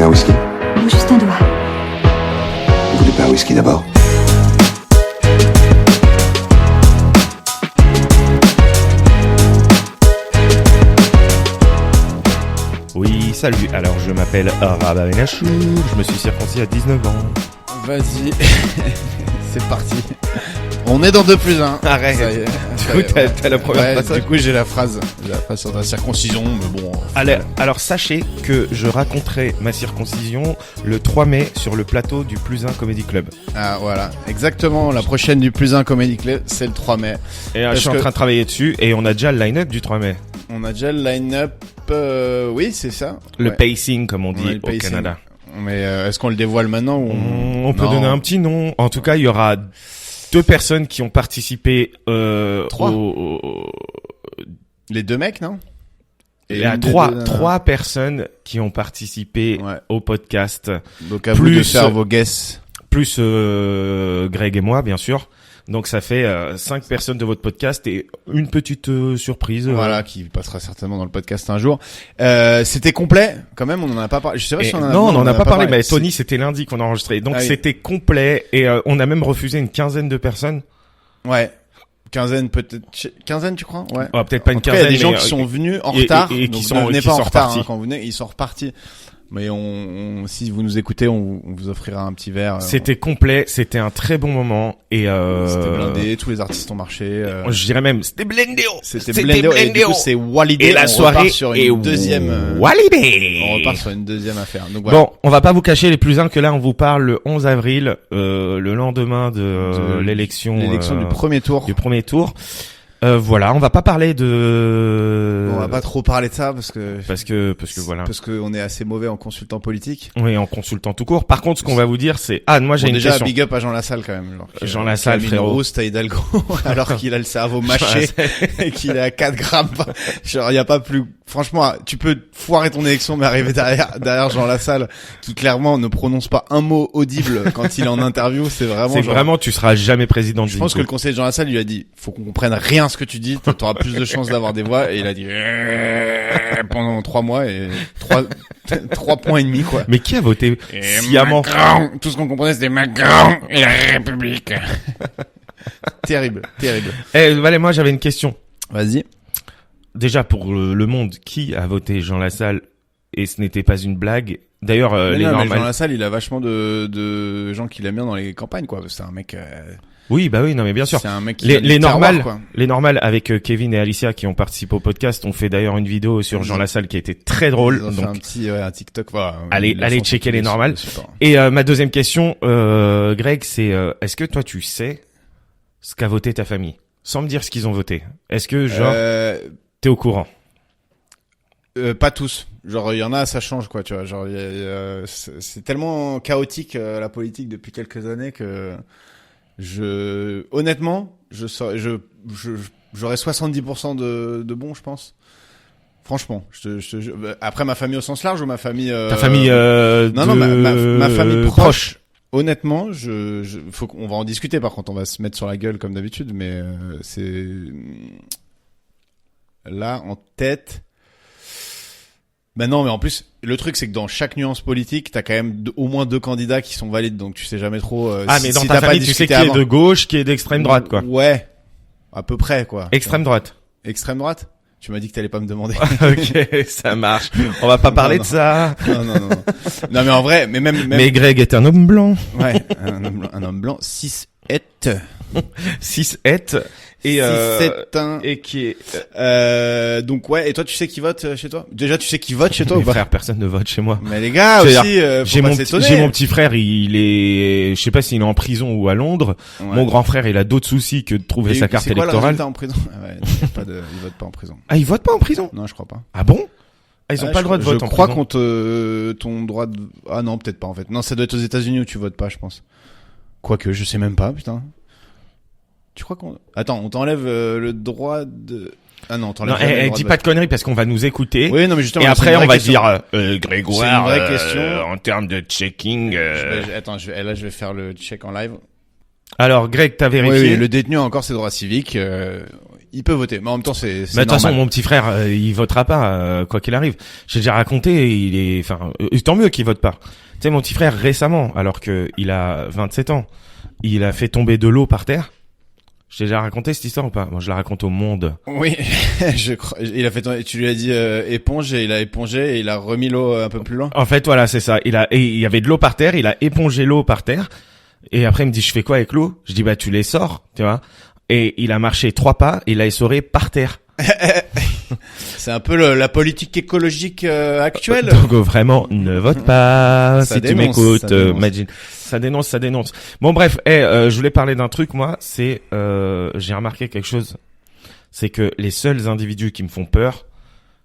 voulez un whisky? Ou juste un doigt. Vous voulez pas un whisky d'abord? Oui, salut, alors je m'appelle Rabat Benachou, je me suis circoncis à 19 ans. Vas-y, c'est parti. On est dans 2+1. Arrête. Ça y est. Du coup, t'as la première phrase. Du coup, j'ai la phrase sur la circoncision, mais bon. Alors, sachez que je raconterai ma circoncision le 3 mai sur le plateau du Plus 1 Comedy Club. Ah, voilà. Exactement. La prochaine du Plus 1 Comedy Club, c'est le 3 mai. Et je suis en train de travailler dessus et on a déjà le line-up du 3 mai. On a déjà le line-up, oui, c'est ça. Le Ouais. pacing, comme on dit Le au pacing. Canada. Mais est-ce qu'on le dévoile maintenant ou On peut Non. donner un petit nom. En tout cas, il y aura 2 personnes qui ont participé 3. Les 2 mecs, non? Il y a une des 3 deux, personnes qui ont participé Ouais. au podcast. Donc à vous de Plus- faire vos guesses. Plus Greg et moi, bien sûr. Donc ça fait 5 personnes de votre podcast et une petite surprise. Voilà, qui passera certainement dans le podcast un jour. C'était complet, quand même, on en a pas parlé. Je sais pas si on en a... Non, on en a pas parlé, mais C'est- Tony, c'était lundi qu'on a enregistré. Donc Ah oui. c'était complet et on a même refusé une quinzaine de personnes. Ouais. Quinzaine peut-être, quinzaine tu crois? Ouais. Oh, peut-être pas une En tout cas, quinzaine, il y a des gens mais, qui sont venus en et- retard. et qui donc sont- ne venez qui pas en sont retard, repartis. hein, quand vous venez, ils sont repartis. Mais si vous nous écoutez, on vous offrira un petit verre. C'était complet, c'était un très bon moment et C'était blindé, tous les artistes ont marché. je dirais même c'était blindé. C'était blindé. Et du coup, c'est Walidé. Et la on soirée repart sur est une deuxième. Walidé. On repart sur une deuxième affaire. Donc voilà. Bon, on va pas vous cacher les plus uns que là on vous parle le 11 avril, le lendemain de l'élection du premier tour. du premier tour. Voilà, on va pas parler de On va pas trop parler de ça parce que voilà. parce qu'on est assez mauvais en consultant politique. Oui, en consultant tout court. Par contre, ce qu'on va vous dire c'est moi j'ai Bon, une déjà question. big up à Jean Lassalle quand même. Jean Lassalle, qui a mis frérot. une roast à Hidalgo alors qu'il a le cerveau mâché et qu'il est à 4 grammes. Genre, y a pas plus. Franchement, tu peux foirer ton élection, mais arriver derrière Jean Lassalle, qui clairement ne prononce pas un mot audible quand il est en interview, c'est vraiment. C'est genre- vraiment tu seras jamais président. Je pense que le conseiller de Jean Lassalle lui a dit, faut qu'on comprenne rien ce que tu dis, t'auras plus de chances d'avoir des voix, et il a dit pendant 3 mois et 3 points et demi quoi. Mais qui a voté Et sciemment? Macron, tout ce qu'on comprenait c'était Macron et la République. Terrible. Allez, moi j'avais une question. Vas-y. Déjà pour le monde, qui a voté Jean Lassalle et ce n'était pas une blague. D'ailleurs, les Mais normales. Jean Lassalle, il a vachement de gens qui l'aiment bien dans les campagnes, quoi. C'est un mec. Oui, bah oui, non mais bien sûr. C'est un mec qui Les vient du terroir, normales, quoi. les normales avec Kevin et Alicia qui ont participé au podcast ont fait d'ailleurs une vidéo sur Jean Lassalle qui a été très drôle. Ils ont fait Donc, un petit un TikTok. Voilà. Allez Ils le font checker sur tous les normales. supports. et ma deuxième question, Greg, c'est est-ce que toi tu sais ce qu'a voté ta famille, sans me dire ce qu'ils ont voté? Est-ce que genre t'es au courant? Pas tous. Genre, il y en a, ça change, quoi, tu vois. Genre, c'est tellement chaotique, la politique depuis quelques années que honnêtement, j'aurais 70% de bons, je pense. Franchement, après ma famille au sens large ou ma famille, Ta famille non, ma famille proche. Honnêtement, faut qu'on va en discuter. Par contre, on va se mettre sur la gueule comme d'habitude, mais c'est là en tête. Ben non, mais en plus, le truc c'est que dans chaque nuance politique, t'as quand même au moins 2 candidats qui sont valides, donc tu sais jamais trop. mais dans si ta t'as pas famille, tu sais discuté qui est avant. de gauche, qui est d'extrême droite, quoi. Ouais, à peu près, quoi. Extrême droite. Extrême droite. Tu m'as dit que t'allais pas me demander. Ok, ça marche. On va pas parler Non, de ça. non. Non, mais en vrai, mais même. Mais Greg est un homme blanc. Ouais, un homme blanc, 6'8". 6'8". Et 6'7". et qui est Donc ouais, et toi tu sais qui vote chez toi? Déjà tu sais qui vote chez toi ou mes pas? frères, personne ne vote chez moi. Mais les gars C'est-à-dire, aussi, faut pas s'étonner. j'ai mon petit frère, il est, je sais pas s'il est en prison ou à Londres. Ouais. Mon grand frère, il a d'autres soucis que de trouver Et sa carte c'est quoi le électorale. résultat en prison? Ah ouais, il vote pas en prison. Ah, ils votent pas en prison? Non, je crois pas. Ah bon? Ah, ils ont pas le droit de vote en Je crois prison. ton droit de... Ah non, peut-être pas en fait. Non, ça doit être aux États-Unis où tu votes pas, je pense. Quoique, je sais même pas, putain. Tu crois qu'on... Attends, on t'enlève le droit de... Ah non, on t'enlève Non, jamais le droit dis de pas vote. de conneries parce qu'on va nous écouter. Oui, non, mais justement. Et c'est après, une on vraie va question. dire, Grégoire, C'est une vraie question. en termes de checking. Attends, là, je vais faire le check en live. Alors, Greg, t'as Oui, vérifié? oui, le détenu a encore ses droits civiques. il peut voter. Mais en même temps, c'est Mais de toute façon, normal. mon petit frère, il votera pas, quoi qu'il arrive. J'ai déjà raconté, tant mieux qu'il vote pas. Tu sais, mon petit frère, récemment, alors que il a 27 ans, il a fait tomber de l'eau par terre. J'ai déjà raconté cette histoire ou pas? Moi, je la raconte au monde. Oui, je crois. Il a fait. Tu lui as dit éponge et il a épongé et il a remis l'eau un peu plus loin. En fait, voilà, c'est ça. Il y avait de l'eau par terre, il a épongé l'eau par terre. Et après, il me dit, je fais quoi avec l'eau? Je dis, bah, tu les sors, tu vois. Et il a marché 3 pas, et il a essoré par terre. C'est un peu la politique écologique actuelle. Donc vraiment, ne vote pas Ça si dénonce, tu m'écoutes, ça dénonce. Majin. Ça dénonce. Bon bref, je voulais parler d'un truc, moi, c'est j'ai remarqué quelque chose, c'est que les seuls individus qui me font peur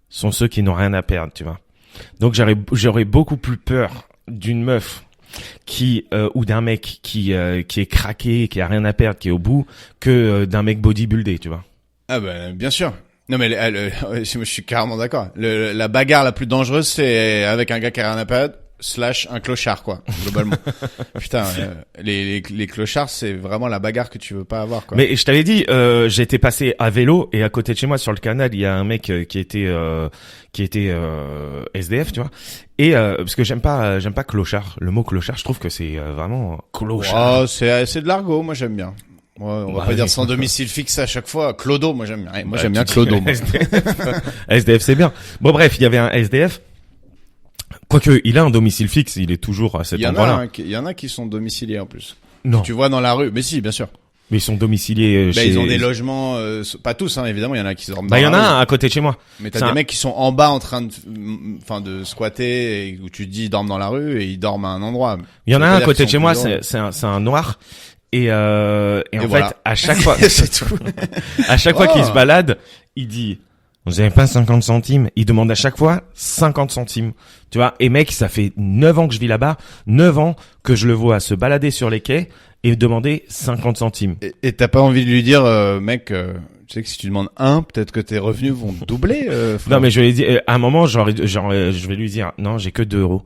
sont ceux qui n'ont rien à perdre, tu vois. Donc j'aurais beaucoup plus peur d'une meuf ou d'un mec qui est craqué, qui a rien à perdre, qui est au bout, que d'un mec bodybuildé, tu vois. Ah ben bien sûr. Non mais je suis carrément d'accord. La bagarre la plus dangereuse c'est avec un gars qui a rien à perdre / un clochard quoi globalement. Putain, les clochards c'est vraiment la bagarre que tu veux pas avoir quoi. Mais je t'avais dit, j'étais passé à vélo et à côté de chez moi sur le canal il y a un mec qui était SDF, tu vois. Et parce que j'aime pas clochard. Le mot clochard, je trouve que c'est vraiment clochard. Oh, c'est de l'argot, moi j'aime bien. Ouais, on va pas dire sans domicile fixe à chaque fois. Clodo, moi j'aime bien. Moi j'aime bien Clodo. Moi. SDF c'est bien. Bon bref, il y avait un SDF. Quoique, il a un domicile fixe, il est toujours à cet endroit-là. Il y en a qui sont domiciliés en plus. Non. Tu vois dans la rue. Mais si, bien sûr. Mais ils sont domiciliés chez... Ils ont des logements, pas tous, hein, évidemment. Il y en a qui dorment. Bah, il y en a un à côté de chez moi. Mais t'as des mecs qui sont en bas en train de squatter et où tu te dis ils dorment dans la rue et ils dorment à un endroit. Il y en a un à côté de chez moi, c'est un noir. Et en voilà. fait, à chaque fois, c'est tout. à chaque fois qu'il se balade, il dit, vous avez pas 50 centimes? Il demande à chaque fois 50 centimes. Tu vois? Et mec, ça fait 9 ans que je vis là-bas, 9 ans que je le vois se balader sur les quais et demander 50 centimes. Et t'as pas envie de lui dire, mec, tu sais que si tu demandes peut-être que tes revenus vont doubler. Non, mais je vais lui dire, à un moment, je vais lui dire, non, j'ai que 2 euros.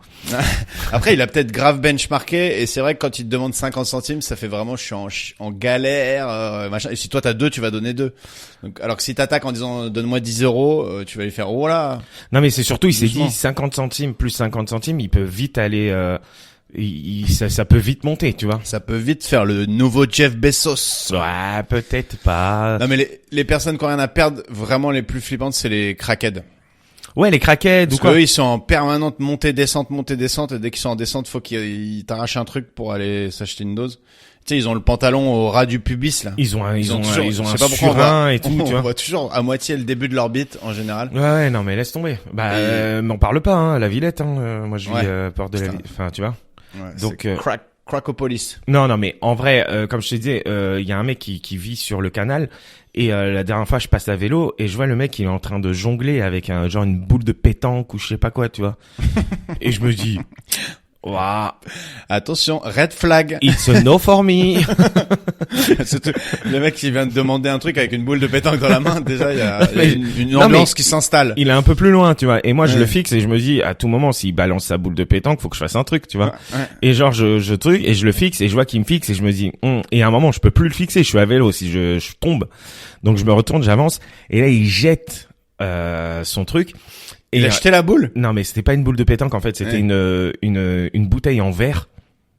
Après, il a peut-être grave benchmarké, et c'est vrai que quand il te demande 50 centimes, ça fait vraiment, je suis en galère, machin. Et si toi t'as 2, tu vas donner 2. Donc, alors que si t'attaques en disant, donne-moi 10 euros, tu vas lui faire, oh là. Non, mais c'est surtout, il s'est Doucement. dit 50 centimes plus 50 centimes, il peut vite aller, ça peut vite monter, tu vois. Ça peut vite faire le nouveau Jeff Bezos. Ouais, peut-être pas. Non, mais les personnes qui ont rien à perdre, vraiment les plus flippantes, c'est les crackheads. Ouais, les craquettes ou Parce quoi. qu'eux, ils sont en permanente montée-descente, et dès qu'ils sont en descente, faut qu'ils t'arrachent un truc pour aller s'acheter une dose. Tu sais, ils ont le pantalon au ras du pubis, là. Ils ont un je sais un pas pourquoi surin et tout, on tu vois. voit toujours à moitié le début de leur bite, en général. Ouais, non, mais laisse tomber. Bah, m'en parle pas, hein, la Villette, hein. Moi, je vis, Ouais. porte de la Putain. Villette. Enfin, tu vois. Ouais, Donc, c'est Crackopolis. Non, mais en vrai, comme je te disais, il y a un mec qui vit sur le canal et la dernière fois je passe à vélo et je vois le mec il est en train de jongler avec une boule de pétanque ou je sais pas quoi, tu vois. Et je me dis, waouh, Attention, red flag. it's a no for me. Surtout, le mec qui vient de demander un truc avec une boule de pétanque dans la main, déjà il y a Mais- une non, ambiance mais- qui s'installe. Il est un peu plus loin, tu vois. Et moi je Ouais. le fixe et je me dis à tout moment s'il balance sa boule de pétanque, faut que je fasse un truc, tu vois. Ouais. Et genre je truc et je le fixe et je vois qu'il me fixe et je me dis et à un moment je peux plus le fixer, je suis à vélo si je tombe. Donc je me retourne, j'avance et là il jette son truc et Il a jeté la boule. non mais c'était pas une boule de pétanque en fait, c'était Ouais. une bouteille en verre.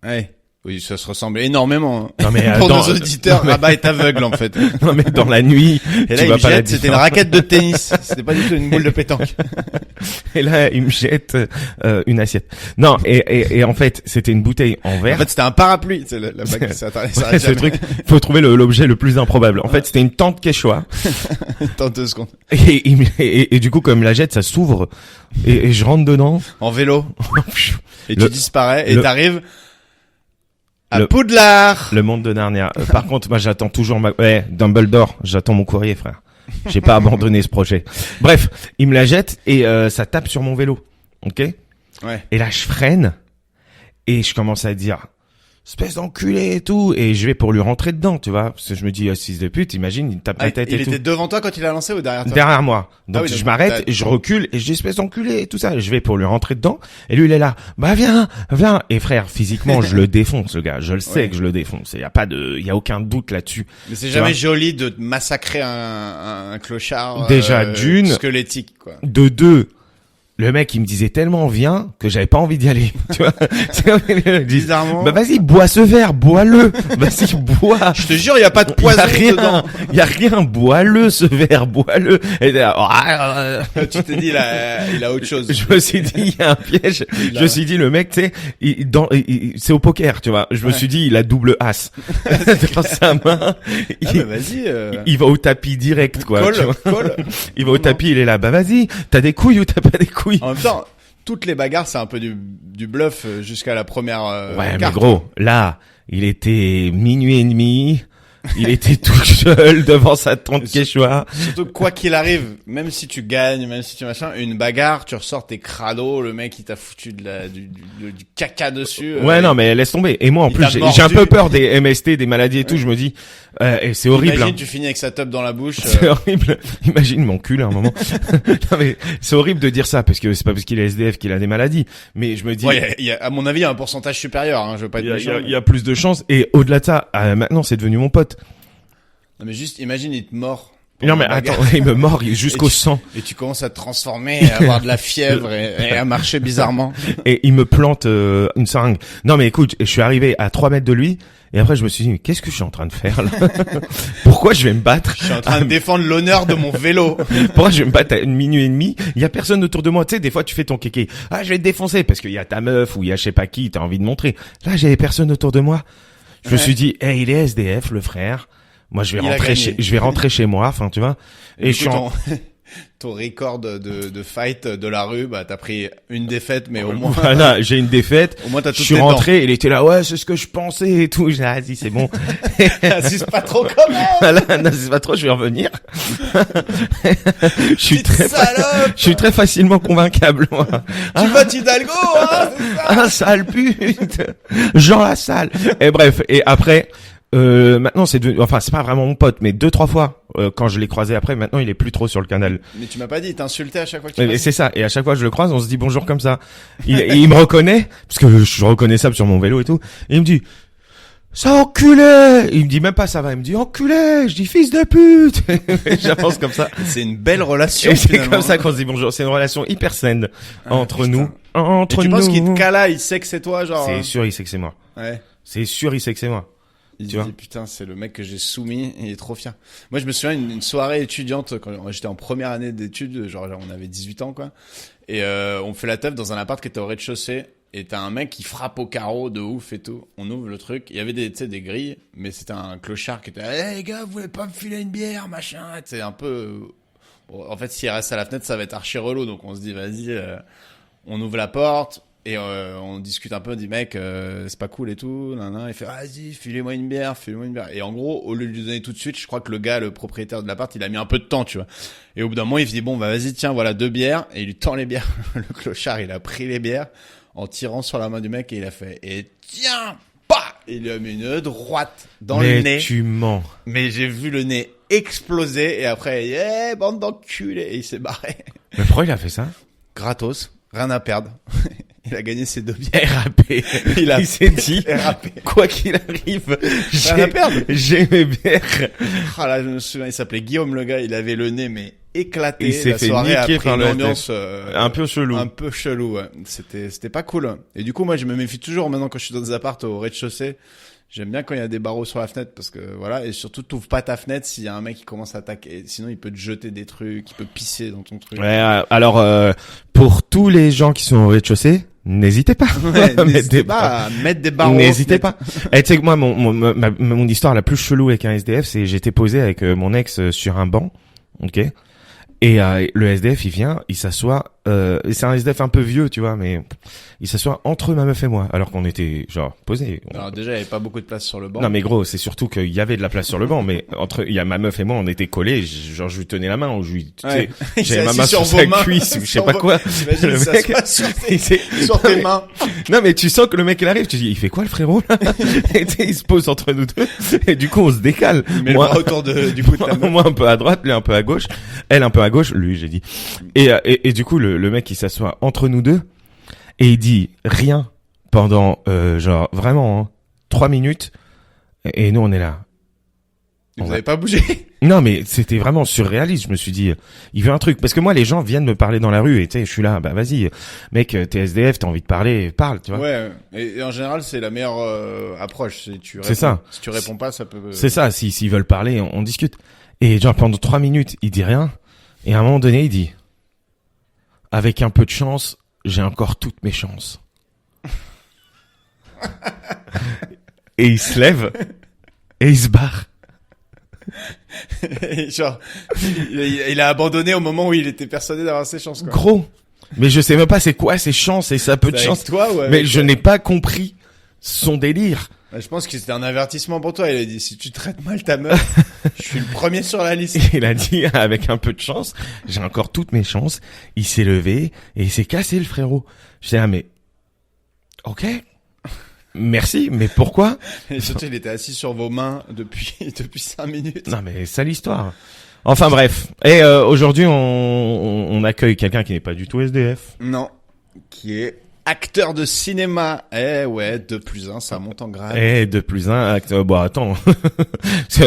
Ouais. Oui, ça se ressemble énormément. Non mais Pour dans, nos auditeurs, non, mais- Rabat est aveugle en fait. non mais dans la nuit, Et là, tu il vois me pas la jette, c'était une différence. raquette de tennis. C'était pas du tout une boule de pétanque. Et là il me jette une assiette. Non et en fait, c'était une bouteille en En verre. fait, c'était un parapluie. C'est la bague, ça Ouais, s'arrête ce jamais. truc, faut trouver l'objet le plus improbable. En fait, c'était une tente quechua. Attends 2 secondes. Et du coup, comme la jette, ça s'ouvre et je rentre dedans. En vélo. Et Le- tu disparais et le- t'arrives à le- Poudlard. Le monde de Narnia. Par contre, moi, j'attends toujours Dumbledore. J'attends mon courrier, frère. J'ai pas abandonné ce projet. Bref, il me la jette et ça tape sur mon vélo. Ok. Ouais. Et là, je freine et je commence à dire, espèce d'enculé et tout, et je vais pour lui rentrer dedans, tu vois, parce que je me dis, fils de pute, imagine, il me tape la tête il et tout. était devant toi quand il a lancé ou derrière toi? Derrière moi. Donc, Ah oui, je m'arrête, et je recule, et je dis, espèce d'enculé et tout ça, je vais pour lui rentrer dedans, et lui, il est là, bah, viens. Et frère, physiquement, je le défonce, le gars, je le sais que je le défonce, il y a aucun doute là-dessus. Mais c'est Tu jamais vois joli de massacrer un clochard. Déjà, d'une. Squelettique, quoi. De deux, le mec, il me disait tellement viens que j'avais pas envie d'y aller. Tu vois, Bizarrement. bah vas-y, bois ce verre, bois-le. Vas-y, bois. Je te jure, il y a pas de Il y poison a rien, dedans. il y a rien, bois-le ce verre, bois-le. Et là, Tu t'es dit, il a autre chose. je me suis dit il y a un piège. Je me suis dit le mec, tu sais, c'est au poker, tu vois. Je me suis dit il a double as dans sa main. Mais vas-y. Il va au tapis direct, quoi. tu vois. Colle. Il va au tapis, il est là. Bah vas-y, t'as des couilles ou t'as pas des couilles? En même temps, toutes les bagarres, c'est un peu du bluff jusqu'à la première Ouais, mais carte. gros, là, il était minuit et demi. Il était tout seul devant sa tente quechua. Surtout, quoi qu'il arrive, même si tu gagnes, même si tu machin, une bagarre, tu ressors tes crados, le mec, il t'a foutu du caca dessus. Ouais, non, mais laisse tomber. Et moi, en il plus, t'a j'ai un mordu. peu peur des MST, des maladies et tout. Je me dis, et c'est horrible. Imagine, Hein. tu finis avec sa teub dans la bouche. C'est horrible. Imagine mon cul à un moment. Non, mais c'est horrible de dire ça parce que c'est pas parce qu'il est SDF qu'il a des maladies. Mais je me dis, Ouais, à mon avis, il y a un pourcentage supérieur, hein, je veux pas être méchant. il y a plus de chances. Et au-delà de ça, maintenant, c'est devenu mon pote. Non, mais juste, imagine, il te mord. Non, mais attends, il me mord jusqu'au sang. Et tu commences à te transformer, à avoir de la fièvre et à marcher bizarrement. Et il me plante une seringue. Non, mais écoute, je suis arrivé à 3 mètres de lui. Et après, je me suis dit, mais qu'est-ce que je suis en train de faire, là? Pourquoi je vais me battre? Je suis en train de défendre l'honneur de mon vélo. Pourquoi je vais me battre à minuit et demi? Il y a personne autour de moi. Tu sais, des fois, tu fais ton kéké. Ah, je vais te défoncer parce qu'il y a ta meuf ou il y a je sais pas qui, t'as envie de montrer. Là, j'avais personne autour de moi. Je me suis dit, il est SDF, le frère. Moi, je vais rentrer chez moi, enfin, tu vois. Et Du je suis coup, ton record de fight de la rue, bah, t'as pris une défaite, mais au moins. Voilà, j'ai une défaite. Au moins, t'as Je toutes suis tes rentré, il était là, ouais, c'est ce que je pensais et tout. J'ai dit, ah, vas-y, c'est bon. Assiste pas trop quand même. Voilà, non, c'est pas trop, je vais revenir. Je suis très facilement convaincable, moi. Tu votes Hidalgo, hein, c'est ça. Ah, sale pute. Jean la salle. Et bref, et après, maintenant c'est devenu, enfin, c'est pas vraiment mon pote, mais 2-3 fois, quand je l'ai croisé après, maintenant il est plus trop sur le canal. Mais tu m'as pas dit, il t'insultait à chaque fois que tu Mais passais. c'est ça. Et à chaque fois que je le croise, on se dit bonjour comme ça. Il me reconnaît, parce que je suis reconnaissable sur mon vélo et tout. Et il me dit, ça enculé! Il me dit même pas ça va, il me dit enculé! Je dis fils de pute! J'avance comme ça. C'est une belle relation. Et c'est finalement. comme ça qu'on se dit bonjour. C'est une relation hyper saine entre putain. nous. Entre Et tu nous. penses qu'il te cala, il sait que c'est toi, genre. C'est sûr, il sait que c'est moi. Ouais. C'est sûr, il sait que c'est moi. Il Tu se vois. dit, putain, c'est le mec que j'ai soumis, il est trop fier. Moi, je me souviens une soirée étudiante, quand j'étais en première année d'études, genre, on avait 18 ans, quoi. Et, on fait la teuf dans un appart qui était au rez-de-chaussée. Et t'as un mec qui frappe au carreau de ouf et tout. On ouvre le truc. Il y avait tu sais, des grilles, mais c'était un clochard qui était, hey, les gars, vous voulez pas me filer une bière, machin? C'est un peu, bon, en fait, s'il reste à la fenêtre, ça va être archi relou. Donc, on se dit, vas-y, on ouvre la porte. Et on discute un peu, on dit mec, c'est pas cool et tout, nan. Il fait vas-y, filez-moi une bière. Et en gros, au lieu de lui donner tout de suite, je crois que le gars, le propriétaire de l'appart, il a mis un peu de temps, tu vois. Et au bout d'un moment, il se dit bon bah vas-y, tiens, voilà 2 bières. Et il lui tend les bières. Le clochard, il a pris les bières en tirant sur la main du mec et il a fait et tiens, bah, il lui a mis une droite dans le nez. Mais tu mens. Mais j'ai vu le nez exploser et après, bande d'enculés, et il s'est barré. Mais pourquoi il a fait ça? Gratos, rien à perdre. Il a gagné ses 2 bières. RAP. Il s'est dit, RAP. quoi qu'il arrive, Rien à perdre. j'ai mes bières. Ah là, je me souviens, il s'appelait Guillaume le gars, il avait le nez mais éclaté. Il s'est La fait soirée a niquer pris par une le ambiance un peu chelou. un peu chelou, ouais. C'était pas cool. Et du coup, moi, je me méfie toujours maintenant quand je suis dans des apparts au rez-de-chaussée. J'aime bien quand il y a des barreaux sur la fenêtre parce que voilà, et surtout t'ouvres pas ta fenêtre s'il y a un mec qui commence à attaquer, sinon il peut te jeter des trucs, il peut pisser dans ton truc. Ouais, alors pour tous les gens qui sont au rez-de-chaussée, n'hésitez pas. Ouais, à n'hésitez pas à mettre des barreaux. N'hésitez pas. Et tu sais que moi, mon histoire la plus chelou avec un SDF, c'est j'étais posé avec mon ex sur un banc, ok. Et le SDF, il vient, il s'assoit et c'est un SDF un peu vieux, tu vois, mais il s'assoit entre ma meuf et moi, alors qu'on était genre posés. Alors déjà, il y avait pas beaucoup de place sur le banc. Non mais gros, c'est surtout qu'il y avait de la place sur le banc, mais il y a ma meuf et moi, on était collés, genre je lui tenais la main, ou je lui, tu sais, j'avais ma main sur sa cuisse, ou je sais pas quoi. Le mec, sur tes mains. Non mais tu sens que le mec il arrive, tu dis, il fait quoi le frérot là? Et tu sais, il se pose entre nous deux, et du coup on se décale. Mais moi, autour du cou de ta meuf. Moi un peu à droite, lui un peu à gauche, elle un peu à gauche, lui j'ai dit. Et du coup le mec il s'assoit entre nous deux et il dit rien pendant genre vraiment 3 minutes et nous on est là. Vous avez pas bougé? Non mais c'était vraiment surréaliste. Je me suis dit il veut un truc parce que moi les gens viennent me parler dans la rue et tu sais je suis là bah vas-y mec t'es SDF t'as envie de parler parle tu vois. Ouais et en général c'est la meilleure approche c'est ça. Si tu réponds pas ça peut. C'est ça s'ils veulent parler on discute et genre pendant 3 minutes il dit rien et à un moment donné il dit avec un peu de chance j'ai encore toutes mes chances. Et il se lève et il se barre. Et genre, il a abandonné au moment où il était persuadé d'avoir ses chances, quoi. Gros. Mais je sais même pas c'est quoi ses chances et ça peu de chance. Toi, ouais, mais je n'ai pas compris son délire. Je pense que c'était un avertissement pour toi. Il a dit, si tu traites mal ta meuf, je suis le premier sur la liste. Il a dit, avec un peu de chance, j'ai encore toutes mes chances. Il s'est levé et il s'est cassé le frérot. Je dis, ah mais, ok. Merci, mais pourquoi? Et surtout, il était assis sur vos mains depuis 5 minutes. Non mais, sale histoire. Enfin bref. Et aujourd'hui, on accueille quelqu'un qui n'est pas du tout SDF. Non. Qui est acteur de cinéma. Eh ouais, 2+1, ça monte en grade. Eh, 2+1, acteur. Bon, attends.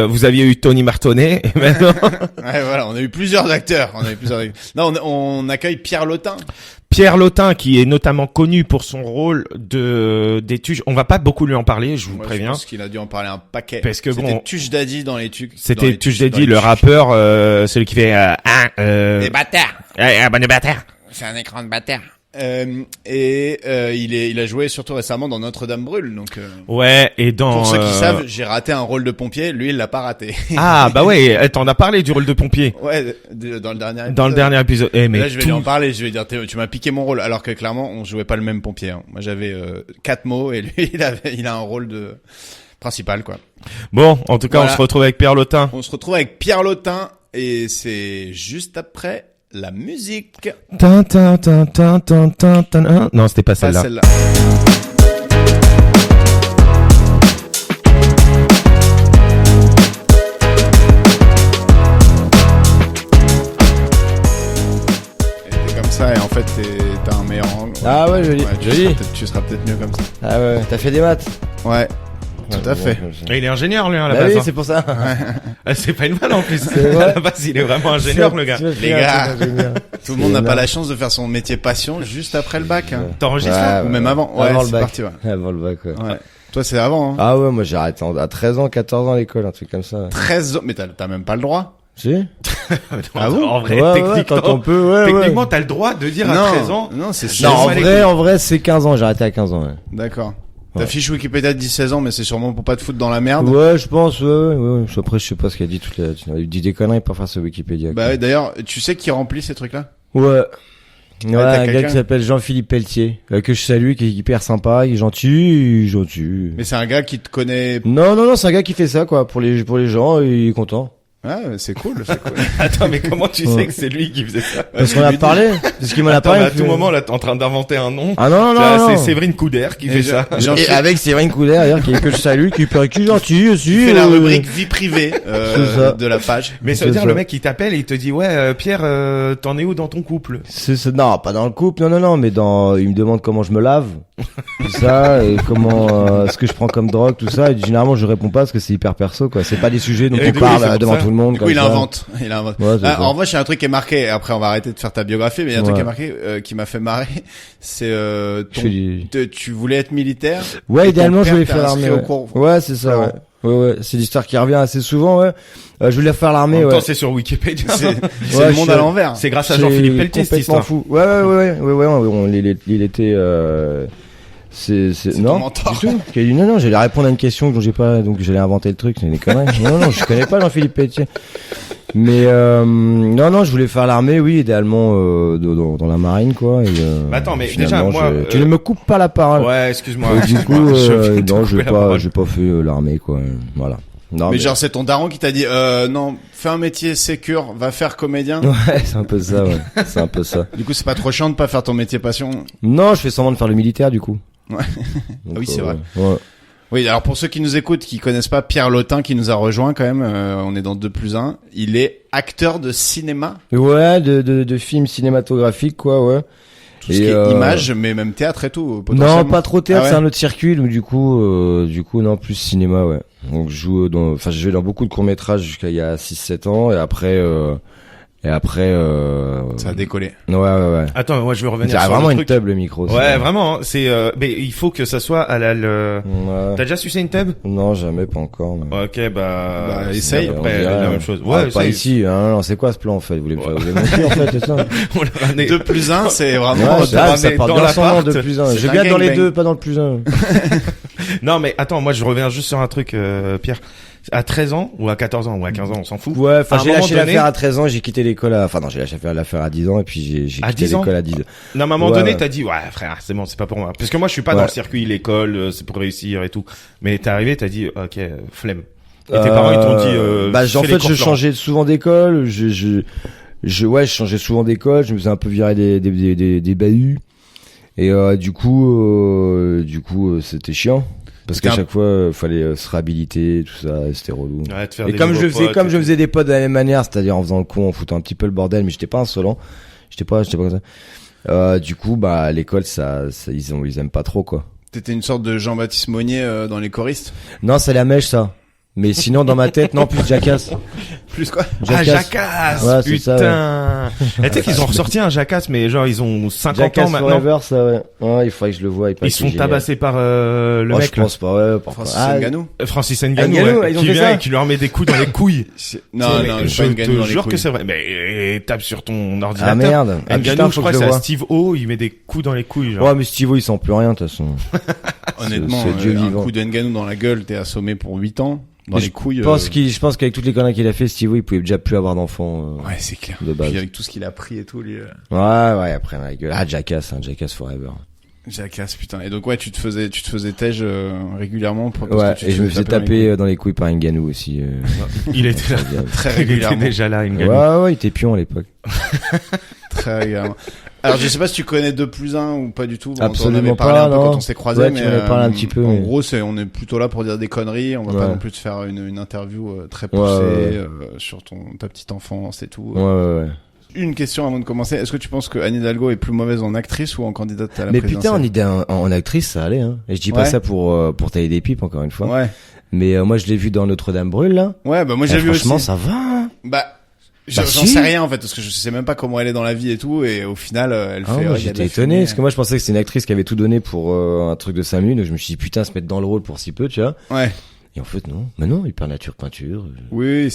Vous aviez eu Tony Martonnet, et maintenant. Ouais, voilà, on a eu plusieurs acteurs. Non, on accueille Pierre Lotin. Pierre Lotin, qui est notamment connu pour son rôle des Tuches. On va pas beaucoup lui en parler, je vous préviens. Je pense qu'il a dû en parler un paquet. Parce que c'était Tuche Daddy dans les Tuches. C'était Tuche Daddy, le rappeur, celui qui fait des bâtards. Bonne bâtard. C'est un écran de bâtard. Il a joué surtout récemment dans Notre-Dame brûle, donc. Ouais, et dans. Pour ceux qui savent, j'ai raté un rôle de pompier. Lui, il l'a pas raté. Ah bah ouais, t'en as parlé du rôle de pompier. Ouais, dans le dernier épisode. Dans le dernier épisode. Mais là, je vais lui en parler. Je vais dire, tu m'as piqué mon rôle, alors que clairement, on jouait pas le même pompier. Hein. Moi, j'avais 4 mots et lui, il a un rôle de principal, quoi. Bon, en tout cas, voilà. On se retrouve avec Pierre Lotin. On se retrouve avec Pierre Lotin et c'est juste après la musique. Non, c'était pas celle-là. Pas celle-là. Et comme ça et en fait t'as un meilleur angle. Ah ouais, joli. Tu seras peut-être mieux comme ça. Ah ouais, t'as fait des maths. Ouais. Tout à fait. Et il est ingénieur, lui, à la Bah base. oui, hein. c'est pour ça. C'est pas une vanne, en plus. C'est À la base, il est vraiment ingénieur, le gars. Les gars, tout le monde n'a pas la chance de faire son métier passion juste après le bac. Hein. T'enregistres là? Ou même avant. Ouais, avant le c'est bac. parti, ouais. Avant le bac, ouais. Ouais. Toi, c'est avant, hein. Ah ouais, moi j'ai arrêté à 13 ans, 14 ans à l'école, un truc comme ça. 13 ans. Mais t'as même pas le droit. Si? Ah bon? En vrai, Ouais, techniquement, quand on peut, ouais, techniquement, ouais. t'as le droit de dire Non, à 13 ans. non, c'est Non, ça. en vrai, c'est 15 ans, j'ai arrêté à 15 ans, ouais. D'accord. Ta Ouais. fiche Wikipédia dit 16 ans, mais c'est sûrement pour pas te foutre dans la merde. Ouais, je pense, ouais. Après, je sais pas ce qu'il a dit il dit des conneries pour faire ce Wikipédia. Bah quoi. ouais, d'ailleurs, tu sais qui remplit ces trucs-là? Ouais. t'as Ouais, un gars quelqu'un qui s'appelle Jean-Philippe Pelletier, que je salue, qui est hyper sympa, il est gentil. Mais c'est un gars qui te connaît. Non, c'est un gars qui fait ça, quoi, pour les gens, il est content. Ah, c'est cool, c'est cool. Attends, mais comment tu sais que c'est lui qui faisait ça? Parce qu'on a parlé, parce qu'il m'en a Attends, parlé. mais à tout moment, là, t'es en train d'inventer un nom. Ah non, C'est Séverine Couder qui fait ça. Et avec Séverine Couder, d'ailleurs, que je salue, qui est gentil aussi. Tu fais la rubrique vie privée, C'est ça. de la page. Mais ça veut C'est dire, ça. le mec, il t'appelle et il te dit, ouais, Pierre, t'en es où dans ton couple? Non, pas dans le couple, non, mais il me demande comment je me lave, tout ça, et comment, ce que je prends comme drogue, tout ça, et généralement je réponds pas parce que c'est hyper perso, quoi. C'est pas des sujets dont Et on du coup, parle c'est pour devant ça. tout le monde, Du coup, comme il ça. invente. Ouais, c'est ça. En revanche, il y a un truc qui est marqué. Après, on va arrêter de faire ta biographie, mais il y a un truc Ouais. qui est marqué, qui m'a fait marrer. C'est, Je fais du- tu voulais être militaire. Ouais, et idéalement, ton je père voulais t'a faire inscrit l'armée. au Ouais, cours. ouais, c'est ça, ouais. Ouais, c'est l'histoire qui revient assez souvent, ouais. Je voulais faire En l'armée, même temps, ouais. c'est sur Wikipédia. C'est Ouais, le monde je- à l'envers. C'est grâce à C'est Jean-Philippe Pelletier, cette complètement histoire. fou. Ouais, il était, C'est ton non, mentor. du tout. Non, j'allais répondre à une question dont j'ai pas, donc j'allais inventer le truc, c'est des conneries. Non, je connais pas Jean-Philippe Pelletier. Mais non, je voulais faire l'armée, oui, idéalement dans la marine, quoi. Et, Attends, mais finalement, déjà, moi, tu ne me coupes pas la parole. Ouais, excuse-moi. Et du coup, Je vais te non, couper j'ai la parole. pas fait l'armée, quoi. Voilà. Non, Mais genre c'est ton daron qui t'a dit non, fais un métier sécure, va faire comédien. ouais, c'est un peu ça, ouais. C'est un peu ça. Du coup c'est pas trop chiant de pas faire ton métier passion. Non, je fais semblant de faire le militaire, du coup. Ouais. Donc, Oui, c'est vrai. Ouais. Oui, alors pour ceux qui nous écoutent, qui connaissent pas Pierre Lotin qui nous a rejoint quand même, on est dans 2+1. Il est acteur de cinéma, Ouais, de films cinématographiques, quoi, ouais. tout ce qui est image, mais même théâtre et tout. Potentiellement. Non, pas trop théâtre, Ah ouais. c'est un autre circuit, donc du coup, non, plus cinéma, ouais. Donc je joue j'ai joué dans beaucoup de courts-métrages jusqu'à il y a 6-7 ans, et après, Ça a décollé. ouais. Attends, moi, je veux revenir C'est sur vraiment le une truc. tub, le micro. Ouais, vraiment, hein, c'est, mais il faut que ça soit à Ouais. T'as déjà sucé une tub? Non, jamais, pas encore. Mais... Ok, bah essaye. c'est à peu On près dirait, la même chose. Ouais, Ouais, pas essaye. ici, hein. Non, c'est quoi ce plan, en fait? Vous voulez mentir, en fait, c'est ça? On l'a ramené. 2+1, c'est vraiment. Ouais, ça ramener part dans bien son nom, l'appart. 2+1. C'est Je un viens dans les gangbang. deux, pas dans le plus un. Non, mais attends, moi, je reviens juste sur un truc, Pierre. À 13 ans, ou à 14 ans, ou à 15 ans, on s'en fout. Ouais, enfin, À un j'ai moment lâché donné- l'affaire à 13 ans, j'ai quitté l'école j'ai lâché l'affaire à 10 ans, et puis j'ai À quitté 10 ans l'école à 10 ans. Non, à un moment Ouais, donné, ouais. t'as dit, ouais, frère, c'est bon, c'est pas pour moi. Parce que moi, je suis pas Ouais. dans le circuit, l'école, c'est pour réussir et tout. Mais t'es arrivé, t'as dit, ok, flemme. Et tes parents, ils t'ont dit, en fais les fait, cours je Florent. changeais souvent d'école, je changeais souvent d'école, je me faisais un peu virer des bahuts. Et, du coup, c'était chiant. Parce qu'à C'était chaque fois, fallait se réhabiliter, tout ça, et c'était relou. Ouais, te faire Et des comme nouveaux je faisais, potes comme et je tout. faisais des potes de la même manière, c'est-à-dire en faisant le con, en foutant un petit peu le bordel, mais j'étais pas insolent. J'étais pas comme ça. Du coup, à l'école, ils aiment pas trop, quoi. T'étais une sorte de Jean-Baptiste Monnier dans les choristes. Non, c'est la mèche, ça. Mais sinon, dans ma tête, non, plus Jackass. Plus quoi? Ah, Jacasse! Ouais, c'est ça, Putain! Et tu sais qu'ils ont ressorti un Jacasse, mais genre, ils ont 50 ans Jackass maintenant. Forever, ça, ouais. Ouais, il faudrait que je le voie. Ils se font tabasser par, le Oh, mec, je pense pas, ouais. Francis Ah, Ngannou. Francis Ngannou, Ngannou, ouais, ils ont qui fait vient ça et qui leur met des coups dans les couilles. Non, Mais non, je pas Ngannou te dans les jure que couilles. c'est vrai. Mais tape sur ton Ah ordinateur. merde. Ah, Ngannou, putain, je faut crois que que je c'est le à vois. Steve O, il met des coups dans les couilles, genre. Ouais, mais Steve-O, il sent plus rien, de toute façon. Honnêtement, c'est Dieu un vivant. coup de Ngannou dans la gueule, t'es assommé pour 8 ans. Dans Mais les couilles. Je pense qu'avec toutes les conneries qu'il a fait, Steve-O, il pouvait déjà plus avoir d'enfants. Ouais, c'est clair. De base. Puis avec tout ce qu'il a pris et tout, lui. Ouais, après, ma gueule. Ah, Jackass Forever. Jackass, putain. Et donc, ouais, tu te faisais tège régulièrement parce Ouais, que tu et te je me faisais dans les taper dans les couilles par Ngannou aussi. Il était là. couilles. Très Il était régulièrement. déjà là, Ngannou. Ouais, il était pion à l'époque. Très régulièrement. Alors, je sais pas si tu connais 2+1 ou pas du tout. Bon, on en Absolument avait parlé pas, un peu non. quand on s'est croisés, Ouais, mais tu m'en as parlé un petit peu, en mais- gros, on est plutôt là pour dire des conneries. On va pas Ouais. non plus te faire une interview très poussée Ouais. sur ta petite enfance et tout. Ouais. Une question avant de commencer. Est-ce que tu penses que Anne Hidalgo est plus mauvaise en actrice ou en candidate à la Mais putain, présidentielle? en actrice, ça allait, hein. Et je dis pas Ouais. ça pour tailler des pipes, encore une fois. Ouais. Mais moi, je l'ai vu dans Notre-Dame brûle, là. Ouais, bah moi Et j'ai vu franchement, aussi. ça va, hein. Bah, j'en si. sais rien en fait parce que je sais même pas comment elle est dans la vie et tout et au final elle Ah, fait. moi, ouais, il y a de j'étais la étonné, fumée. parce que moi, je pensais que c'était une actrice qui avait tout donné pour un truc de 5 minutes, donc je me suis dit, putain, se mettre dans le rôle pour si peu, tu vois. Ouais. Et en fait, non. Mais non, hyper nature peinture. Oui,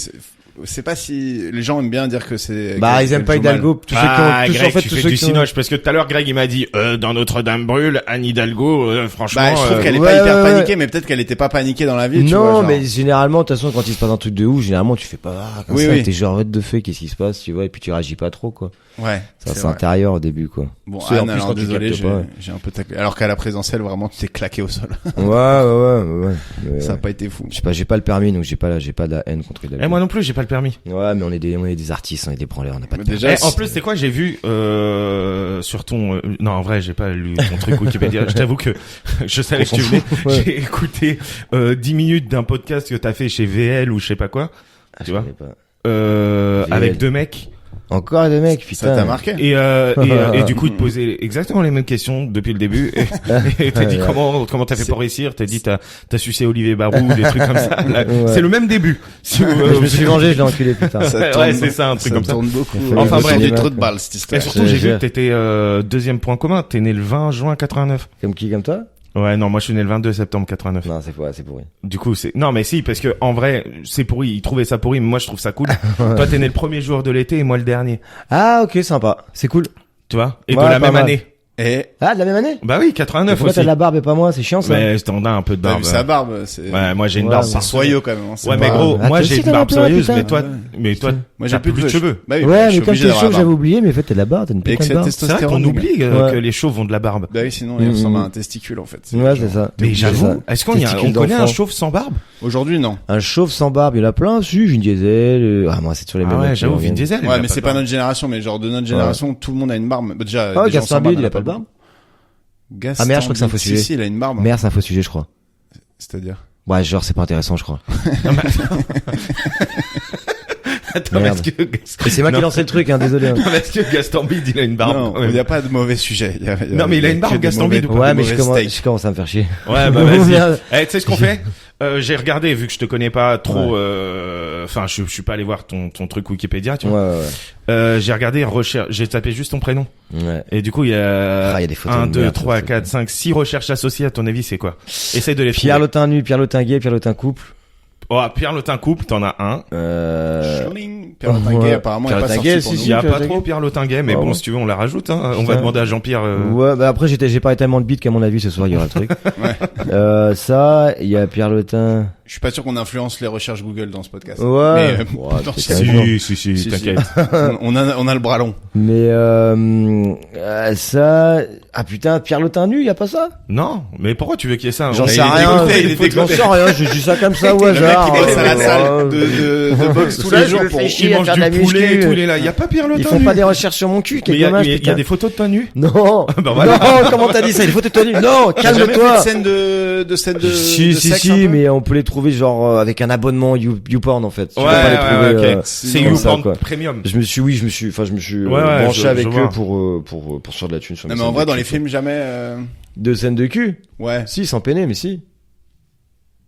c'est pas si les gens aiment bien dire que c'est. Bah, qu'elle- ils aiment qu'elle pas joue mal. Hidalgo. Tous Ah, ceux qui ont, Greg, en fait, tu tous fais ceux du qui ont... cinoche parce que tout à l'heure Greg il m'a dit dans Notre-Dame brûle Anne Hidalgo franchement Bah, je trouve qu'elle est ouais, pas hyper ouais. paniquée, mais peut-être qu'elle était pas paniquée dans la vie. Tu vois, Non, genre. mais généralement, de toute façon, quand il se passe un truc de ouf, généralement, tu fais pas, comme Oui, ça, oui. t'es genre, what the fuck, qu'est-ce qui se passe, tu vois, et puis tu réagis pas trop, quoi. Ouais. Ça, c'est vrai. intérieur au début, quoi. Bon, C'est, en Anne, plus, alors quand tu désolé, captes pas. j'ai un peu taclé. Alors qu'à la présidentielle, vraiment, tu t'es claqué au sol. Ouais. Mais, Ça a pas été fou. je sais pas, j'ai pas le permis, donc j'ai pas de la haine contre Hidalgo. moi non plus j'ai pas le permis. Ouais, mais on est des artistes, on est des branleurs, on n'a pas de Mais permis. déjà, En plus c'est quoi j'ai vu sur ton non en vrai j'ai pas lu ton truc Wikipédia. Je t'avoue que je savais On que s'en tu venais. fout, ouais. J'ai écouté 10 minutes d'un podcast que t'as fait chez VL ou je sais pas quoi. Ah, tu je vois. connais pas. Euh, avec deux mecs Encore des mecs, putain. ça t'a marqué? et du coup ils te posaient exactement les mêmes questions depuis le début et t'as dit Ouais. comment t'as fait pour réussir, t'as dit t'as sucé Olivier Barou, des trucs comme ça. Là, Ouais. c'est le même début. Si Je me suis vengé, je l'ai enculé, putain. Ça Ouais, tourne- c'est ça, un truc comme ça. tourne beaucoup. Enfin, Le bref. tour du trou de balle, cette Et histoire. surtout j'ai vu gère. que t'étais deuxième point commun, t'es né le 20 juin 89. Comme qui, comme toi? Ouais, non, moi je suis né le 22 septembre 89. Non, c'est pourri. Du coup, non, mais si, parce que en vrai, c'est pourri. Ils trouvaient ça pourri, mais moi je trouve ça cool. Toi, t'es né le premier jour de l'été et moi le dernier. Ah, ok, sympa. C'est cool. Tu vois? Et Ouais, de la pas même mal. année. Ah, de la même année? Bah oui, 89 Pourquoi aussi. t'as de la barbe et pas moi? C'est chiant, ça. Mais t'en as un peu de T'as barbe. vu sa barbe, c'est... Ouais, moi j'ai une Ouais, barbe. c'est C'est soyeux quand même. Hein, c'est Ouais, mais pas- gros, Ah, moi toi j'ai aussi, une t'en as barbe plein, soyeuse, putain. mais toi, Moi t'as plus de cheveux. Bah oui, Ouais, je suis mais comme obligé t'es d'avoir chaud, la j'avais barbe. oublié, mais en fait, t'as de la barbe, t'as une putain de Excès de barbe. C'est vrai testostérone. qu'on oublie Ouais. que les chauves ont de la barbe. Bah oui, sinon il ressemble à Mhm. un testicule en fait. Ouais, c'est ça. Mais C'est j'avoue, ça. est-ce qu'on Testicule connaît un d'enfant. chauve sans barbe? Aujourd'hui non. Un chauve sans barbe, il y en a plein. Si, Vin Diesel. Ah, moi, c'est sur les mêmes. Ah ouais, mecs qui j'avoue, Vin reviennent. Diesel. il Ouais, a mais c'est de pas barbe. notre génération, mais genre de notre génération, tout le monde a une barbe. Bah, déjà, Ah, des gens Gaston sans Bide, barbe, il a en pas de barbe? Gaston Ah, merde, je crois que c'est un faux Bide, sujet. Si, il a une barbe. Merde, c'est un faux sujet, je crois. C'est-à-dire. Ouais, genre, c'est pas intéressant, je crois. Non, mais attends, Merde. est-ce que Et c'est moi qui ai Non. lancé le truc, hein, désolé. hein. Non, mais est-ce que Gaston Bide, il a une barbe Non, quand même il n'y a pas de mauvais sujet. Non, mais il a une barbe, que des Gaston mauvais- Bide, ou pas Ouais, de mais mauvais steaks. je commence à me faire chier. Ouais, bah vas-y. Merde. Tu sais ce qu'on fait? J'ai regardé, vu que je te connais pas trop, enfin, je suis pas allé voir ton truc Wikipédia, tu Ouais, vois. ouais, J'ai regardé j'ai tapé juste ton prénom. ouais. Et du coup, il y a, Ah, il y a des photos 1, de 2, merde, 3, ça, 4, 5, 6 recherches associées, à ton avis, c'est quoi? Essaye de les Pierre trouver. Lotin nu, Pierre Lotin gay, Pierre Lotin couple. Oh, Pierre Lotin couple, t'en as un. Schling. Pierre Lotin Gay, apparemment, il Pierre est pas Lotin sorti Gay, pour si, nous. Il y a Pierre pas Lotin trop gay. Pierre Lotin gay, mais Ah bon, bon. si tu veux, on la rajoute, hein. On va Putain. demander à Jean-Pierre, Ouais, bah après, j'ai pas tellement de beat qu'à mon avis, ce soir, il y aura le truc. Ouais. Ça, il y a Pierre Lotin. Je suis pas sûr qu'on influence les recherches Google dans ce podcast. Ouais. Mais, Ouais, potentiellement. si, t'inquiète. on a le bras long. Mais, ça, ah putain, Pierre Lotin nu, y a pas ça? Non, mais pourquoi tu veux qu'il y ait ça? J'en On- sais il est rien. dégoûté, il est J'en dégoûté. sais rien, je dis ça comme ça au Le mec, hasard. il bosse à la Ouais. salle de boxe tous Ça, les je jours le pour... fais chier. Il à mange faire de la du poulet et muscu. tout, il est là. Il y a pas Pierre Lotin Ils font nu. pas des recherches sur mon cul, Mais quel il y a dommage, il y a putain. des photos de toi nu? Non. Bah voilà. Non, comment t'as dit ça? Il faut te tenir. Non, T'as jamais fait de calme-toi. scène de scène de Si, de si, sexe si, un peu mais on peut les trouver genre avec un abonnement YouPorn en fait. Tu Ouais, peux pas les trouver, ok. C'est comme ça, YouPorn quoi. Premium. Je me suis Ouais, ouais, branché je avec vois. eux pour faire de la thune sur Non mes mais en scènes vrai de dans cul, les quoi. films jamais De scènes de cul? ouais. Si, sans peiner, mais si.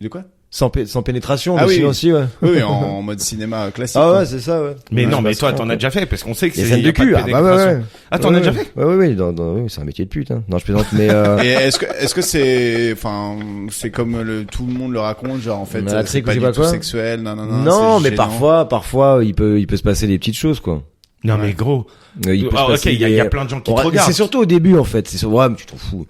De quoi? Sans pénétration, Ah mais oui, si oui. aussi, ouais. Oui, en mode cinéma classique. Ah quoi. ouais, c'est ça, ouais. Mais Ouais, non, je mais passe toi, rien, t'en quoi. as déjà fait, parce qu'on sait que Les c'est, scènes y de a pas cul, ah bah ouais, pénétration. ouais. Ah, t'en as Ouais, déjà ouais. fait? Ouais, ouais, oui, c'est un métier de pute, hein. Non, je plaisante, mais Et est-ce que c'est enfin c'est comme tout le monde le raconte genre en fait On a la c'est trique ou pas je sais du pas tout quoi. sexuel non non, c'est mais gênant. parfois, il peut se passer des petites choses, quoi. Non, mais gros. Il peut se Ah, ok, passer il y des- a plein de gens qui te Ouais, regardent. c'est surtout au début en fait. Ouais, mais tu t'en fous.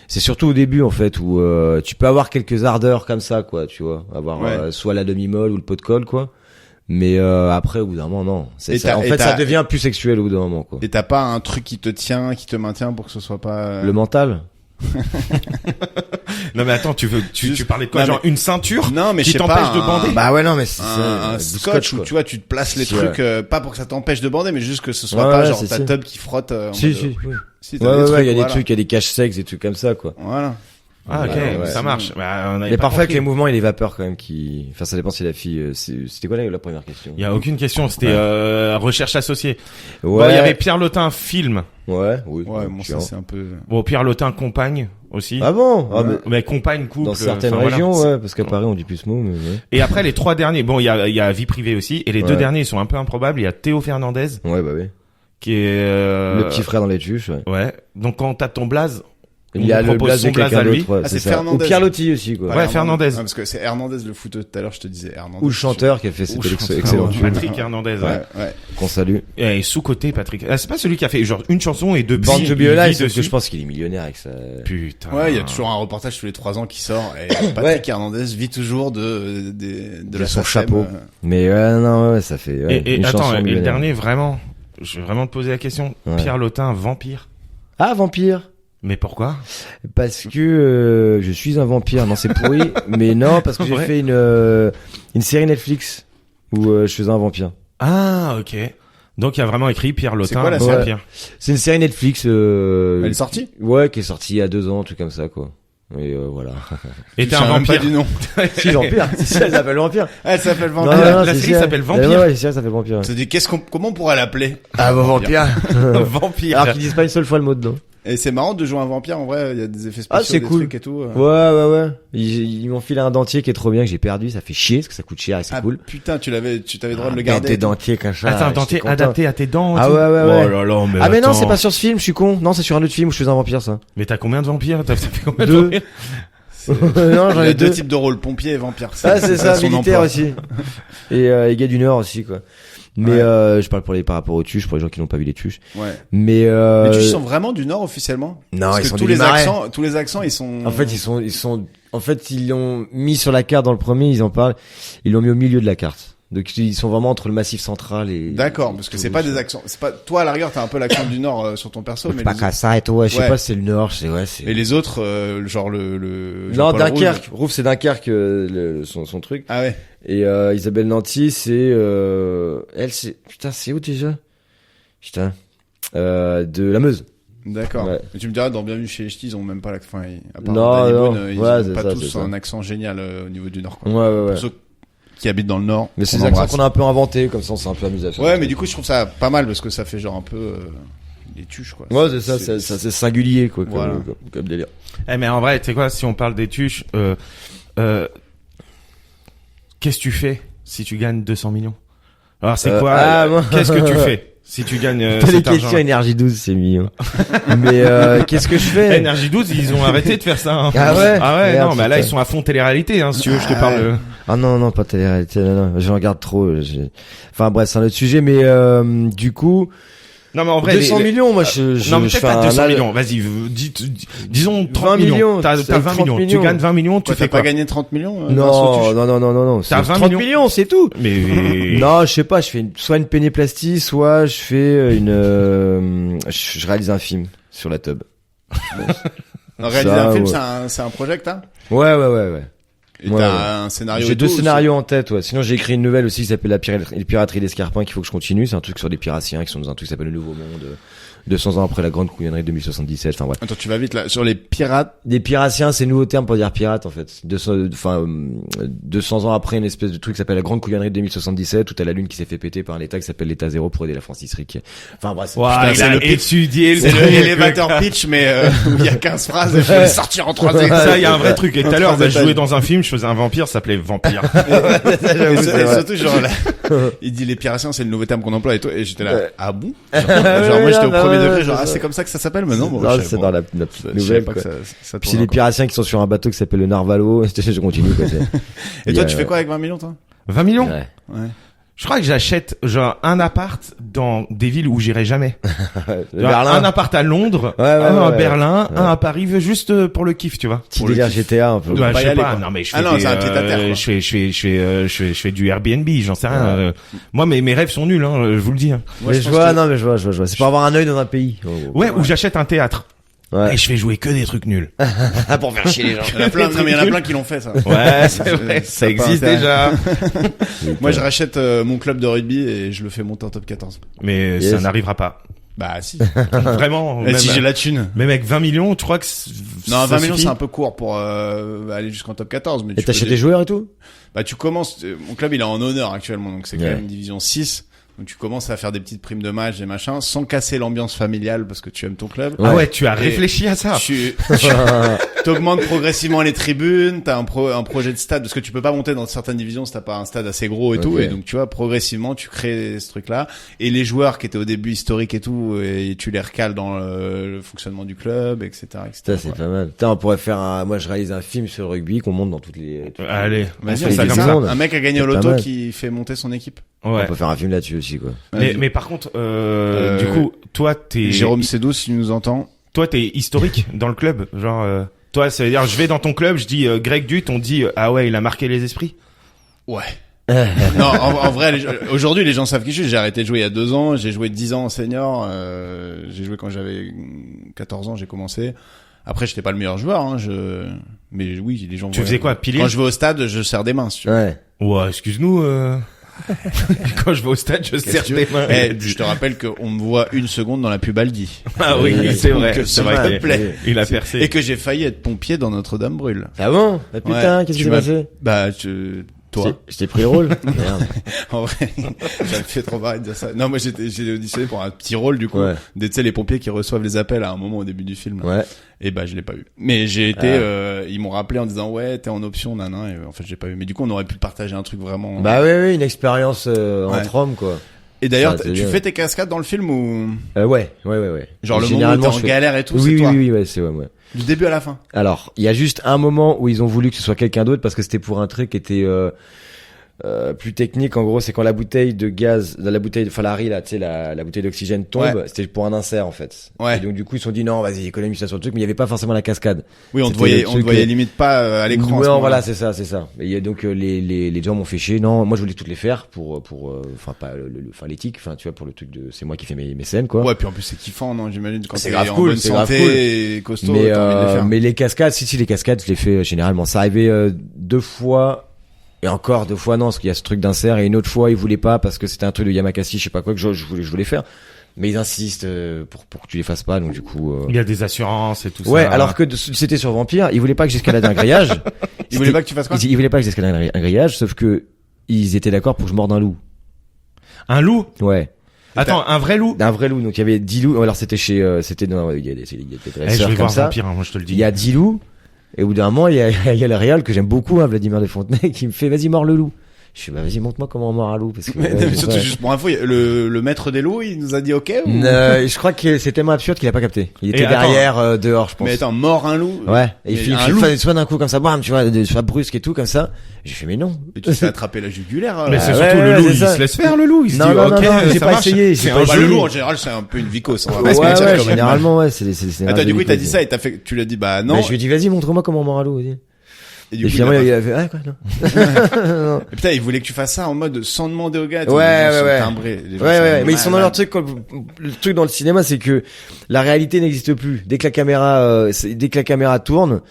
C'est surtout au début en fait où tu peux avoir quelques ardeurs comme ça, quoi. Tu vois, avoir Ouais. soit la demi-molle ou le pot de colle, quoi. Mais après, au bout d'un moment, non. Et Ça, en et fait, ça t'as- devient plus sexuel au bout d'un moment, quoi. Et t'as pas un truc qui te tient qui te maintient pour que ce soit pas Le mental. Non, mais attends, tu Juste- parlais de quoi? Non, Genre une ceinture non mais je qui sais t'empêche pas de bander? Bah ouais, non, mais c'est un du scotch où quoi. tu vois tu te places les Si, trucs pas pour que ça t'empêche de bander mais juste que ce soit Ouais, pas ouais, genre c'est ta ça. tub qui frotte en Si, mode- si. Oui. Si, Ouais, t'as des ouais, trucs, il y a des voilà. trucs, il y a des caches sexes et trucs comme ça, quoi. Voilà. Ah, ok, Ouais, ça ouais. marche. Bah, on avait Mais pas parfois avec compris. les mouvements et les vapeurs quand même qui, enfin ça dépend si la fille, c'était quoi la première question? Il y a aucune question, c'était recherche associée. Ouais. Bon, il y avait Pierre Lotin film. Ouais, oui. Ouais, bon chiant. ça c'est un peu Bon, Pierre Lotin compagne aussi. Ah bon? Ah, Ouais. mais Mais compagne, couple. dans certaines enfin, voilà. régions, ouais, parce qu'à Paris on dit plus ce mot, mais ouais. Et après, les 3 derniers, bon, il y a vie privée aussi, et les Ouais. 2 derniers, ils sont un peu improbables. Il y a Théo Fernandez, Ouais, bah oui. qui est, Le petit frère dans les tuches, ouais. Ouais. Donc, quand on tape ton blaze, Il y a nous le propose blaze de son blaze quelqu'un à lui. d'autre, ouais, Ah, c'est ça. Fernandez. Ou Pierre Lotti aussi, quoi. Pas Ouais, Fernandez. Ah, parce que c'est Hernandez le footeux tout à l'heure je te disais Hernandez. Ou le chanteur qui a fait Ou cette chanteur, excellente ouais. tune Patrick Hernandez, ouais. Ouais. qu'on salue. Et sous-côté, Patrick. Ah, c'est pas celui qui a fait genre une chanson et depuis. Born to be il vit alive, sauf dessus. que je pense qu'il est millionnaire avec ça. Putain. Ouais, il y a toujours un reportage tous les 3 ans qui sort et Patrick Hernandez vit toujours de la son SACEM, chapeau. Mais ouais, non, ouais, ça fait, ouais, Et une attends, chanson et le millionnaire. dernier, vraiment, je vais vraiment te poser la question. Ouais. Pierre Lotin, vampire. Ah, vampire. Mais pourquoi? Parce que je suis un vampire. Non, c'est pourri. Mais non, parce que j'ai Ouais. fait une série Netflix où je faisais un vampire. Ah, ok. Donc il y a vraiment écrit Pierre Lotin, quoi la série vampire. C'est une série Netflix. Elle est sortie? Ouais, qui est sortie il y a 2 ans, un truc comme ça, quoi. Et voilà. Et Je t'es sais un même pas vampire. du nom. Si, vampire. Si, elle s'appelle vampire. Elle s'appelle Non, Vampire. la c'est série ça. s'appelle Vampire. Ouais, la série s'appelle Vampire. Tu te dis comment on pourrait l'appeler? Ah, bah, vampire. Vampire. Alors qu'ils disent pas une seule fois le mot dedans. Et c'est marrant de jouer un vampire en vrai, il y a des effets spéciaux, Ah, c'est des cool. trucs et tout. Ouais. Ils m'ont filé un dentier qui est trop bien, que j'ai perdu. Ça fait chier, parce que ça coûte cher et c'est Ah cool. putain, tu t'avais le droit de le Ah, garder. des et tout. dentiers comme ça. Attends, un j'étais dentier content. adapté à tes dents. Ah tout. ouais. Oh là là, mais Ah mais non, attends. c'est pas sur ce film, je suis con. Non, c'est sur un autre film où je faisais un vampire, ça. Mais t'as combien de vampires? T'as fait combien de 2. vampires? Non, j'en Il y a ai 2. types de rôles, pompier et vampire. Ah, c'est ça, son militaire emploi. aussi. Et gars du Nord aussi, quoi. Mais Ouais. je parle par rapport aux tuches, pour les gens qui n'ont pas vu les tuches. Ouais. Mais Mais tu sont vraiment du Nord officiellement? Non, Parce ils que sont tous des les Marais. accents, ils sont. En fait, ils l'ont mis sur la carte dans le premier, ils en parlent. Ils l'ont mis au milieu de la carte. Donc ils sont vraiment entre le Massif Central et. D'accord, parce que c'est pas des accents. C'est pas toi à la rigueur, t'as un peu l'accent du Nord sur ton perso, mais Pas les... qu'à ça et tout. Ouais, je sais Ouais. pas si c'est le Nord, c'est et les autres, genre le Non, Jean-Paul Dunkerque. Rouge. Rouf, c'est Dunkerque, son truc. Ah ouais. Et Isabelle Nanty, c'est elle, c'est putain, c'est où déjà? Putain, de la Meuse. D'accord. Ouais. Mais tu me diras, dans Bienvenue chez les Ch'tis, ils ont même pas l'accent. À part Non, Danny non. Boone, ils Ouais, ont c'est pas ça, tous c'est ça. un accent génial au niveau du Nord. Quoi. Ouais. Pour ceux qui habitent dans le Nord. Mais c'est on des accents embrasse. qu'on a un peu inventés, comme ça on s'est un peu amusé à faire. Ouais, mais du coup, je trouve ça pas mal parce que ça fait genre un peu les tuches, quoi. Ouais, c'est ça, c'est singulier, quoi, Voilà. comme délire. Mais en vrai, tu sais quoi, si on parle des tuches, qu'est-ce que tu fais si tu gagnes 200 millions? Alors c'est quoi? moi- Qu'est-ce que tu fais si tu gagnes T'as les cet argent? questions énergie 12, c'est mignon. Mais qu'est-ce que je fais? Énergie 12, ils ont arrêté de faire ça. Hein. Ah ouais? Ah ouais, Merde, non, mais là putain. ils sont à fond télé-réalité, hein, si tu veux, je te Ah parle. ouais. Ah non, pas télé-réalité, non, je regarde trop. Enfin bref, c'est un autre sujet, mais du coup, Non, mais en vrai, 200 millions, moi je non, mais je peut-être fais pas un 200 millions. Vas-y, disons 30 20 millions. millions. T'as C'est 20 30 millions. Tu millions. gagnes 20 millions, tu Toi, fais t'as pas quoi? gagné 30 millions grâce aux tuches Non. T'as 20 30 millions. millions, c'est tout. Mais Non, je sais pas, je fais soit une pénéplastie, soit je fais je réalise un film sur la tub. Non, réaliser Ça, un film, ouais. c'est un projet que t'as? Ouais. Et Ouais, t'as un scénario. J'ai et deux tout, scénarios en tête, ouais. Sinon, j'ai écrit une nouvelle aussi qui s'appelle Les pirateries d'Escarpin qu'il faut que je continue. C'est un truc sur des piratiens qui sont dans un truc qui s'appelle Le Nouveau Monde. 200 ans après la grande couillonnerie de 2077. Enfin, bref. Attends, tu vas vite là. Sur les pirates. Des piratiens, c'est le nouveau terme pour dire pirate, en fait. 200 ans après une espèce de truc qui s'appelle la grande couillonnerie de 2077 où t'as la lune qui s'est fait péter par un état qui s'appelle l'état zéro pour aider la France historique. Enfin, bref. Ouah, Putain, il c'est a le pitch. étudié C'est le truc. elevator pitch, mais où il y a 15 phrases et il faut les sortir en 3 secondes. Ça, il y a un vrai truc. Et tout à l'heure, Trois je jouais étages. dans un film, je faisais un vampire, ça s'appelait Vampire. Et c'est vrai. surtout, genre, là, il dit les piratiens, c'est le nouveau terme qu'on emploie et tout. Et j'étais là, Ouais. ah bon? Genre, moi, j'étais au non, premier non, degré, c'est genre, ah, ça. c'est comme ça que ça s'appelle, mais non, bon, Non, je savais c'est pas. dans la petite Je savais nouvelle, pas que quoi. ça Puis c'est tourne les encore. piratiens qui sont sur un bateau qui s'appelle le Narvalo. Je continue, quoi. Et toi, tu fais quoi avec 20 millions, toi? 20 millions? Ouais. Ouais. Je crois que j'achète, genre, un appart dans des villes où j'irai jamais. Genre, Berlin. un appart à Londres, Ouais, un à ouais. Berlin, Ouais. un à Paris, juste pour le kiff, tu vois. Petit Pour le délire kiff. GTA, un peu. Ouais, pas je y sais aller, pas, quoi. non mais je Ah fais non, des, c'est un pied-à-terre, quoi. je fais du Airbnb, j'en sais rien. Ouais. Moi mes rêves sont nuls, hein, je vous le dis. Hein. Mais je vois, non, mais je vois. C'est pour avoir un œil dans un pays. Ouais, où j'achète un théâtre Ouais. et je fais jouer que des trucs nuls. Pour faire chier les gens. Il y en a plein, non, mais il y en a plein qui l'ont fait, ça. Ouais, c'est vrai, ça pas existe intérêt. déjà. Moi, je rachète mon club de rugby et je le fais monter en top 14. Mais Yes. ça n'arrivera pas. Bah, si. Vraiment. Et Même, si j'ai la thune. même avec 20 millions, tu crois que Non, ça 20 millions, suffit c'est un peu court pour aller jusqu'en top 14. Mais Et tu peux t'achètes des joueurs et tout? Bah, tu commences, mon club, il est en honneur actuellement, donc c'est quand Ouais. même division 6. Donc tu commences à faire des petites primes de match, des machins, sans casser l'ambiance familiale parce que tu aimes ton club. Ah ouais, tu as Et- réfléchi à ça. T'augmentes progressivement les tribunes, t'as un projet de stade, parce que tu peux pas monter dans certaines divisions si t'as pas un stade assez gros et tout, Ok. et donc tu vois, progressivement, tu crées ce truc-là, et les joueurs qui étaient au début historiques et tout, et tu les recales dans le fonctionnement du club, etc., Putain, c'est pas mal. Putain, on pourrait faire moi je réalise un film sur le rugby qu'on monte dans toutes les, Allez, on Vas-y, fait on ça fait comme ça. ça. Un mec a gagné au C'est pas loto mal. qui fait monter son équipe. on Ouais. peut faire un film là-dessus aussi, quoi. Mais par contre, du coup, toi t'es Jérôme Sédou, si tu nous entends. toi t'es historique dans le club, genre toi ça veut dire je vais dans ton club, je dis Greg Dutt, on dit ah ouais il a marqué les esprits. Ouais. Non, en vrai, aujourd'hui, les gens savent qui je suis. J'ai arrêté de jouer il y a 2 ans. J'ai joué 10 ans en senior. J'ai joué quand j'avais 14 ans. J'ai commencé. Après, j'étais pas le meilleur joueur. Hein, mais oui, les gens. Tu faisais quoi, pilier? Quand je vais au stade, je serre des mains. Si tu veux. Ouais. Ouais, excuse-nous. Quand je vais au stade, je serre Tu tes veux mains. je te rappelle qu'on me voit 1 seconde dans la pub Aldi. Ah oui, Oui, c'est donc, vrai, s'il c'est te vrai. plaît. Il a percé. Et que j'ai failli être pompier dans Notre-Dame brûle. Ah bon? Ah putain, Ouais, qu'est-ce tu qui s'est m'as- passé? Bah, toi. Je t'ai pris le rôle. Merde. En vrai, ça me fait trop marrer de dire ça. Non, moi, j'ai auditionné pour un petit rôle, du coup. Ouais. Tu sais, les pompiers qui reçoivent les appels à un moment au début du film. là. Ouais. Et bah, je l'ai pas eu. Mais j'ai été, ils m'ont rappelé en disant, ouais, t'es en option, nanan, et en fait, j'ai pas eu. Mais du coup, on aurait pu partager un truc vraiment. Bah oui, une expérience, Ouais. entre hommes, quoi. Et d'ailleurs, ça, c'est tu bien. fais tes cascades dans le film ou, Ouais. genre, le moment où Généralement, t'es en je fais- galère et tout, Oui, c'est toi. oui, c'est ouais. Du début à la fin. Alors, il y a juste un moment où ils ont voulu que ce soit quelqu'un d'autre parce que c'était pour un truc qui était plus technique, en gros, c'est quand la bouteille de gaz, la bouteille, enfin la riz là, tu sais, la bouteille d'oxygène tombe, c'était pour un insert en fait. Ouais. Et donc du coup ils se sont dit non, vas-y, économise ça sur le truc, mais il y avait pas forcément la cascade. Oui, on te C'était voyait limite pas à l'écran. Ouais, voilà, c'est ça. Et il y a donc les gens m'ont fait chier. Non, moi je voulais toutes les faire pour enfin pas enfin l'éthique, enfin tu vois, pour le truc de c'est moi qui fais mes scènes quoi. Ouais, puis en plus c'est kiffant, non, j'imagine, quand C'est t'es grave en cool, bonne c'est grave santé cool. et costaud, t'as envie de les faire. Mais les cascades, si les cascades, je les fais généralement. Ça arrivait 2 fois. Et encore 2 fois non, parce qu'il y a ce truc d'insert, et une autre fois ils voulaient pas parce que c'était un truc de Yamakasi, je sais pas quoi, que je voulais faire. Mais ils insistent pour que tu les fasses pas, donc du coup. Il y a des assurances et tout Ouais, ça. alors que c'était sur Vampire, ils voulaient pas que j'escalade un grillage. Ils voulaient pas que tu fasses quoi? Ils voulaient pas que j'escalade un grillage, sauf que ils étaient d'accord pour que je morde un loup. Un loup? Ouais. Attends, un vrai loup? Un vrai loup, donc il y avait 10 loups. Alors c'était c'était non, il y a des Je dresseurs vais comme voir ça. Vampire, hein, moi je te le dis. Il y a 10 loups. Et au bout d'un moment, il y a le réal que j'aime beaucoup, hein, Vladimir de Fontenay, qui me fait, vas-y, mords le loup. Je fais, bah, vas-y, montre-moi comment on mord un loup, parce que, Mais surtout, juste pour info, le maître des loups, il nous a dit OK ou? je crois que c'est tellement absurde qu'il a pas capté. Il était derrière, dehors, je pense. Mais attends, mort un loup? Ouais. Et il un loup. fait soit d'un coup comme ça, bam, tu vois, soit brusque et tout, comme ça. J'ai fait, mais non. Mais tu t'es attrapé la jugulaire. Mais c'est ouais, surtout ouais, le loup, c'est il ça. se laisse faire le loup. Il se Non, dit, non, ok, non, j'ai ça pas marche. essayé, C'est j'ai un pas Bah, jeu. le loup, en général, c'est un peu une vicose. On va pas Ouais, se mentir, ouais, quand même. généralement, ouais, c'est Attends, du coup, il t'a dit ça et tu l'as dit, bah, non. Mais je lui ai dit, vas-y, montre-moi comment on mord un loup, vas-y. Et Et finalement, il a fait, ah, quoi, non. Et putain, ils voulaient que tu fasses ça en mode sans demander aux gars. Ouais, Les gens ouais. sont timbrés. Les gens Ouais, sont mais ils sont dans leur malades. truc. Le truc dans le cinéma, c'est que la réalité n'existe plus. Dès que la caméra tourne,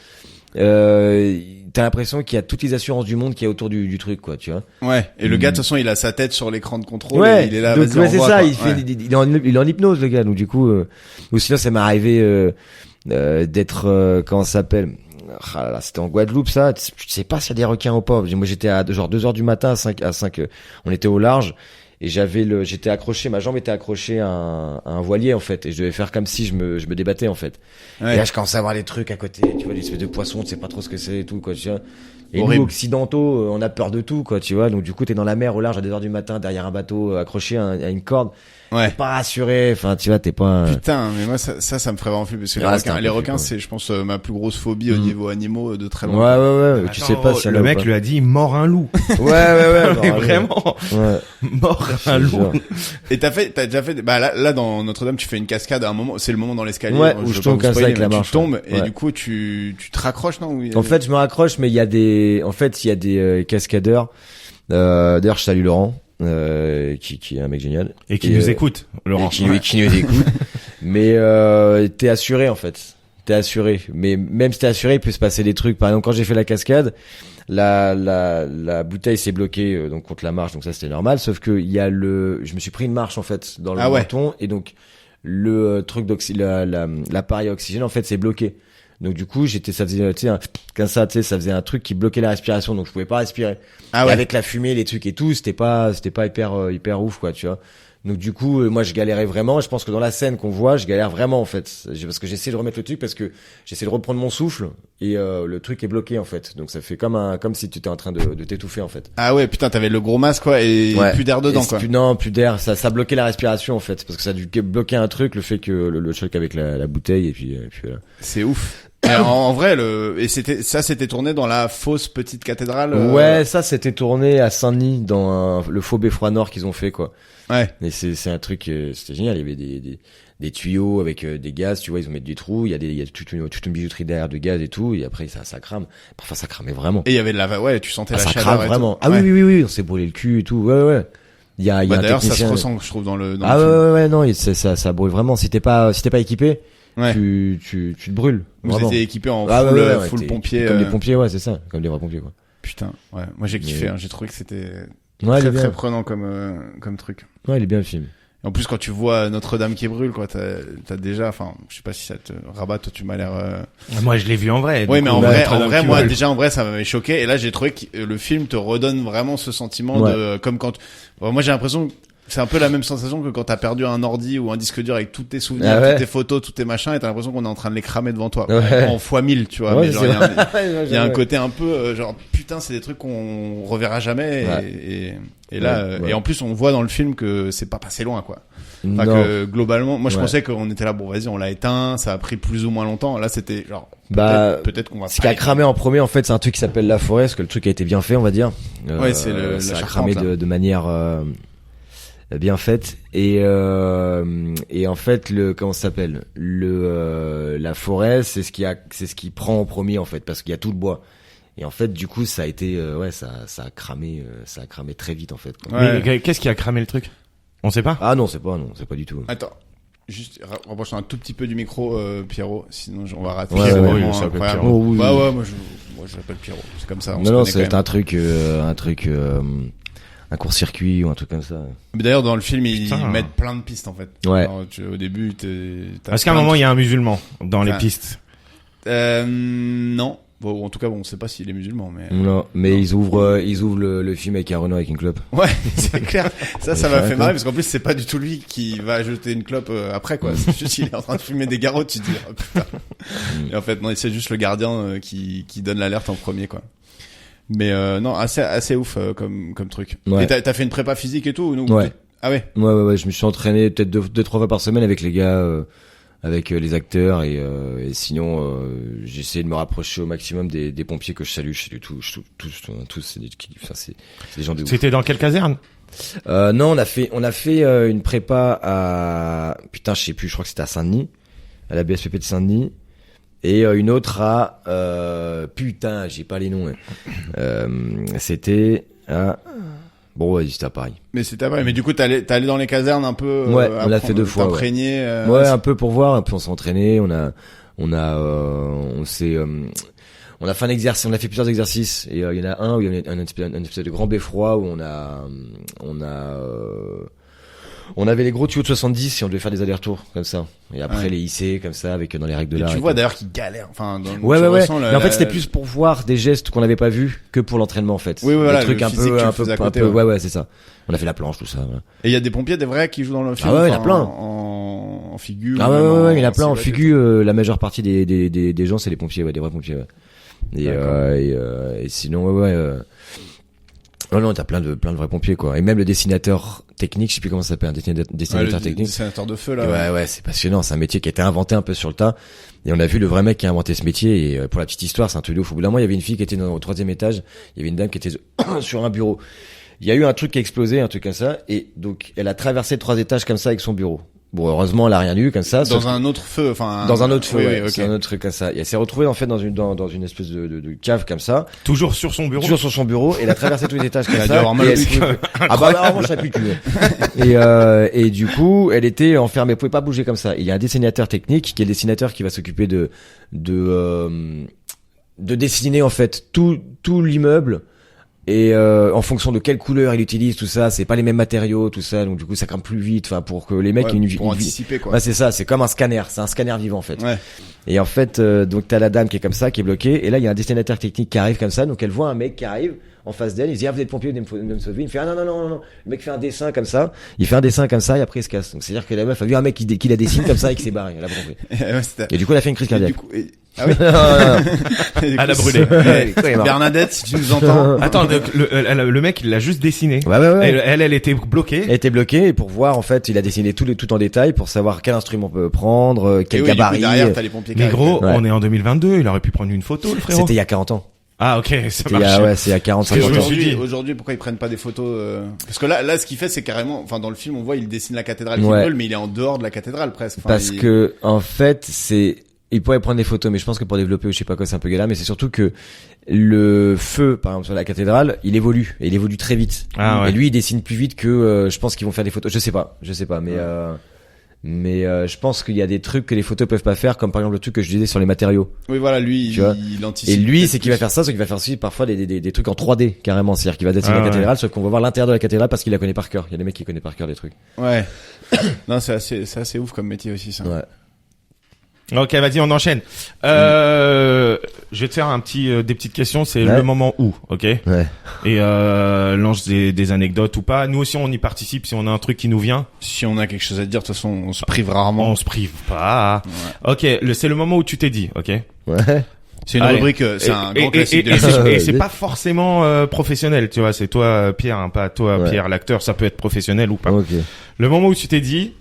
t'as l'impression qu'il y a toutes les assurances du monde qui est autour du truc, quoi, tu vois. Ouais. Et le gars, de toute façon, il a sa tête sur l'écran de contrôle. Ouais. Et il est là, donc, vas-y, ouais, c'est envoie, ça. quoi. Il fait, Ouais. il est en hypnose, le gars. Donc du coup, ou sinon, ça m'est arrivé d'être, comment ça s'appelle. Ah là là, c'était en Guadeloupe, ça. Je sais pas s'il y a des requins ou pas. Moi, j'étais à genre 2h du matin, à 5, on était au large. Et j'étais accroché, ma jambe était accrochée à un voilier, en fait. Et je devais faire comme si je me débattais, en fait. Ouais. Et là, je commençais à voir des trucs à côté, tu vois, des espèces de poissons, tu sais pas trop ce que c'est et tout, quoi, tu vois. Et Horrible. nous, occidentaux, on a peur de tout, quoi, tu vois. Donc, du coup, t'es dans la mer au large à 2h du matin, derrière un bateau, accroché à une corde. Ouais. T'es pas rassuré, enfin, tu vois, t'es pas... Putain, mais moi, ça me ferait vraiment flipper. Parce que Ouais, c'était un peu les requins, flippant. c'est, je pense, ma plus grosse phobie au niveau animaux de très Ouais, loin. ouais, tu sais pas si le mec lui a dit, mort un loup. Ouais, Mais non, vraiment, Ouais. mort un Je te loup. jure. Et t'as déjà fait, bah là, dans Notre-Dame, tu fais une cascade à un moment, c'est le moment dans l'escalier. Ouais, Je où veux je pas tombe vous comme ça spoiler, avec la mais marche, tu tombes, ouais. et du coup, tu te raccroches, non? En fait, je me raccroche, mais il y a des cascadeurs. D'ailleurs, je salue Laurent, qui est un mec génial. Et qui nous écoute, Laurent. Et qui nous écoute. Mais t'es assuré en fait. T'es assuré. Mais même si t'es assuré, il peut se passer des trucs. Par exemple, quand j'ai fait la cascade, la bouteille s'est bloquée donc contre la marche, donc ça c'était normal. Sauf que je me suis pris une marche en fait dans le menton, et donc le truc l'appareil à oxygène en fait s'est bloqué. Donc du coup, ça faisait, tu sais, comme ça, tu sais, ça faisait un truc qui bloquait la respiration, donc je pouvais pas respirer. Ah Et ouais. avec la fumée, les trucs et tout, c'était pas hyper ouf, quoi, tu vois. Donc du coup, moi, je galérais vraiment. Je pense que dans la scène qu'on voit, je galère vraiment, en fait, parce que j'essaie de remettre le truc, parce que j'essaie de reprendre mon souffle, et le truc est bloqué, en fait. Donc ça fait comme si tu étais en train de t'étouffer, en fait. Ah ouais, putain, t'avais le gros masque, quoi, et Ouais. plus d'air dedans, Et quoi. Non, plus d'air. Ça bloquait la respiration, en fait, parce que ça a dû bloquer un truc, le fait que le choc avec la bouteille, et puis voilà. C'est ouf. Et en vrai, c'était tourné dans la fausse petite cathédrale. Ouais, ça c'était tourné à Saint-Denis dans le faux beffroi nord qu'ils ont fait, quoi. Ouais. Et c'est un truc, c'était génial. Il y avait des tuyaux avec des gaz, tu vois, ils ont mis des trous. Il y a toute une bijouterie derrière de gaz et tout. Et après ça crame. Parfois ça cramait vraiment. Et il y avait de ouais, tu sentais la ça chaleur. crame et vraiment. tout. Ah Ouais. oui, on s'est brûlé le cul et tout. Ouais. Il y a un D'ailleurs, ça se technicien. ressent, je trouve, dans le Ah film. ouais, non, ça brûle vraiment. Si t'es pas équipé, Ouais. tu te brûles. Vous Vraiment. étiez équipés en Ah full t'es pompier. Comme des pompiers, ouais, c'est ça. Comme des vrais pompiers, quoi. Putain, ouais. Moi, j'ai kiffé, hein. J'ai trouvé que c'était Ouais, il est très bien. prenant comme truc. Ouais, il est bien le film. Et en plus, quand tu vois Notre-Dame qui brûle, quoi, t'as déjà, enfin, je sais pas si ça te rabat, toi, tu m'as l'air, Moi, je l'ai vu en vrai. Oui, du mais coup, en vrai, Notre-Dame moi, qui déjà, en vrai, ça m'avait choqué. Et là, j'ai trouvé que le film te redonne vraiment ce sentiment Ouais. de, comme quand, moi, j'ai l'impression, C'est un peu la même sensation que quand t'as perdu un ordi ou un disque dur avec tous tes souvenirs, toutes tes photos, tous tes machins, et t'as l'impression qu'on est en train de les cramer devant toi. Ouais. En fois 1000, tu vois. Ouais, mais genre, il y a un ouais. côté un peu, genre, putain, c'est des trucs qu'on reverra jamais. Et là, Ouais. et en plus, on voit dans le film que c'est pas passé loin, quoi. Enfin, Non. que globalement, moi, je Ouais. pensais qu'on était là, bon, vas-y, on l'a éteint, ça a pris plus ou moins longtemps. Là, c'était genre, Bah, peut-être qu'on va ce qui a cramé en premier, en fait, c'est un truc qui s'appelle La Forêt, parce que le truc a été bien fait, on va dire. Ouais, c'est la ça a charpente, cramé là. de manière bien faite. Et en fait, comment ça s'appelle, La Forêt, c'est ce qui prend en premier, en fait, parce qu'il y a tout le bois. Et en fait, du coup, ça a été, ça a cramé très vite, en fait, quoi. Ouais. Mais qu'est-ce qui a cramé le truc? On sait pas. Ah non, c'est pas du tout. Attends. Juste, rapproche-toi un tout petit peu du micro, Pierrot. Sinon, on va rater. Ouais, C'est ouais, vraiment oui, ça s'appelle incroyable. Pierrot. Oh, oui, Bah oui. ouais, moi je l'appelle Pierrot. C'est comme ça. On se Non, connaît c'est quand même. un truc, un court-circuit ou un truc comme ça. Mais d'ailleurs, dans le film, ils Putain. mettent plein de pistes, en fait. Ouais. Alors, au début, t'as Est-ce qu'à un plein de moment il y a un musulman dans les Enfin, pistes? non. Bon, en tout cas, bon, on sait pas s'il est musulman, mais. Non, mais ils ouvrent le film avec un Renault avec une clope. Ouais, c'est clair. Ça Ouais, m'a c'est fait vrai, marrer parce qu'en plus, c'est pas du tout lui qui va jeter une clope après, quoi. C'est juste il est en train de fumer des garrots, tu te dis, oh, putain. Et en fait, non, c'est juste le gardien qui donne l'alerte en premier, quoi. Mais non, assez ouf comme truc. Ouais. Et t'as fait une prépa physique et tout ou non? Ouais. Ah ouais. Ouais, je me suis entraîné peut-être deux, trois fois par semaine avec les gars, avec les acteurs et sinon j'ai essayé de me rapprocher au maximum des pompiers que je salue tous c'est des gens de ouf. C'était dans quelle caserne? Non, on a fait une prépa à putain, je sais plus, je crois que c'était à Saint-Denis, à la BSPP de Saint-Denis, et une autre à putain, j'ai pas les noms. C'était à bon, ouais, c'était à Paris. Mais c'était vrai. Mais du coup, t'es allé dans les casernes un peu. Ouais, on l'a fait 2 fois. T'imprégner. Ouais, un peu pour voir, un peu on s'est entraîné, on a fait un exercice, on a fait plusieurs exercices et il y en a un où il y a un espèce de grand beffroi où on avait les gros tuyaux de 70 et on devait faire des allers-retours comme ça. Et après Ouais. les hisser comme ça avec dans les règles de Et l'art. tu et vois tout. d'ailleurs qu'ils galèrent. Enfin, Ouais. ressens Mais en fait, c'était plus pour voir des gestes qu'on n'avait pas vus que pour l'entraînement en fait. Oui, voilà, des trucs le un physique, peu, tu le un peu, faisais à un côté, peu, ouais. ouais, c'est ça. On a fait la planche, tout ça. Voilà. Et il y a des pompiers, des vrais qui jouent dans le film. Ah ouais, il y en a enfin, plein. En figure. Ah ouais, il y en a plein en silhouette et figure. La majeure partie des gens, c'est les pompiers, ouais, des vrais pompiers. Ouais. Et sinon, non, t'as plein de vrais pompiers, quoi. Et même le dessinateur technique, je sais plus comment ça s'appelle, un tout. dessinateur Le technique. dessinateur de feu, là. Ouais, c'est passionnant. C'est un métier qui a été inventé un peu sur le tas. Et on a vu le vrai mec qui a inventé ce métier. Et pour la petite histoire, c'est un truc de ouf. Au bout d'un moment, il y avait une fille qui était au 3e étage. Il y avait une dame qui était sur un bureau. Il y a eu un truc qui a explosé, un truc comme ça. Et donc, elle a traversé 3 étages comme ça avec son bureau. Bon, heureusement, elle a rien eu comme ça. Dans un autre feu, enfin. Dans un autre feu, oui, ouais, ok. c'est un autre truc comme ça. Et elle s'est retrouvée en fait dans une espèce de cave comme ça, Toujours sur son bureau. toujours sur son bureau. Et elle a traversé tous les étages comme Elle a dû ça. avoir mal et au elle cul. pouvait- Ah bah vraiment, ça pue le cul. Et du coup, elle était enfermée, elle pouvait pas bouger comme ça. Il y a un dessinateur technique qui est le dessinateur qui va s'occuper de dessiner en fait tout l'immeuble. Et en fonction de quelle couleur il utilise, tout ça, c'est pas les mêmes matériaux, tout ça, donc du coup ça crame plus vite, enfin pour que les mecs Ouais, aient une pour une vie. anticiper, quoi. Ouais, c'est ça, c'est comme un scanner, c'est un scanner vivant en fait. Ouais. Et en fait, donc t'as la dame qui est comme ça, qui est bloquée, et là il y a un dessinateur technique qui arrive comme ça, donc elle voit un mec qui arrive en face d'elle, il dit ah vous êtes pompier, vous me sauver, il fait ah non, le mec fait un dessin comme ça, il fait un dessin comme ça et après il se casse. Donc c'est à dire que la meuf a vu un mec qui la dessine comme ça et qui s'est barré, elle a pas compris. Ouais, c'était- Et du coup elle a fait une crise et du cardiaque. coup, ah oui. Et du Elle a coup, brûlé. c'est- Quoi, il est mort. Bernadette, si tu nous entends. Attends, donc, le mec, il l'a juste dessiné. Ouais. Elle était bloquée. Elle était bloquée et pour voir en fait, il a dessiné tout en détail pour savoir quel instrument peut prendre, Et quel oui, du coup, gabarit. derrière, t'as les pompiers qui Mais arrivent. gros, Ouais. on est en 2022, il aurait pu prendre une photo, le frérot. C'était il y a 40 ans. Ah, ok, ça C'était il y marche. a, c'est il y a 40, Parce que 50 je ans. me suis dit- Aujourd'hui, pourquoi ils prennent pas des photos Parce que là, ce qu'il fait, c'est carrément, enfin, dans le film, on voit, il dessine la cathédrale qui Ouais. brûle, mais il est en dehors de la cathédrale presque. Enfin, Parce il- que en fait, il pourrait prendre des photos, mais je pense que pour développer ou je sais pas quoi, c'est un peu galère. Mais c'est surtout que le feu, par exemple sur la cathédrale, il évolue et il évolue très vite. Ah ouais. Et lui, il dessine plus vite que je pense qu'ils vont faire des photos. Je sais pas, mais je pense qu'il y a des trucs que les photos peuvent pas faire, comme par exemple le truc que je disais sur les matériaux. Oui, voilà, lui, Tu vois. il anticipe. Et lui, peut-être c'est qu'il va plus. faire ça, c'est qu'il va faire aussi parfois des trucs en 3D carrément, c'est-à-dire qu'il va dessiner Ah la ouais. cathédrale, sauf qu'on va voir l'intérieur de la cathédrale parce qu'il la connaît par cœur. Il y a des mecs qui connaissent par cœur des trucs. Ouais. Non, c'est assez ouf comme métier aussi, ça. Ouais. Ok, vas-y, on enchaîne. Je vais te faire des petites questions. C'est Ouais. le moment où, ok? Ouais. Et lance des anecdotes ou pas. Nous aussi, on y participe si on a un truc qui nous vient. Si on a quelque chose à dire, de toute façon, on se prive rarement. On se prive pas. Ok, c'est le moment où tu t'es dit, ok? Ouais. C'est une Allez. rubrique, c'est un grand classique de et l'émission. c'est pas forcément professionnel, tu vois. C'est toi, Pierre, hein, pas toi, Ouais. Pierre, l'acteur. Ça peut être professionnel ou pas. Ok. Le moment où tu t'es dit,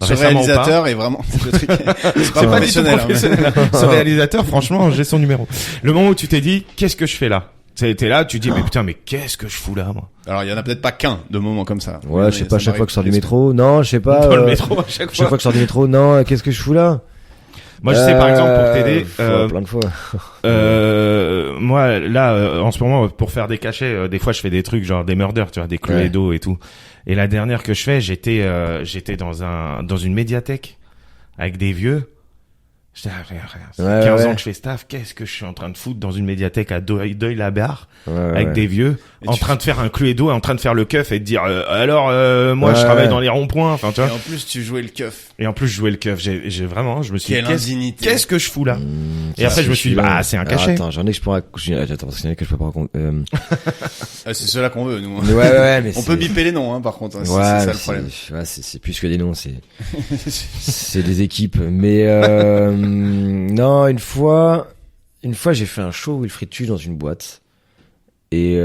Ce récemment ou pas, réalisateur est vraiment, le truc, c'est pas c'est pas du tout professionnel. hein, mais- professionnel. Ce réalisateur, franchement, j'ai son numéro. Le moment où tu t'es dit, qu'est-ce que je fais là? T'es là, tu dis, mais putain, mais qu'est-ce que je fous là, moi? Alors, il y en a peut-être pas qu'un de moments comme ça. Ouais, je sais pas, Ça chaque fois m'arrive que je sors du plus. métro. Non, je sais pas. Dans le métro, à chaque Chaque fois. fois que je sors du métro, non, qu'est-ce que je fous là? Moi, je sais, par exemple, pour t'aider, Plein de fois. moi, là, en ce moment, pour faire des cachets, des fois, je fais des trucs genre des murders, tu vois, des Cluedo et tout. Et la dernière que je fais, j'étais dans une médiathèque avec des vieux. J'étais, c'est Ouais, 15 ouais. ans que je fais staff, qu'est-ce que je suis en train de foutre dans une médiathèque à Deuil-la-Barre Ouais, avec ouais. des vieux, Et en tu- train de faire un Cluedo et en train de faire le keuf et de dire, alors, moi, je Ouais, travaille ouais. dans les ronds-points, enfin, tu Et vois. en plus, tu jouais le keuf. Et en plus, je jouais le keuf. J'ai vraiment, je me suis dit, Quelle indignité. qu'est-ce que je fous là? Mmh, Et après, je me suis dit, celui-là. bah, c'est un Alors, cachet. Attends, j'en ai que je pourrais raconter. Attends, parce qu'il y en a que je peux pas raconter. C'est ceux-là qu'on veut, nous. Mais ouais, mais On peut biper les noms, hein, par contre. hein, c'est Ouais, ça mais le problème. ouais, c'est plus que des noms, c'est des équipes. Mais non, une fois, j'ai fait un show Wilfried Tuche dans une boîte. Et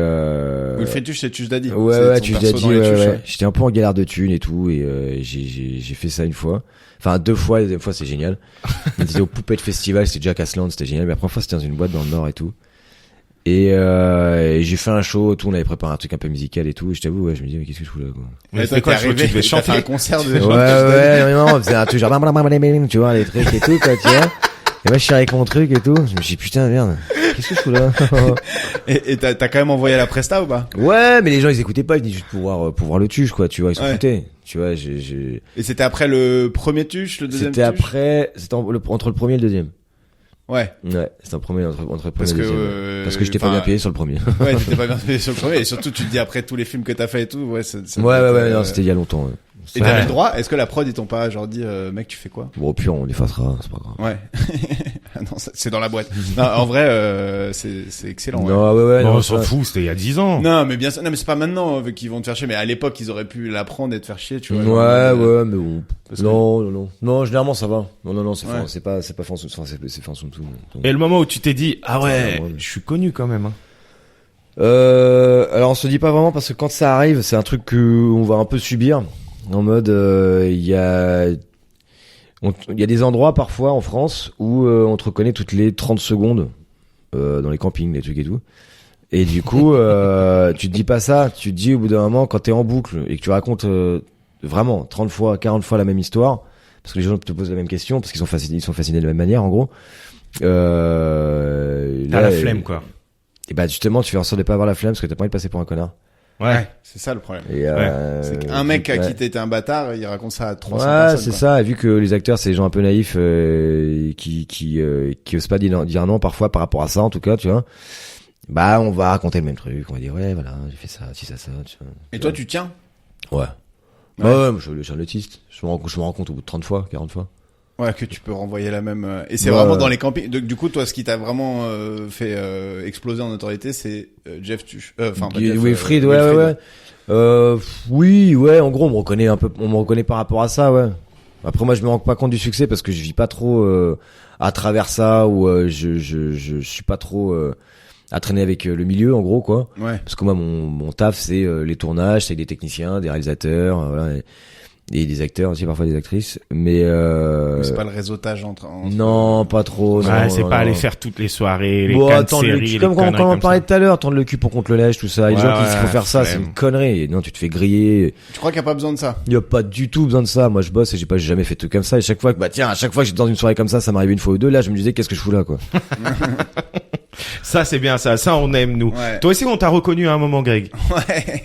Wilfried Tuche, c'est Tuche Daddy. ouais, C'est ouais, ton tu l'as perso dit, dans les ouais, Tuches, ouais. J'étais un peu en galère de thunes et tout, et j'ai fait ça une fois. Enfin, 2 fois, la deuxième fois, c'est génial. On était au Poupette Festival, c'était Jack Asland, c'était génial. Mais la première fois, c'était dans une boîte dans le Nord et tout. Et j'ai fait un show, tout, on avait préparé un truc un peu musical et tout. Et je t'avoue, ouais, je me dis, mais qu'est-ce que je fous là, quoi. Mais Et c'était toi, quoi, t'es le show? Tu devais t'as fait un chanter? concert de Ouais, non, on faisait un truc genre, tu vois, les trucs et tout, quoi, tu vois. Et moi, je suis avec mon truc et tout. Je me suis dit, putain, merde, qu'est-ce que je fous là? Et t'as quand même envoyé la presta ou pas? Ouais, mais les gens, ils écoutaient pas, ils disaient juste pour voir le tuche, quoi, tu vois, ils s'en Ouais. foutaient. Tu vois, Et c'était après le premier Tuche, le deuxième c'était Tuche? après, c'était entre le premier et le deuxième. Ouais. Ouais, c'était un premier entre le premier Parce et le que, deuxième. Parce que j'étais pas bien payé sur le premier. Ouais, t'étais pas bien payé sur le premier. Et surtout, tu te dis après tous les films que t'as fait et tout, ouais, ça Ouais, doit ouais, être, ouais, non, c'était il y a longtemps, ouais. Et t'avais le droit? Est-ce que la prod, ils t'ont pas, genre, dit, mec, tu fais quoi? Bon, au pire, on l'effacera, c'est pas grave. Ouais. Ah non, c'est dans la boîte. Non, en vrai, c'est excellent. Ouais. Non, ouais, ouais, Bon, non, on s'en ça- fout, c'était il y a 10 ans. Non, mais bien sûr. Non, mais c'est pas maintenant qu'ils vont te faire chier. Mais à l'époque, ils auraient pu l'apprendre et te faire chier, tu vois. Ouais, genre, ouais, mais bon. parce que- Non, généralement, ça va. Non, c'est Ouais. c'est pas François, enfin, c'est François tout. Donc. Et le moment où tu t'es dit, ah ouais, Ouais. je suis connu quand même, hein. Alors on se dit pas vraiment parce que quand ça arrive, c'est un truc que on va un peu subir. En mode, il y a des endroits parfois en France où on te reconnaît toutes les 30 secondes dans les campings, les trucs et tout. Et du coup, tu te dis pas ça. Tu te dis au bout d'un moment, quand t'es en boucle et que tu racontes vraiment 30 fois, 40 fois la même histoire, parce que les gens te posent la même question, parce qu'ils sont fascinés de la même manière, en gros. T'as la flemme, quoi. Et bah justement, tu fais en sorte de pas avoir la flemme parce que t'as pas envie de passer pour un connard. Ouais. C'est ça le problème. Et C'est qu'un mec à ouais. qui t'étais un bâtard, il raconte ça à 300 Ouais, personnes. c'est quoi. ça. Et vu que les acteurs, c'est des gens un peu naïfs qui osent pas dire non parfois par rapport à ça, en tout cas, tu vois. Bah, on va raconter le même truc. On va dire ouais, voilà, j'ai fait ça, si ça, tu vois. Et toi, tu tiens? Ouais. Ouais, moi, je suis un autiste. Je me rends compte au bout de 30 fois, 40 fois. Ouais, que tu peux renvoyer la même. Et c'est Ouais, vraiment ouais. dans les campings. Du coup, toi, ce qui t'a vraiment fait exploser en notoriété, c'est Jeff Tuche. Enfin, pas Jeff, Wilfried, Wilfried. oui, ouais, en gros, on me reconnaît par rapport à ça, ouais. Après, moi, je me rends pas compte du succès parce que je vis pas trop à travers ça ou je suis pas trop à traîner avec le milieu, en gros, quoi. Ouais. Parce que moi, mon taf, c'est les tournages, c'est des techniciens, des réalisateurs, voilà, et des acteurs aussi, parfois des actrices. Mais C'est pas le réseautage entre non, pas trop. Ouais, non, c'est non, pas non. aller faire toutes les soirées, les Bon, cannes attends, séries, les comme conneries on comme parlait ça. tout à l'heure, tendre le cul pour contre le neige, tout ça. Les Ouais, gens qui disent qu'il faut ouais, faire ça, c'est flemme. une connerie. Et non, tu te fais griller. Tu crois qu'il y a pas besoin de ça? Il y a pas du tout besoin de ça. Moi, je bosse et j'ai jamais fait de trucs comme ça. Et chaque fois que, à chaque fois que j'étais dans une soirée comme ça m'arrivait une fois ou deux. Là, je me disais, qu'est-ce que je fous là, quoi. Ça, c'est bien, ça on aime, nous. Ouais. Toi aussi, on t'a reconnu à un moment, Greg. Ouais.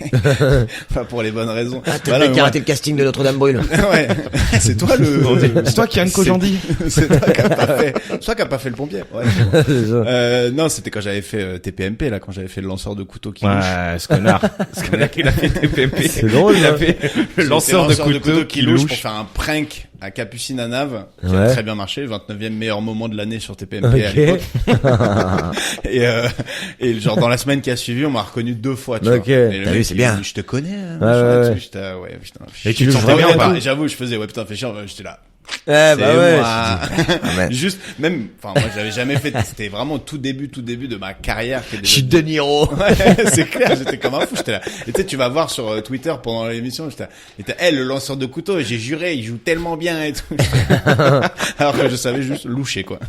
Pas pour les bonnes raisons. T'as Voilà, mais moi- le casting de Notre-Dame brûle. Ouais. C'est toi le. C'est toi qui Anne Kojandi. C'est toi qui a pas fait. C'est toi qui a pas fait le pompier. Ouais. C'est ça. Non, c'était quand j'avais fait TPMP là, quand j'avais fait le lanceur de couteau qui Ouais, louche. ce connard. Il a fait TPMP. C'est drôle, Il a hein. fait le J'ai fait lanceur de couteau qui qui louche. pour faire un prank à Capucine à Naves, qui Ouais. a très bien marché, 29e meilleur moment de l'année sur TPMP à l'époque. Ok. Et genre dans la semaine qui a suivi, on m'a reconnu 2 fois, tu vois. Ok. Et le T'as mec, vu, c'est il bien. me dit, je te connais, hein, Ouais, machin, ouais, et ouais. tout. J'étais, ouais, putain. Et tu te le sentais vois bien bien, ou pas? Et j'avoue, je faisais, ouais, putain, fais chier, j'étais là. Eh bah C'est ouais. moi. Ah, mais- Juste, même, enfin, moi, j'avais jamais fait, c'était vraiment tout début de ma carrière. Qui est Je suis déjà- De Niro. Ouais, c'est clair, j'étais comme un fou, j'étais là. Et tu sais, tu vas voir sur Twitter pendant l'émission, j'étais là, il était, le lanceur de couteau, et j'ai juré, il joue tellement bien et tout. Alors que je savais juste loucher, quoi.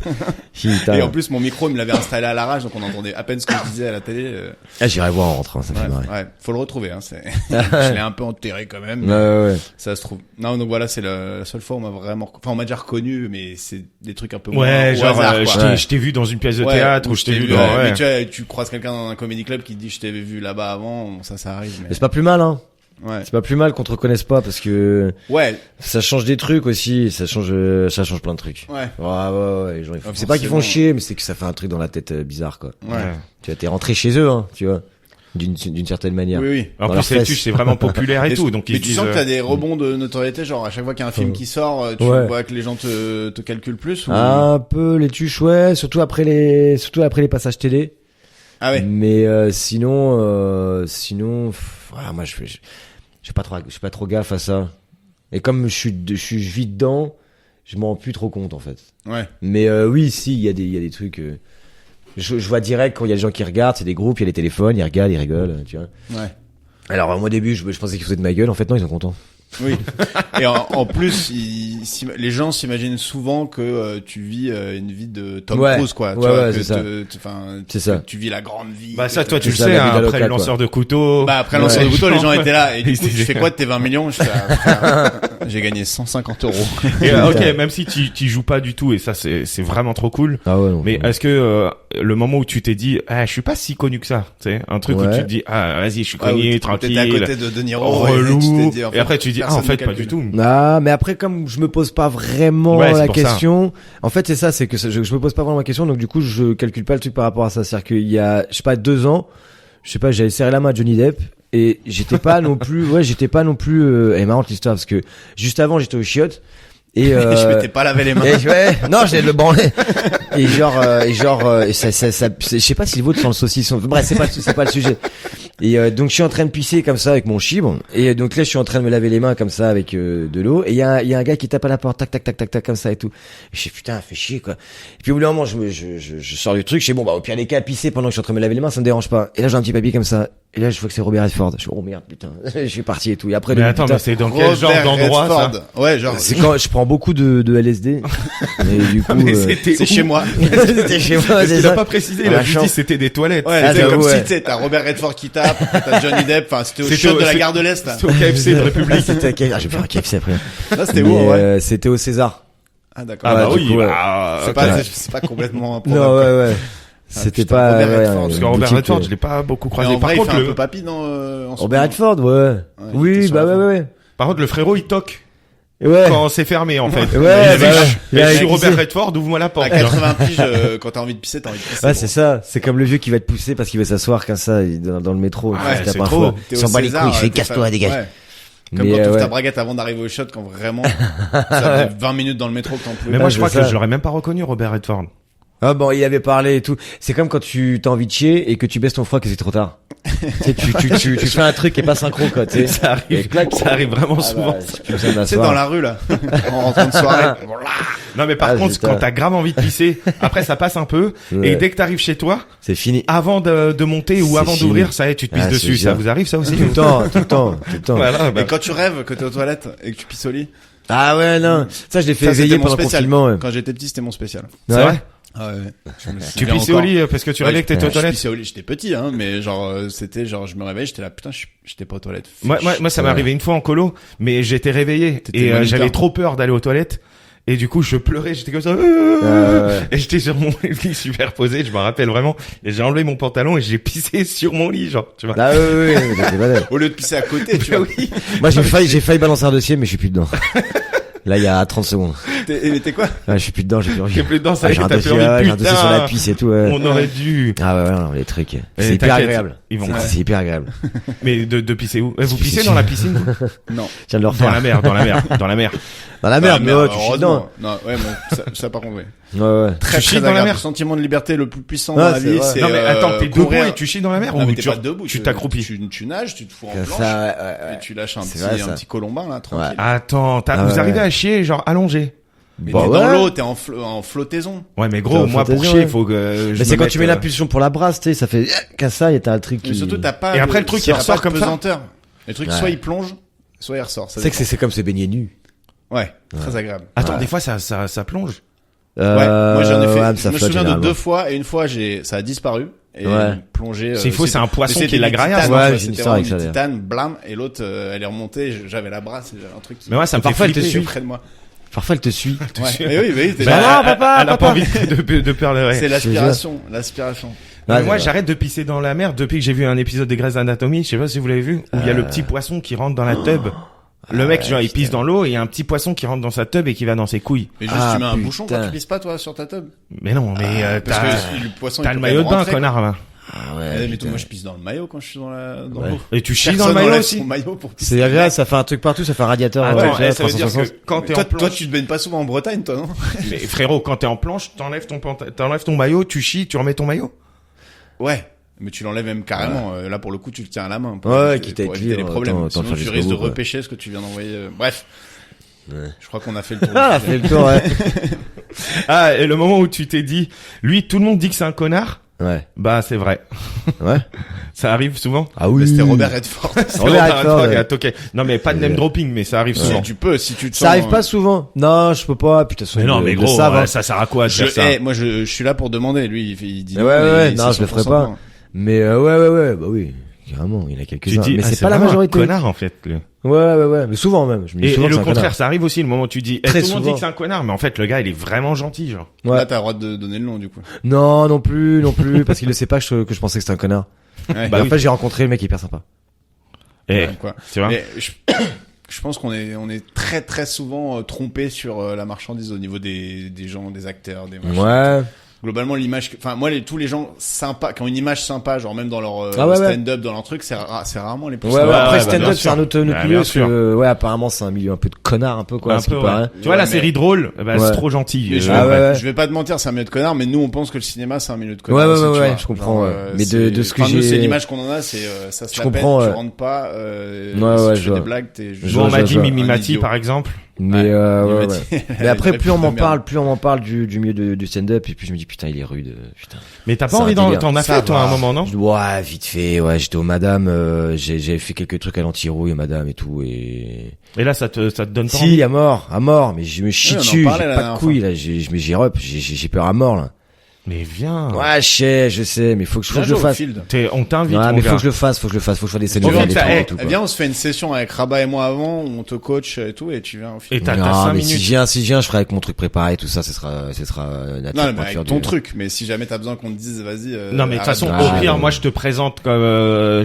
Putain. Et en plus, mon micro, il me l'avait installé à l'arrache, donc on entendait à peine ce que je disais à la télé. Ah, j'irai voir en rentrant, ça fait marrer. Ouais, faut le retrouver, hein, c'est, je l'ai un peu enterré quand même. Ouais. Ça se trouve. Non, donc voilà, c'est la seule fois où on m'a vraiment, enfin, on m'a déjà reconnu, mais c'est des trucs un peu moins Ouais, au genre, hasard, quoi. Ouais. je t'ai vu dans une pièce de Ouais, théâtre, ou je t'ai vu dans, ouais. Mais tu vois, tu croises quelqu'un dans un comedy club qui te dit je t'avais vu là-bas avant, bon, ça arrive, mais Mais c'est pas plus mal, hein. ouais. C'est pas plus mal qu'on te reconnaisse pas parce que Ouais, ça change des trucs aussi, ça change plein de trucs. ouais. Ouais, les gens, Ouais, c'est pas qu'ils font forcément. chier, mais c'est que ça fait un truc dans la tête bizarre, quoi. Ouais. Tu vois, t'es rentré chez eux, hein, tu vois, d'une certaine manière. Oui, oui. En Dans plus, leurs les fesses. tuches, c'est vraiment populaire et tout, donc mais ils se tu disent, sens que t'as des rebonds de notoriété, genre à chaque fois qu'il y a un film qui sort, tu Ouais. vois que les gens te calculent plus ou... Un peu les tuches, ouais, surtout après les passages télé. Ah ouais. Mais sinon, voilà, moi je fais pas trop gaffe à ça. Et comme je suis vite dedans, je m'en rends plus trop compte en fait. Ouais. Mais oui, si, il y a des trucs. Je vois direct quand il y a des gens qui regardent, c'est des groupes, il y a les téléphones, ils regardent, ils rigolent, tu vois. Ouais. Alors moi au début, je pensais qu'ils faisaient de ma gueule, en fait non, ils sont contents. Oui. Et en plus, les gens s'imaginent souvent que tu vis une vie de Tom Ouais. Cruise, quoi. Tu Ouais, vois, ouais, que c'est ça. enfin, C'est ça. tu vis la grande vie. bah ça, toi, tu le C'est ça, sais, la hein, vie après d'avocat, le quoi. lanceur de couteau. Bah après lanceur de couteau, les gens étaient là. Et du coup, Ils tu disaient- fais quoi de tes 20 millions? Je fais, ah, frère, j'ai gagné 150 €. Et, ok, même si tu joues pas du tout, et ça, c'est vraiment trop cool. Ah ouais, non. Mais est-ce que le moment où tu t'es dit, je suis pas si connu que ça, tu sais, un truc où Ouais. tu te dis, vas-y, je suis Ah, connu, où t'étais tranquille, à côté de Niro. relou, tu t'es dit, en et fait, après tu dis, en personne fait, me pas calcule. du tout. Ah, mais après, comme je me pose pas vraiment Ouais, c'est la pour ça. question, en fait, c'est ça, c'est que je me pose pas vraiment la question, donc du coup, je calcule pas le truc par rapport à ça. C'est-à-dire qu'il y a, je sais pas, 2 ans, j'avais serré la main à Johnny Depp, et j'étais pas non plus, elle est marrante l'histoire, parce que juste avant, j'étais au chiottes, et Je m'étais pas lavé les mains. et ouais, non, j'ai le branlé. Et ça, je sais pas si le vôtre sent le saucisson. Bref, c'est pas le sujet. Et donc je suis en train de pisser comme ça avec mon chibre. Et donc là, je suis en train de me laver les mains comme ça avec de l'eau. Et il y a un gars qui tape à la porte, tac, tac, tac, tac, tac, comme ça et tout. Et je dis putain, fais chier quoi. Et puis au bout d'un moment, je sors du truc. Je dis bon bah au pire des cas, pisser pendant que je suis en train de me laver les mains, ça me dérange pas. Et là, j'ai un petit papier comme ça. Et là, je vois que c'est Robert Redford. Je dis oh merde putain, je suis parti et tout. Et après, Mais depuis, attends, putain, mais c'est dans quel genre Robert d'endroit, ça? Redford. Ouais, genre. c'est quand je prends beaucoup de LSD. Et du coup, Mais c'était C'est où? chez moi. c'était chez moi. Parce c'est qu'il a ça. pas précisé, Ah, il a la juste chance. dit c'était des toilettes. Ouais, Ah, c'est j'avoue, comme ouais. si, tu sais, t'as Robert Redford qui tape, t'as Johnny Depp, enfin, c'était au C'était shot au- de la c'est- gare de l'Est, là. C'était au KFC de République. C'était j'ai fait un KFC après. Là, c'était Mais, où, ouais? c'était au César. Ah, d'accord. Ah bah Ouais, du oui, coup, ouais. bah, C'est ok. pas, c'est pas complètement Non, ouais. C'était putain, pas Robert ouais, Redford. Parce une que Robert boutique, Redford, je l'ai pas beaucoup Mais croisé. en Par vrai, il contre, fait un le, peu papy dans, en ce Robert moment. Redford, ouais. Ouais, il était Oui, sur bah la fin. ouais. par contre, le frérot, il toque Ouais. quand c'est fermé, en fait. Ouais, Il bah dit, ouais. je Il a suis accusé. Robert Redford, ouvre-moi la porte. À 80 piges, quand t'as envie de pisser, t'as envie de pisser. Ouais, bon. c'est ça. C'est comme le vieux qui va te pousser parce qu'il veut s'asseoir comme ça dans le métro. Ouais, Tu tapes c'est un trop. fois. T'es Il au s'en bat les César, couilles, il fait t'es casse-toi, pas- dégage. ouais. Comme Mais quand tu ouvres ta ouais. braguette avant d'arriver au shot, quand vraiment, ça fait 20 minutes dans le métro que t'en pouvais Mais pas. moi, c'est je crois ça. que je l'aurais même pas reconnu, Robert Redford. Ah bon, il avait parlé et tout. C'est comme quand tu t'as envie de chier et que tu baisses ton froc et c'est trop tard. Tu sais, tu fais un truc qui est pas synchro quoi, tu sais. Ça Et arrive, clac. ça arrive vraiment Ah souvent. bah, j'ai plus besoin de Tu sais, m'asseoir. dans la rue, là, en rentrant de soirée. Non, mais par Ah, contre, c'est ça. quand t'as grave envie de pisser, après, ça passe un peu. Ouais. Et dès que t'arrives chez toi, C'est fini. avant de monter ou C'est avant fini. d'ouvrir, ça y est, tu te pisses Ah, dessus. c'est Ça ça. vous arrive, ça aussi? Tout le temps, tout le temps, tout le temps. Voilà, bah. Et quand tu rêves que t'es aux toilettes et que tu pisses au lit. Ah ouais, non. Ça, je l'ai fait Ça, c'était éveiller mon pendant le spécial. confinement. Ouais. Quand j'étais petit, c'était mon spécial. C'est Ouais. vrai? Ah ouais. Je me Tu souviens pissais au encore. lit parce que tu Ouais, rêvais que t'étais aux je toilettes? pissais au lit, j'étais petit, hein, mais genre, c'était genre, je me réveillais, j'étais là, putain, j'étais pas aux toilettes. Moi, ça m'est Ouais. arrivé une fois en colo, mais j'étais réveillé T'étais et moniteur. j'avais trop peur d'aller aux toilettes. Et du coup, je pleurais, j'étais comme ça. ouais. Et j'étais sur mon lit superposé, je me rappelle vraiment. Et j'ai enlevé mon pantalon et j'ai pissé sur mon lit, genre, tu vois. Ah ouais, c'est balèze. Au lieu de pisser à côté, tu Bah vois. oui. Moi, j'ai failli balancer un dossier, mais je suis plus dedans. Là, il y a 30 secondes. T'es quoi? Ah, je suis plus dedans, j'ai plus envie. T'es plus dedans, ça Ah, y est, j'ai un t'as dossier, plus envie, j'ai un dossier sur la putain. pisse et tout, ouais. On aurait dû. Ah ouais, non, les trucs. Et C'est hyper t'inquiète, agréable. ils vont- C'est hyper agréable. Mais de pisser où? Vous Je pissez pisse dans la dessus. piscine, vous? Non. Je viens de le Dans refaire. la mer, dans la mer, dans la mer. Dans la mer, mais ouais, tu chies heureusement. dedans. Non, ouais, mais ça par contre, oui. Ouais. Très, chies très dans la agréable. mer Le sentiment de liberté le plus puissant Ouais, dans la c'est vie, vrai. c'est Non mais attends, t'es debout courir. et tu chies dans la mer Non, ou mais t'es pas debout. tu t'accroupis? Tu nages, tu te fous en Que planche. ça, Et tu lâches un C'est vrai, ça. petit colombin, là, tranquille. Attends, Ah vous ouais. arrivez à chier genre allongé? Mais Bah t'es ouais. dans l'eau, t'es en flottaison. Ouais, mais T'es gros, en moi pour flottaison, chier, ouais. il faut que je Mais c'est me quand mette, tu mets l'impulsion pour la brasse, tu sais, ça fait qu'à ça, et t'as un truc Mais qui... surtout, t'as pas. Et après, le truc, il t'as ressort pas de comme ça. pesanteur. Le truc, Ouais. soit il plonge, soit il ressort. Ça C'est que dépend. c'est comme se baigner nu. Ouais, très agréable. Attends, Ouais. des fois ça plonge. Ouais, moi j'en ai fait. ouais, mais Je ça me flotte souviens de généralement. 2 fois et une fois ça a disparu et Ouais. plongé. S'il faut, c'est un poisson c'était qui la du graillasse. titane, Ouais, quoi. j'ai une C'était histoire avec vraiment ça, du titane, blam, et l'autre elle est remontée. J'avais la brasse et j'avais un truc. Mais ouais, ça me fait Parfois, elle te flipper. suit. près de moi. Parfois, elle te suit. Ouais. Mais oui, t'es Bah, non, papa, elle a pas papa. envie de perdre. c'est l'aspiration. Mais Ouais, moi, c'est j'arrête de pisser dans la mer depuis que j'ai vu un épisode des Grey's Anatomy. Je sais pas si vous l'avez vu, où il y a le petit poisson qui rentre dans la tub. Le mec, genre, il pisse dans l'eau et il y a un petit poisson qui rentre dans sa tub et qui va dans ses couilles. Mais juste Ah, tu mets un putain. bouchon quand tu pisses pas toi sur ta tub. Mais non, mais Parce t'as que le poisson il le peut maillot de quand bain, même rentrer, connard. Là. Ah quoi. ouais. Mais putain. moi je pisse dans le maillot quand je suis dans Ouais. l'eau. Et tu chies dans Personne le maillot enlève aussi. son maillot pour pisser. C'est agréable, ça fait un truc partout, ça fait un radiateur. Attends, tu vois, ça veut dire 360. que quand t'es Toi, en planche, toi, tu te baignes pas souvent en Bretagne, toi, non? mais frérot, quand t'es en planche, t'enlèves ton maillot, tu chies, tu remets ton maillot. Ouais. Mais tu l'enlèves même carrément. Là, pour le coup, tu le tiens à la main. Pour Ouais, éviter- quitte à pour être éviter les libre, problèmes. autant le Sinon, faire tu jusqu'au risques de bout, quoi. repêcher ce que tu viens d'envoyer. Bref. Ouais. Je crois qu'on a fait le tour. Ah, du fait sujet. le tour, ouais. Ah, et le moment où tu t'es dit, lui, tout le monde dit que c'est un connard. Ouais. Bah, c'est vrai. Ouais. Ça arrive souvent. Ah Mais oui. c'était Robert Redford. Robert Redford, ouais. Ok. Non, mais pas de name dropping, mais ça arrive souvent. Tu peux, si tu te Ça sens, arrive pas souvent. Non, je peux pas. Putain, Mais non, mais ils le gros, savent, hein. ça sert à quoi de Je, faire ça? moi, je suis là pour demander. Lui, il dit Ouais, non, ouais, mais ouais. c'est Non, je le son ferai pas. consentement. Mais ouais, bah oui. Carrément, il y en a Tu quelques-uns. dis, Mais ah, c'est pas la vraiment un majorité. connard, en fait. lui. Ouais. Mais souvent même. Je me dis Et souvent que le c'est un contraire, connard. ça arrive aussi le moment où tu dis, Très tout le monde dit souvent. que c'est un connard, mais en fait, le gars, il est vraiment gentil, genre. Ouais. Là, t'as le droit de donner le nom, du coup. Non plus, parce qu'il ne sait pas que je pensais que c'était un connard. Ouais. Bah Et en oui. fait, j'ai rencontré le mec hyper sympa. Eh, Ouais, quoi. tu vois? Mais je pense qu'on est très très souvent trompé sur la marchandise au niveau des gens, des acteurs, des machins. Ouais. Globalement, l'image, enfin moi, tous les gens sympas, qui ont une image sympa, genre même dans leur Ah ouais, ouais. stand-up, dans leur truc, c'est rarement les plus Ouais, sympas. après ouais, bah, stand-up bien c'est un sûr. autre Ouais, milieu, bien parce sûr. que, ouais, apparemment c'est un milieu un peu de connard un peu quoi, Un ce qui peu, paraît. ouais. Tu vois, la mais- série drôle, bah, c'est Ouais. trop gentil. Mais je, Ah ouais, ouais. je vais pas te mentir, c'est un milieu de connards, mais nous on pense que le cinéma c'est un milieu de connards. Ouais, aussi, tu ouais, vois. je comprends, ouais. Mais c'est- de ce que enfin, nous, j'ai- c'est l'image qu'on en a, c'est ça se Je la pète, comprends, tu ouais. rentres pas, Ouais, ouais, si tu je fais vois. des blagues, t'es juste Je Bon, on vois, m'a je dit vois. Mimi Un Mati, idiot. par exemple. Mais Ouais, ouais. Mais après Elle plus on est m'en de merde. parle du milieu du stand-up et puis je me dis putain, il est rude, putain. Mais t'as pas C'est envie un délire. t'en as Ça fait, toi, à va. un moment, non? Ouais, vite fait, ouais, j'étais au Madame, j'ai fait quelques trucs à l'anti-rouille au Madame et tout et Et là, ça te donne pas si envie? à mort, mais je me chie Oui, on en dessus, j'ai parlait la pas de dernière couilles là, j'ai peur à mort là. Mais viens. Ouais, je sais, mais faut que je le fasse. Field. On t'invite, Ouais, mon mais gars. faut que je le fasse, faut que je fasse des scènes En de fait, merde et ça- tout, eh, et tout, quoi. Viens, on se fait une session avec Rabat et moi avant, où on te coach et tout, et tu viens au film. Et t'as Non, 5 mais si minutes. je viens, je ferai avec mon truc préparé, tout ça, ce sera naturel. Non, mais avec ton truc, mais si jamais t'as besoin qu'on te dise, vas-y. Non, mais de toute façon, Ah, au pire, ouais. moi, je te présente comme,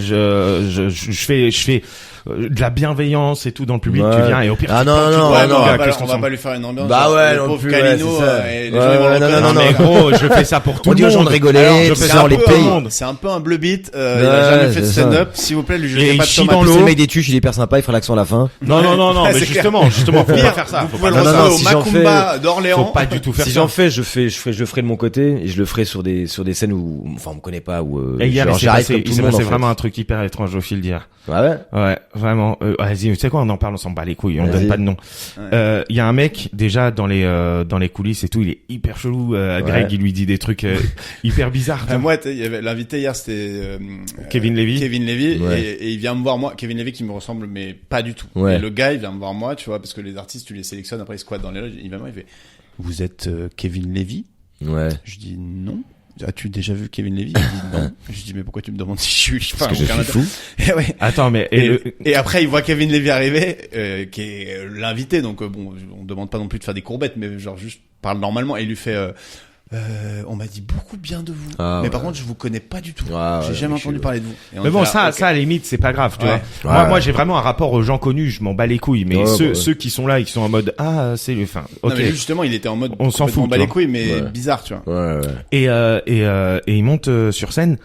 je fais de la bienveillance et tout dans le public, Ouais. tu viens, et au pire, Ah tu non, parles, tu non, vois, Ouais, ah mais mon on gars, va qu'est-ce pas, qu'on on va s'en- pas lui faire une ambiance. Bah genre, ouais, le non pauvre plus, ouais, Calino, c'est ça. et les Ouais, gens, ils vont ouais, le non, reconnaître. non, Non, mais gros, je fais ça pour tout On le dit aux monde. gens de rigoler, Alors, je c'est fais ça, ça on les pour tout le paye. monde. C'est un peu un bleu beat, il a Ouais, jamais fait de c'est ça. stand-up. S'il vous plaît, lui Et jetez il pas de chie tomates. dans C'est l'eau. le mec des tuches, il est hyper sympa, il fera l'accent à la fin. Non, mais C'est justement, faut pas Pire, faire ça. vous Faut pouvez pas le non, faire non, ça. retrouver au si j'en Macumba Faut d'Orléans. pas du tout faire Si ça. j'en fais, je le ferai de mon côté et je le ferai sur des scènes où, enfin, on me connaît pas, où, Et hier, genre, il s'est j'arrive passé, comme tout il le s'est monde, passé en fait. vraiment un truc hyper étrange au fil d'hier. Ouais. Ouais, vraiment. Vas-y, tu sais quoi, on en parle, on s'en bat les couilles, on Vas-y. donne pas de nom. Ouais. Il y a un mec déjà dans les coulisses et tout, il est hyper chelou. Greg, il lui dit des trucs hyper bizarres. tu vois. Moi, il y avait l'invité hier, c'était Kevin Levy. Kevin Levy, Ouais. et il vient me voir moi. Kevin Levy qui me ressemble, mais pas du tout. Ouais. Et le gars, il vient me voir moi, tu vois, parce que les artistes, tu les sélectionnes, après ils squattent dans les loges. Il vient me voir, il fait, vous êtes Kevin Levy? Ouais. Je dis non. As-tu déjà vu Kevin Levy? Il dit non. Je dis mais pourquoi tu me demandes si je suis? Parce que je suis fou. Et ouais. Attends, mais Et après, il voit Kevin Levy arriver, qui est l'invité. Donc bon, on demande pas non plus de faire des courbettes, mais genre juste parle normalement. Et il lui fait, on m'a dit beaucoup bien de vous, Ah, mais ouais. par contre, je vous connais pas du tout. Ouais, J'ai ouais, jamais mais entendu je- parler de vous. Et on mais bon, fait, ça, ah, ok. ça à la limite, c'est pas grave, tu Ouais. vois. Ouais. Moi, j'ai vraiment un rapport aux gens connus, je m'en bats les couilles. Mais Ouais, ceux, ouais. ceux qui sont là et qui sont en mode, ah, c'est le fin. Non, Ok. mais justement, il était en mode On s'en complètement fout, bat tu les vois. couilles, mais Ouais. bizarre, tu vois. Ouais. Et il monte sur scène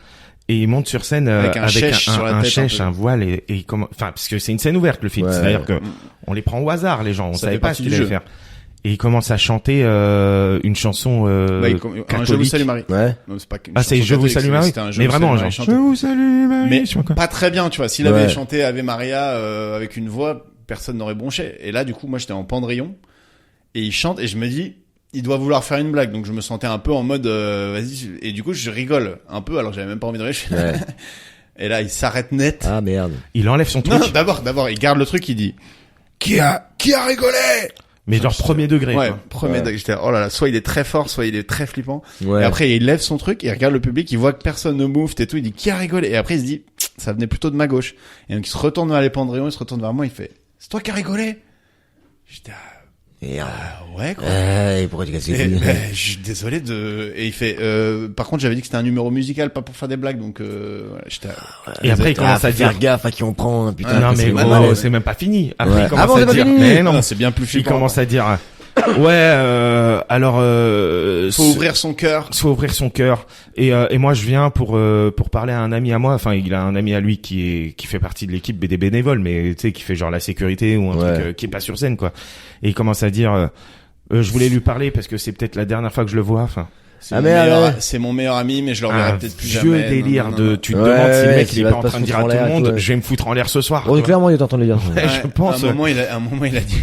et il monte sur scène Avec un chèche sur la tête, chèche, un peu. un voile et comment, enfin parce que c'est une scène ouverte le film, Ouais. c'est-à-dire que on les prend au hasard les gens, on Ça savait fait pas partie ce qu'il du allait jeu. faire. Et il commence à chanter une chanson Un Je vous catholique. salue Marie. Ouais. Non, c'est pas qu'une Ah c'est chanson Je vous catholique, salue Marie, c'était un Je mais vous vraiment salue genre Marie Je chanté. vous salue Marie, Mais je sais pas quoi. pas très bien, tu vois. S'il avait Ouais. chanté Ave Maria avec une voix, personne n'aurait bronché. Et là, du coup, moi, j'étais en Pendrillon et il chante et je me dis, il doit vouloir faire une blague. Donc je me sentais un peu en mode, vas-y. Et du coup, je rigole un peu alors que j'avais même pas envie de rire. Ouais. Et là, il s'arrête net. Ah merde. Il enlève son truc, Non, d'abord, il garde le truc, il dit, qui a rigolé? mais genre premier degré. Ouais, quoi. premier degré. J'étais, oh là là, soit il est très fort, soit il est très flippant. Ouais. Et après, il lève son truc, il regarde le public, il voit que personne ne move et tout, il dit, qui a rigolé? Et après, il se dit, ça venait plutôt de ma gauche. Et donc, il se retourne vers les Pendrillons, il se retourne vers moi, il fait, c'est toi qui as rigolé? J'étais, Merde. ouais, quoi. Et pourquoi tu casses les Et, couilles? je suis désolé et il fait, par contre, j'avais dit que c'était un numéro musical, pas pour faire des blagues, donc, voilà, j'étais, Et après il commence à dire faire gaffe à qui on prend, putain. non mais c'est gros, mal. c'est même pas fini. Après Ouais. il commence Ah bon, à c'est pas dire fini mais non, non, c'est bien plus il flippant. commence à dire ouais alors Faut ouvrir son cœur. faut ouvrir son cœur et moi je viens pour parler à un ami à moi, enfin il a un ami à lui qui fait partie de l'équipe des bénévoles mais tu sais qui fait genre la sécurité ou un Ouais. truc qui est pas sur scène quoi, et il commence à dire je voulais lui parler parce que c'est peut-être la dernière fois que je le vois, enfin C'est Ah, mon merde, meilleur- ouais. c'est mon meilleur ami, mais je le reverrai un peut-être plus vieux jamais. délire Non, non, de non. tu te Ouais, demandes si le mec s'il il est va pas en pas train se de dire à foutre tout en le l'air et monde tout, ouais. je vais me foutre en l'air ce soir Bon, quoi. clairement, il est en train de le dire. Ouais, je pense À un moment, il a dit,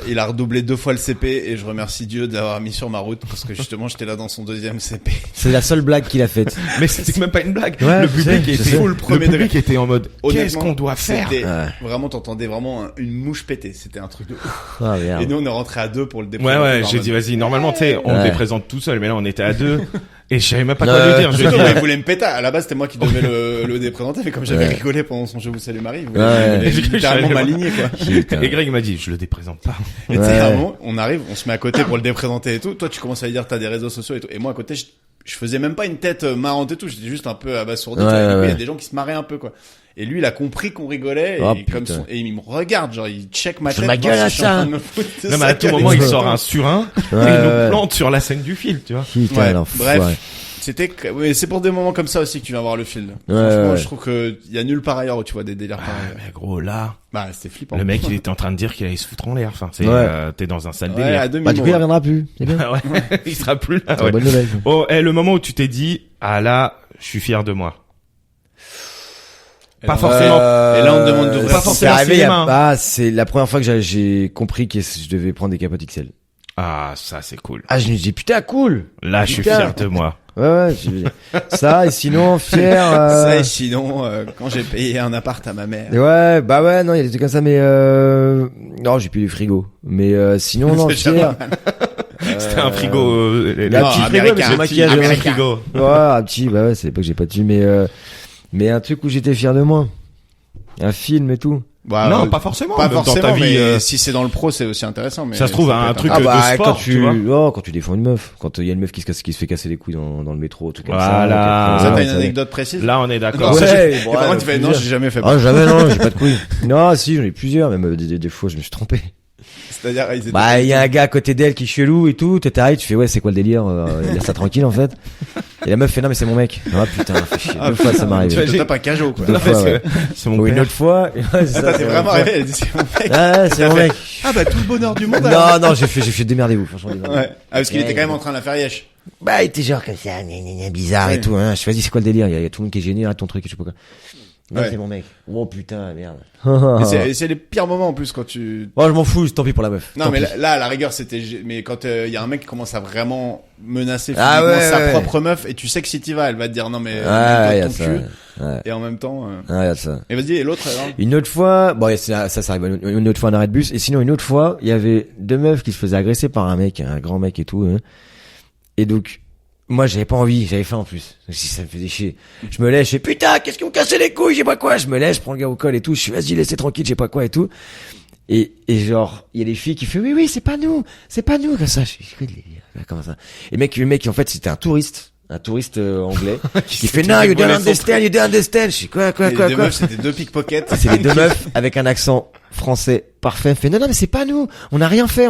il a redoublé 2 fois le CP et je remercie Dieu d'avoir mis sur ma route parce que justement, j'étais là dans son 2e CP. C'est la seule blague qu'il a faite. Mais c'était même pas une blague. Ouais, Le je public sais, était je sais. Full premier le public degré. était en mode qu'est-ce Honnêtement, qu'on doit faire? C'était Ouais. vraiment, t'entendais vraiment une mouche péter. C'était un truc de ouf. Ah Et merde. nous, on est rentré à 2 pour le Ouais, déprésenter. ouais, par j'ai mode- dit, vas-y, normalement, tu sais, on Ouais. le présente tout seul, mais là, on était à 2, et je savais même pas quoi Ouais. lui dire. Je Non, dis, mais il voulait me péter. À la base, c'était moi qui devais le déprésenter, mais comme j'avais Ouais. rigolé pendant son Je vous salue Marie, il Ouais. voulait Je littéralement savais pas. m'aligner, quoi. Putain. et Greg m'a dit, je le déprésente pas. Et tu sais, Ouais. à un moment, on arrive, on se met à côté pour le déprésenter et tout. Toi, tu commences à lui dire, t'as des réseaux sociaux et tout. Et moi, à côté, je faisais même pas une tête marrante et tout. J'étais juste un peu abasourdi. Ouais, tu vois. Et du coup, il y a ouais. des gens qui se marraient un peu, quoi. Et lui, il a compris qu'on rigolait. Oh, Et, comme putain. et il me regarde, genre, il check ma Sur tête. ma voir gueule, si je suis en ça. train de me foutre de Non, mais sa à tout gueule. moment, il Ouais. sort un surin, et Ouais, il nous ouais. plante sur la scène du film, tu vois. Putain, Ouais, l'enfoiré. bref. Oui, c'est pour des moments comme ça aussi que tu viens voir le film. Ouais, Franchement, ouais. je trouve que il y a nulle part ailleurs où tu vois des délires Ah, pareils. mais gros, là, Bah, c'était flippant. le mec, il était en train de dire qu'il allait se foutre en l'air. Enfin, c'est, Ouais. t'es dans un sale Ouais, à délire. demi Bah, du coup, il reviendra plus. C'est bien. Ah ouais, il sera plus là, C'est ouais. une bonne nouvelle. Oh, le moment où tu t'es dit, ah là, je suis fier de moi. Pas forcément. Et là, on te demande d'ouvrir Pas ton forcément C'est arrivé, cinéma, hein. bah, c'est la première fois que j'ai compris que je devais prendre des capotes XL. Ah, ça, c'est cool. Ah, je me dis, putain, cool. Là, je suis Putain. fier de moi. Ouais, ça, et sinon, fier, Ça, et sinon, quand j'ai payé un appart à ma mère. ouais, bah ouais, non, il y a des trucs comme ça, mais non, j'ai plus du frigo. Mais sinon, non, C'est déjà fier. pas C'était un frigo, La Non, petite frigo, mais américain, c'est maquillage. un ouais. frigo. Ouais, un petit, bah ouais, c'est pas que j'ai pas dessus, mais un truc où j'étais fier de moi. Un film et tout. Bah, Non, pas forcément. Pas Même dans forcément, ta vie, mais si c'est dans le pro, c'est aussi intéressant. Mais ça se trouve, peut un être truc Ah de bah, sport, quand tu vois. quand tu défends une meuf. Quand il y a une meuf qui se fait casser les couilles dans le métro, tout comme Voilà. ça. Ça, t'as une ça- anecdote précise? Là, on est d'accord. Non, ça, Ouais, j'ai- bon, et par ouais, contre, tu fais, non, plusieurs. j'ai jamais fait. Ah, jamais, non, j'ai pas de couilles. Non, si, j'en ai plusieurs, même des fois, je me suis trompé. C'est-à-dire, ils étaient- Bah, il y a un gars à côté d'elle qui est chelou et tout, t'arrives, tu fais, ouais, c'est quoi le délire, laisse ça tranquille, en fait. Et la meuf fait, non, mais c'est mon mec. Ah, putain, fais chier. Deux fois, ça m'arrive. Tu te tapes un cajot, quoi. Deux fois, ouais. C'est mon Ou une père. autre fois, ouais, c'est ça, Attends, c'est t'es mon vraiment frère. arrivé, elle dit, c'est mon mec. Ah, ouais, c'est mon mec. Ah, bah, tout le bonheur du monde. alors. Non, j'ai fait démerdez-vous, franchement, démerdez-vous. Ouais. Ah, parce qu'il Ouais, était quand même ouais. en train de la faire yesh. Bah, il était genre comme ça, bizarre Ouais. et tout, hein. Je fais, vas-y, c'est quoi le délire? Il y a tout le monde qui est gêné, arrête ton truc, et je sais pas quoi. Non, Ouais. c'est mon mec. Oh, putain, merde. Et c'est les pires moments, en plus, quand tu... Oh, je m'en fous, tant pis pour la meuf. Non, Tant mais pis. là, à la rigueur, mais quand il y a un mec qui commence à vraiment menacer Ah physiquement ouais, sa ouais. propre meuf, et tu sais que si t'y vas, elle va te dire non, mais Ah, mets-toi y a ton ça. cul. Ouais. Et en même temps, Ah, y a ça. et vas-y, et l'autre, alors? Une autre fois, bon, ça arrive une autre fois en arrêt de bus, et sinon une autre fois, il y avait 2 meufs qui se faisaient agresser par un mec, un grand mec et tout, hein. Et donc, moi, j'avais pas envie, j'avais faim en plus. Si ça me faisait chier. Je me lèche, je fais, putain, qu'est-ce que vous cassez les couilles, j'ai pas quoi. Je me lèche, je prends le gars au col et tout, je suis, vas-y, laissez tranquille, j'ai pas quoi et tout. Et genre, il y a des filles qui font, oui, c'est pas nous, comme ça. Je fais, comment ça? Et le mec, en fait, c'était un touriste anglais, qui fait, non, you don't understand. Je suis, quoi. Et les deux meufs, c'était 2 pickpockets. C'est les 2 meufs avec un accent français parfait. Elle fait non mais c'est pas nous, on n'a rien fait.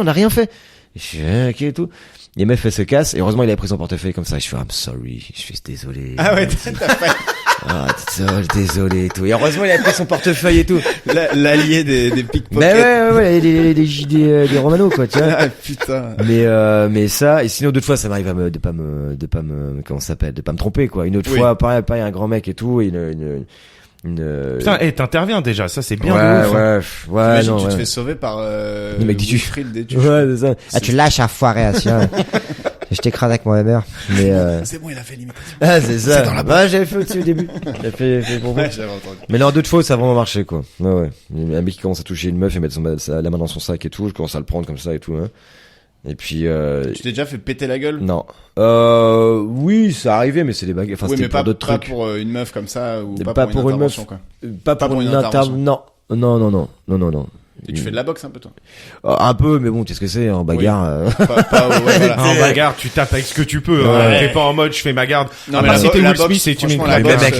Je fais, ok et tout. Et meuf, elle se casse, et heureusement, il avait pris son portefeuille comme ça. Je fais, I'm sorry. Je fais, désolé. Ah ouais, t'as fait Ah, désolé et tout. Et heureusement, il avait pris son portefeuille et tout. l'allié des pickpockets. Mais ouais, des Romano, quoi, tu vois. Ah putain. Mais ça, et sinon, d'autres fois, ça m'arrive de pas me, comment ça s'appelle, de pas me tromper, quoi. Une autre Oui. fois, pareil, un grand mec et tout, et Putain, t'interviens déjà, ça c'est bien ouais, de ouf. hein. ouais, T'imagines, non, tu te ouais. fais sauver par Le mec dit tu. Wilfried des Ouais, c'est ça. Ah, tu lâches à foirer, à chien. Je t'écrase avec mon mère. Mais, C'est bon, il a fait l'imitation. ah, c'est ça. C'est dans la Bah, j'avais fait aussi au début. J'avais fait pour moi. Ouais, j'avais entendu. Mais non, d'autres fois, ça a vraiment marché, quoi. Ouais. Un mec qui commence à toucher une meuf et mettre la main dans son sac et tout, je commence à le prendre comme ça et tout, hein. Et puis, Tu t'es déjà fait péter la gueule? non. Oui, ça arrivait, mais c'est des baguettes. Enfin, Oui, c'était mais pour pas, d'autres pas trucs. pour une meuf comme ça, ou Pas pas pour pour une une meuf. intervention, quoi. Pas pour une intervention. Non. Et tu fais de la boxe un peu, toi? Un peu, mais bon, tu sais ce que c'est, en bagarre. Pas, ouais, voilà. En bagarre, tu tapes avec ce que tu peux. Ouais. Hein. T'es pas en mode je fais ma garde. Non, À mais part la si t'es la Will boxe, Smith et tu mets une franchement, la claque. Même boxe, avec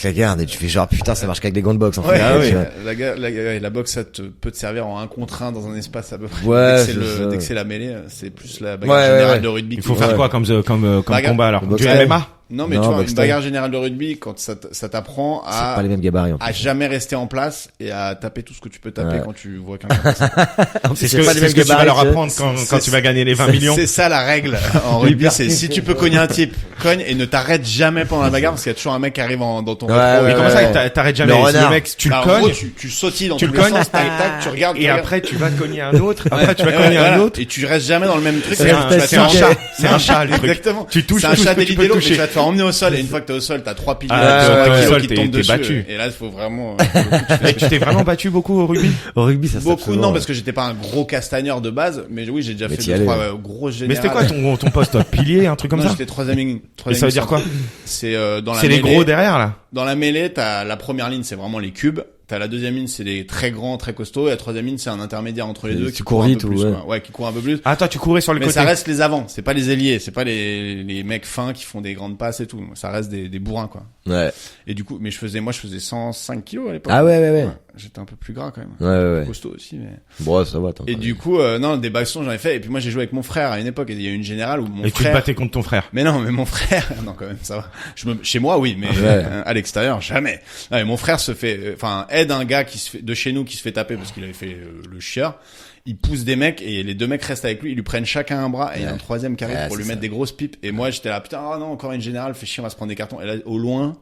la garde, et tu fais genre, putain, ça marche qu'avec des gants de boxe, en fait. Ouais, Ah oui, tu vois. la boxe, ça peut te servir en 1 contre 1 dans un espace à peu près. Ouais, Dès que ça. c'est la mêlée, c'est plus la bagarre Ouais, générale ouais. de rugby. Il faut qui- faire Ouais. quoi comme Bagarre. combat alors? Le boxe Du taille. MMA? Non, mais Non, tu vois, boxe une taille. bagarre générale de rugby, quand ça t'apprend C'est pas les mêmes gabarits, en à plus. jamais rester en place et à taper tout ce que tu peux taper Ouais. quand tu vois quelqu'un passer. C'est C'est pas les ce mêmes que tu vas gabarits, leur tu vois. apprendre quand tu vas gagner les 20 millions. C'est ça la règle en rugby, c'est si tu peux cogner un type, cogne et ne t'arrête jamais pendant la bagarre parce qu'il y a toujours un mec qui arrive dans ton Ouais, rétro. Mais ouais, comment ça, ouais. t'arrêtes jamais? Le Si renard. le mec, tu le Bah, en gros, cognes, tu sautilles dans tu tous le les cognes, sens, tac, tac, tu regardes. et après tu vas cogner un autre, après tu vas Ouais, cogner un voilà. autre. Et tu restes jamais dans le même truc. C'est un chat. C'est un chat, le truc. Exactement. Tu touches C'est un tout ce chat que tu délit peux d'élo, mais toucher. tu vas te faire emmener au sol et une fois que t'es au sol, t'as 3 piliers Ah, de t'es 100 au kilos sol, qui t'es tombent dessus. battu. Et là, il faut vraiment, Et tu t'es vraiment battu beaucoup au rugby? Au rugby, ça se tape beaucoup souvent, non ouais. parce que j'étais pas un gros castagneur de base, mais oui, j'ai déjà Mais fait t'y 2-3 allais, gros Mais générales. c'était quoi ton poste, toi? Pilier, un truc comme Non, ça? j'étais troisième ligne. Et ça veut dire quoi? C'est dans la C'est les mêlée. gros derrière, là? Dans la mêlée, t'as la première ligne, c'est vraiment les cubes. T'as la deuxième ligne, c'est les très grands, très costauds. Et la troisième ligne, c'est un intermédiaire entre les Et deux tu qui cours court un vite peu ou plus, ouais. quoi. Ouais, qui court un peu plus. Ah, toi, tu courais sur le Mais côté. ça reste les avants, c'est pas les ailiers, c'est pas les mecs fins qui font des grandes passes et tout. Ça reste des bourrins, quoi. Ouais. Et du coup, mais je faisais 105 kilos à l'époque. Ah ouais. J'étais un peu plus gras quand même. Ouais. Costaud aussi, mais. Bon, ça va, attends. Et du coup, non, des bastons j'en ai fait. Et puis moi, j'ai joué avec mon frère à une époque. Et il y a eu une générale où mon Et tu te frère. battais contre ton frère. Mais non, mais mon frère, non quand même, ça va. Chez moi, oui, mais Ouais. à l'extérieur, jamais. Non, mais mon frère se fait, aide un gars de chez nous qui se fait taper parce qu'il avait fait le chieur. Il pousse des mecs et les 2 mecs restent avec lui. Ils lui prennent chacun un bras et il y a un troisième qui arrive Ouais, pour lui c'est mettre ça. des grosses pipes. Et moi, j'étais là, putain, oh non, encore une générale, fait chier, on va se prendre des cartons. Et là, au loin,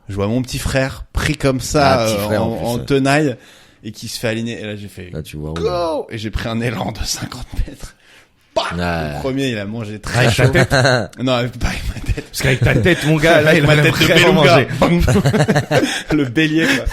je vois mon petit frère pris comme ça, Ah, petit frère, en plus, en ouais. tenaille et qui se fait aligner. Et là, j'ai fait Là, tu vois. go! Et j'ai pris un élan de 50 mètres. Bam! Ouais. Le premier, il a mangé très Avec chaud. ta tête. Non, pas avec ma tête. Parce qu'avec ta tête, mon gars, là, il Ma va tête de vraiment beluga. manger. Le bélier, quoi.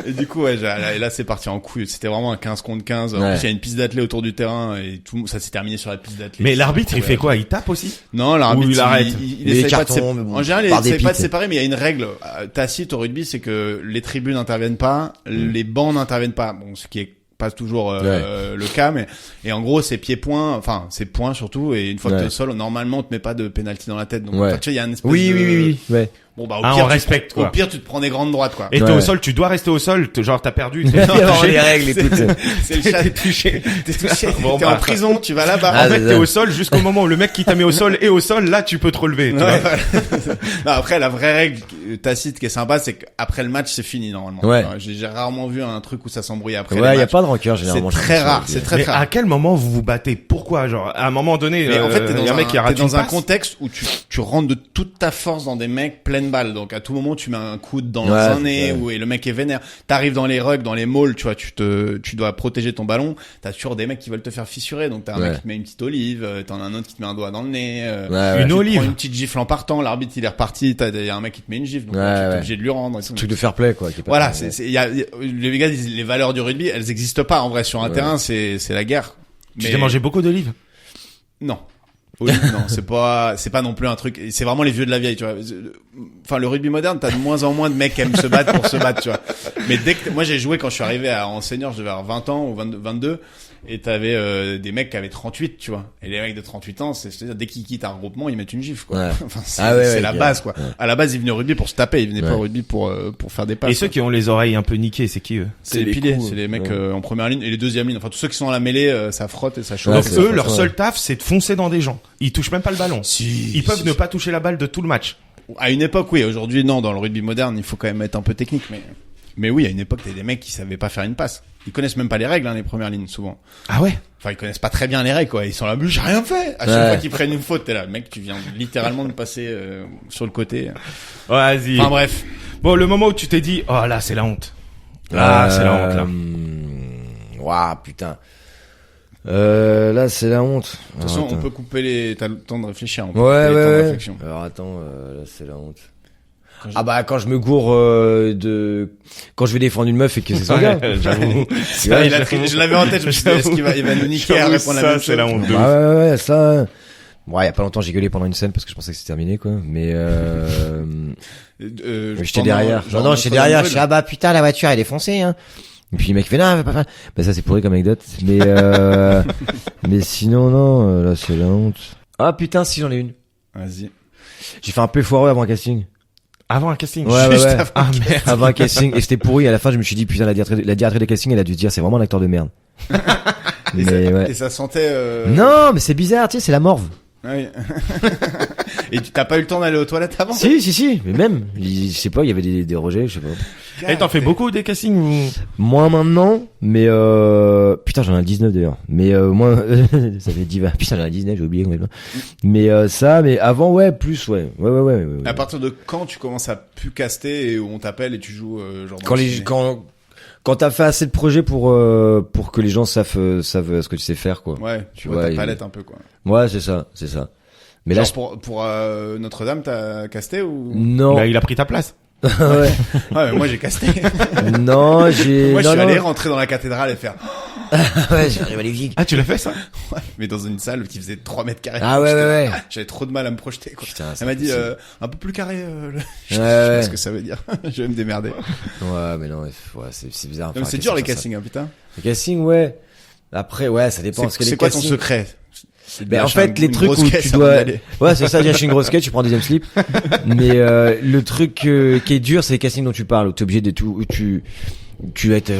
Et du coup, ouais, et là, c'est parti en couille. C'était vraiment un 15 contre 15. En Ouais. plus, il y a une piste d'athlée autour du terrain et tout, ça s'est terminé sur la piste d'athlée. Mais l'arbitre, il fait quoi? Il tape aussi? Non, l'arbitre, Ou il arrête. il Les essaye pas de cartons, mais bon, en général, il par essaye dépit, pas de t'sais. séparer, mais il y a une règle tacite au rugby, c'est que les tribunes n'interviennent pas, les bancs n'interviennent pas. Bon, ce qui est pas toujours le cas, mais et en gros c'est pied-point, enfin c'est point surtout, et une fois que Ouais. t'es au sol, normalement on te met pas de penalty dans la tête, donc Ouais. enfin, tu vois, il y a un espèce Oui, de... oui. Ouais. Bon bah Ah, on respecte, quoi. Au pire tu te prends des grandes droites quoi. Et t'es Ouais. au sol, tu dois rester au sol, genre t'as perdu. Il y a vraiment les règles et tout. C'est le chat. T'es touché. T'es touché, Bon, t'es bah. en prison, tu vas là-bas. Ah, En fait, c'est t'es ça. au sol jusqu'au moment où le mec qui t'a mis au sol est au sol, là, tu peux te relever. Tu Ouais, vois. voilà. Non, après, la vraie règle tacite qui est sympa, c'est qu'après le match, c'est fini, normalement. Ouais. Alors, j'ai rarement vu un truc où ça s'embrouillait après Ouais, les y a matchs. pas de rancœur, C'est généralement. je très pense, rare, ouais. c'est très Mais très à rare. quel moment vous vous battez? Pourquoi? Genre, à un moment donné, Mais en fait, il y a un mec qui a t'es raté une dans un passe. contexte où tu rentres de toute ta force dans des mecs pleine balle. Donc, à tout moment, tu mets un coude dans Ouais, un c'est nez ça. et le mec est vénère. T'arrives dans les rugs, dans les malls, tu vois, tu dois protéger ton ballon. T'as toujours des mecs qui veulent te faire fissurer. Donc, t'as un Ouais. mec qui te met une petite olive, t'en as un autre qui te met un doigt dans le nez. Ouais, Une tu te olive. prends une petite gifle en partant, l'arbitre il est reparti, il y a un mec qui te met une gifle, donc Ouais, tu es ouais. obligé de lui rendre. Et tout. Truc de fair play, quoi. qui est pas Voilà, très- il y a, les gars disent les valeurs du rugby, elles existent pas en vrai sur un Ouais. terrain, c'est la guerre. Tu t'es mangé beaucoup d'olives? Non. Olive, non, c'est pas non plus un truc, c'est vraiment les vieux de la vieille, tu vois. Enfin, le rugby moderne, t'as de moins en moins de mecs qui aiment se battre pour se battre, tu vois. Mais moi j'ai joué quand je suis arrivé en senior, je devais avoir 20 ans ou 22, et t'avais des mecs qui avaient 38, tu vois. Et les mecs de 38 ans, c'est-à-dire dès qu'ils quittent un regroupement, ils mettent une gifle, quoi. Ouais. Enfin, c'est ouais, la ouais, base, quoi. ouais. À la base, ils venaient au rugby pour se taper, ils venaient pas Ouais. au rugby pour faire des passes. Et ceux qui ont les oreilles un peu niquées, c'est qui eux? c'est les les piliers, coups, c'est les mecs ouais. en première ligne et les deuxième ligne. Enfin, tous ceux qui sont à la mêlée, ça frotte et ça chauffe. Ouais, Donc c'est eux, ça, leur ouais. seul taf, c'est de foncer dans des gens. Ils touchent même pas le ballon. Si, Ils peuvent si, ne si. pas toucher la balle de tout le match. À une époque, oui. Aujourd'hui, non. Dans le rugby moderne, il faut quand même être un peu technique, mais oui, à une époque, t'as des mecs qui savaient pas faire une passe. Ils connaissent même pas les règles, hein, les premières lignes, souvent. Ah ouais? Enfin, ils connaissent pas très bien les règles, quoi. Ils sont là, mais j'ai rien fait. À chaque Ouais. fois qu'ils prennent une faute, t'es là, mec, tu viens littéralement de passer sur le côté. Vas-y. Enfin bref. Bon, le moment où tu t'es dit, oh là, c'est la honte. Là, c'est la honte, là. Waouh, putain. Là, c'est la honte. De toute façon, on peut couper t'as le temps de réfléchir. On peut Ouais, couper les temps de ouais. réflexion. Alors attends, là, c'est la honte. Quand Ah bah quand je me gourre quand je vais défendre une meuf et que c'est son gars. J'avoue. Ça, je l'avais en tête, je me suis dit, est-ce qu'il va nous niquer à répondre à la même Ça, c'est chose? la honte de ouf. Bah ouais, ça. Bon, il y a pas longtemps, j'ai gueulé pendant une scène parce que je pensais que c'était terminé, quoi. Mais j'étais derrière. Non, j'étais derrière. Je suis ah bah putain, la voiture elle est foncée, hein. Et puis le mec fait non, pas. Bah ça c'est pourri comme anecdote. Mais mais sinon non, là c'est la honte. Ah putain, si j'en ai une. Vas-y. J'ai fait un peu foireux avant un casting. Avant un casting. Ouais, Juste ouais. avant. Ah merde. Avant un casting et c'était pourri. À la fin, je me suis dit putain, la directrice des castings, elle a dû se dire c'est vraiment un acteur de merde. Et Mais ouais. ça sentait. Non, mais c'est bizarre, tu sais, c'est la morve. Oui. Et t'as pas eu le temps d'aller aux toilettes avant? Si, mais même, je sais pas, il y avait des rejets, je sais pas. Et t'en fais beaucoup des castings ou... Moins maintenant, mais putain, j'en ai un 19 d'ailleurs. Mais moins, ça fait 10, putain, j'en ai un 19, j'ai oublié complètement. Mais ça, mais avant, ouais, plus, ouais. Ouais. À partir de quand tu commences à plus caster et où on t'appelle et tu joues genre dans Quand le les, ciné? quand t'as fait assez de projets pour que les gens savent ce que tu sais faire, quoi. Ouais, tu Ouais, vois ta il- palette un peu quoi. Ouais, c'est ça. Mais là, Genre pour Notre-Dame, t'as casté ou? non. Bah, il a pris ta place. Ouais. Ouais, mais moi j'ai casté. Non, j'ai, Moi je non, suis non. allé rentrer dans la cathédrale et faire, Ouais, j'ai arrivé maléfique. Ah, tu l'as fait ça? mais dans une salle qui faisait 3 mètres carrés. Ah ouais, ouais. J'avais trop de mal à me projeter quoi. Putain, c'est Elle m'a dit impossible. un peu plus carré. Je sais Ouais, pas ouais. ce que ça veut dire. Je vais me démerder. Ouais, mais non, ouais, c'est bizarre. Non, mais Enfin, c'est dur les faire ça. castings, hein, putain. Les castings, ouais. Après, ouais, ça dépend. parce que C'est les quoi ton castings- secret? C'est de Ben, en lâcher fait, les une trucs grosse où caisse tu avant dois, d'aller. ouais, c'est ça, j'ai acheté une grosse quête, tu prends un deuxième slip. Mais, le truc, qui est dur, c'est les castings dont tu parles, où t'es obligé de tout, où tu vas être,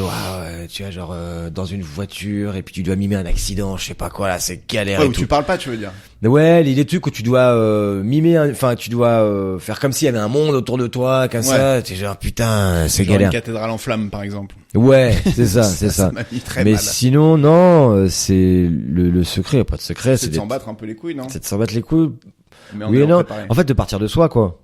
tu vois, genre, dans une voiture, et puis tu dois mimer un accident, je sais pas quoi, là, c'est galère Ouais, et où tout. tu parles pas, tu veux dire. Ouais, les trucs où tu dois mimer, enfin tu dois faire comme s'il y avait un monde autour de toi, comme ça. T'es genre putain, c'est Genre galère. une cathédrale en flammes, par exemple. Ouais, c'est ça, c'est ça. m'a mis très Mais mal. sinon, non, c'est le secret, pas de secret, C'est de d'être- s'en battre un peu les couilles, non? c'est de s'en battre les couilles. Mais on Oui est et non. préparé. En fait, de partir de soi, quoi.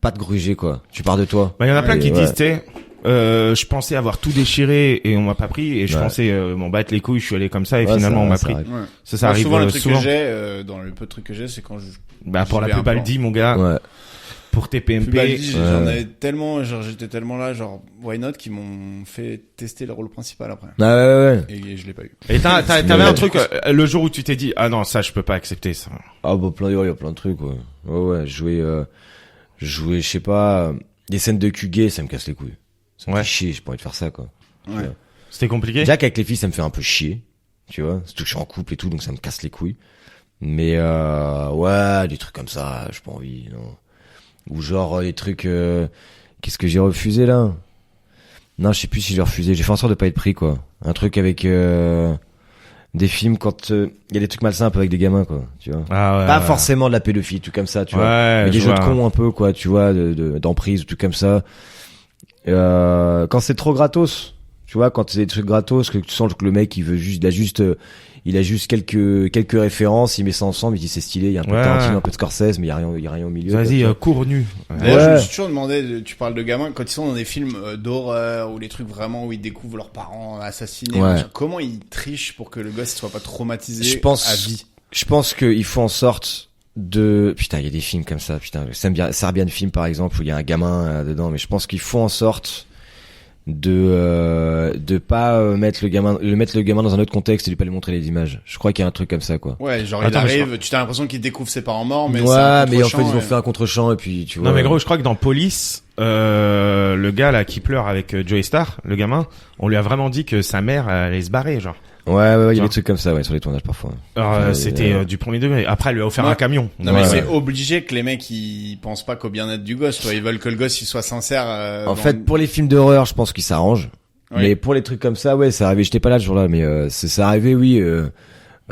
Pas de gruger, quoi. Tu pars de toi. Bah, il y en a plein Ouais, qui ouais. disent, tu sais, je pensais avoir tout déchiré et on m'a pas pris et je Ouais. pensais m'en battre les couilles, je suis allé comme ça et Ouais, finalement ça- on m'a ça pris. arrive. Ouais. Ça Moi, arrive souvent, le truc souvent. que j'ai, dans le peu de trucs que j'ai, c'est quand je, Bah pour la je vais un pub plan. Aldi, mon gars, Ouais. pour tes PMP. Pubaldi, j'en Ouais. avais tellement, genre, j'étais tellement là, genre, why not, qui m'ont fait tester le rôle principal après. Ah ouais. Et je l'ai pas eu. Et t'avais Ouais. un truc le jour où tu t'es dit ah non ça je peux pas accepter ça. Ah bah il y a plein de trucs, ouais. Ouais, jouer, je sais pas, des scènes de cul gay, ça me casse les couilles. Ça me Ouais. fait chier, j'ai pas envie de faire ça, quoi. Ouais. C'était compliqué. Déjà qu'avec les filles, ça me fait un peu chier, tu vois. Surtout que je suis en couple et tout, donc ça me casse les couilles. Mais ouais, des trucs comme ça, j'ai pas envie, non. Ou genre des trucs, qu'est-ce que j'ai refusé là? Non, je sais plus si j'ai refusé. J'ai fait en sorte de pas être pris, quoi. Un truc avec des films quand il y a des trucs malsains un peu avec des gamins, quoi, tu vois. Ah ouais. Pas forcément de la pédophilie, tout comme ça, tu vois. Ouais. Mais des je jeux de vois. cons un peu, quoi, tu vois, d'emprise ou tout comme ça. Quand c'est trop gratos, tu vois, quand c'est des trucs gratos, que tu sens que le mec il a juste quelques références, il met ça ensemble, il dit c'est stylé, il y a un peu Ouais. de Tarantino, un peu de Scorsese, mais il y a rien au milieu. Vas-y, quoi, cours nu. D'ailleurs, je me Ouais. suis toujours demandé, tu parles de gamins, quand ils sont dans des films d'horreur ou les trucs vraiment où ils découvrent leurs parents assassinés, Ouais. machin, comment ils trichent pour que le gosse soit pas traumatisé Je pense- à vie? Je pense qu'il faut en sorte putain, il y a des films comme ça, putain, Serbian Film par exemple, où il y a un gamin dedans, mais je pense qu'il faut en sorte de pas mettre le gamin dans un autre contexte et de pas lui montrer les images. Je crois qu'il y a un truc comme ça, quoi. Ouais, genre Attends, il mais arrive, tu as l'impression qu'il découvre ses parents morts, mais ouais, c'est un mais en fait contre-champ, ils ont et- fait un contre-champ et puis tu vois. Non mais gros, je crois que dans Police, le gars là qui pleure avec Joey Star, le gamin, on lui a vraiment dit que sa mère elle allait se barrer, genre. Ouais, il y Tu a vois. des trucs comme ça, ouais, sur les tournages parfois. Alors, Ouais, c'était du premier degré. Après, elle lui a offert Ouais. un camion. Non, mais Ouais, c'est ouais. obligé que les mecs, ils pensent pas qu'au bien-être du gosse, toi. Ils veulent que le gosse, il soit sincère, En fait, pour les films d'horreur, je pense qu'ils s'arrangent. Oui. Mais pour les trucs comme ça, ouais, ça arrivait. J'étais pas là ce jour-là, mais c'est arrivé, oui.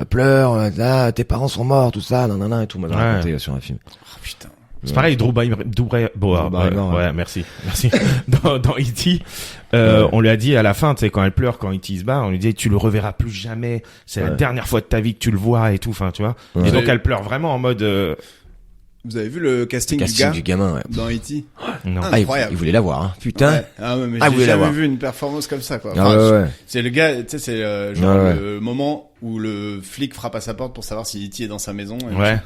Pleure, là, tes parents sont morts, tout ça, nanana et tout. Moi, j'ai Ouais. raconté sur un film. Oh, putain. C'est pareil, Drew Barrymore, ouais, ouais. merci. Dans E.T., on lui a dit à la fin, tu sais, quand elle pleure, quand E.T. se barre, on lui dit, tu le reverras plus jamais. C'est la Ouais. dernière fois de ta vie que tu le vois et tout. Enfin, tu vois. Ouais. Et donc, elle pleure vraiment en mode, Vous avez vu le casting, Casting du du gars gamin, ouais. dans E.T.? non. Ah, Ah, incroyable. il voulait la voir, hein. Putain. Ouais. Ah ouais, mais Ah, j'ai vous voulez jamais l'avoir. vu une performance comme ça, quoi. Ah Enfin, ouais, ouais. c'est le gars, tu sais, c'est genre Ouais, le moment où le flic frappe à sa porte pour savoir si E.T. est dans sa maison. Ouais.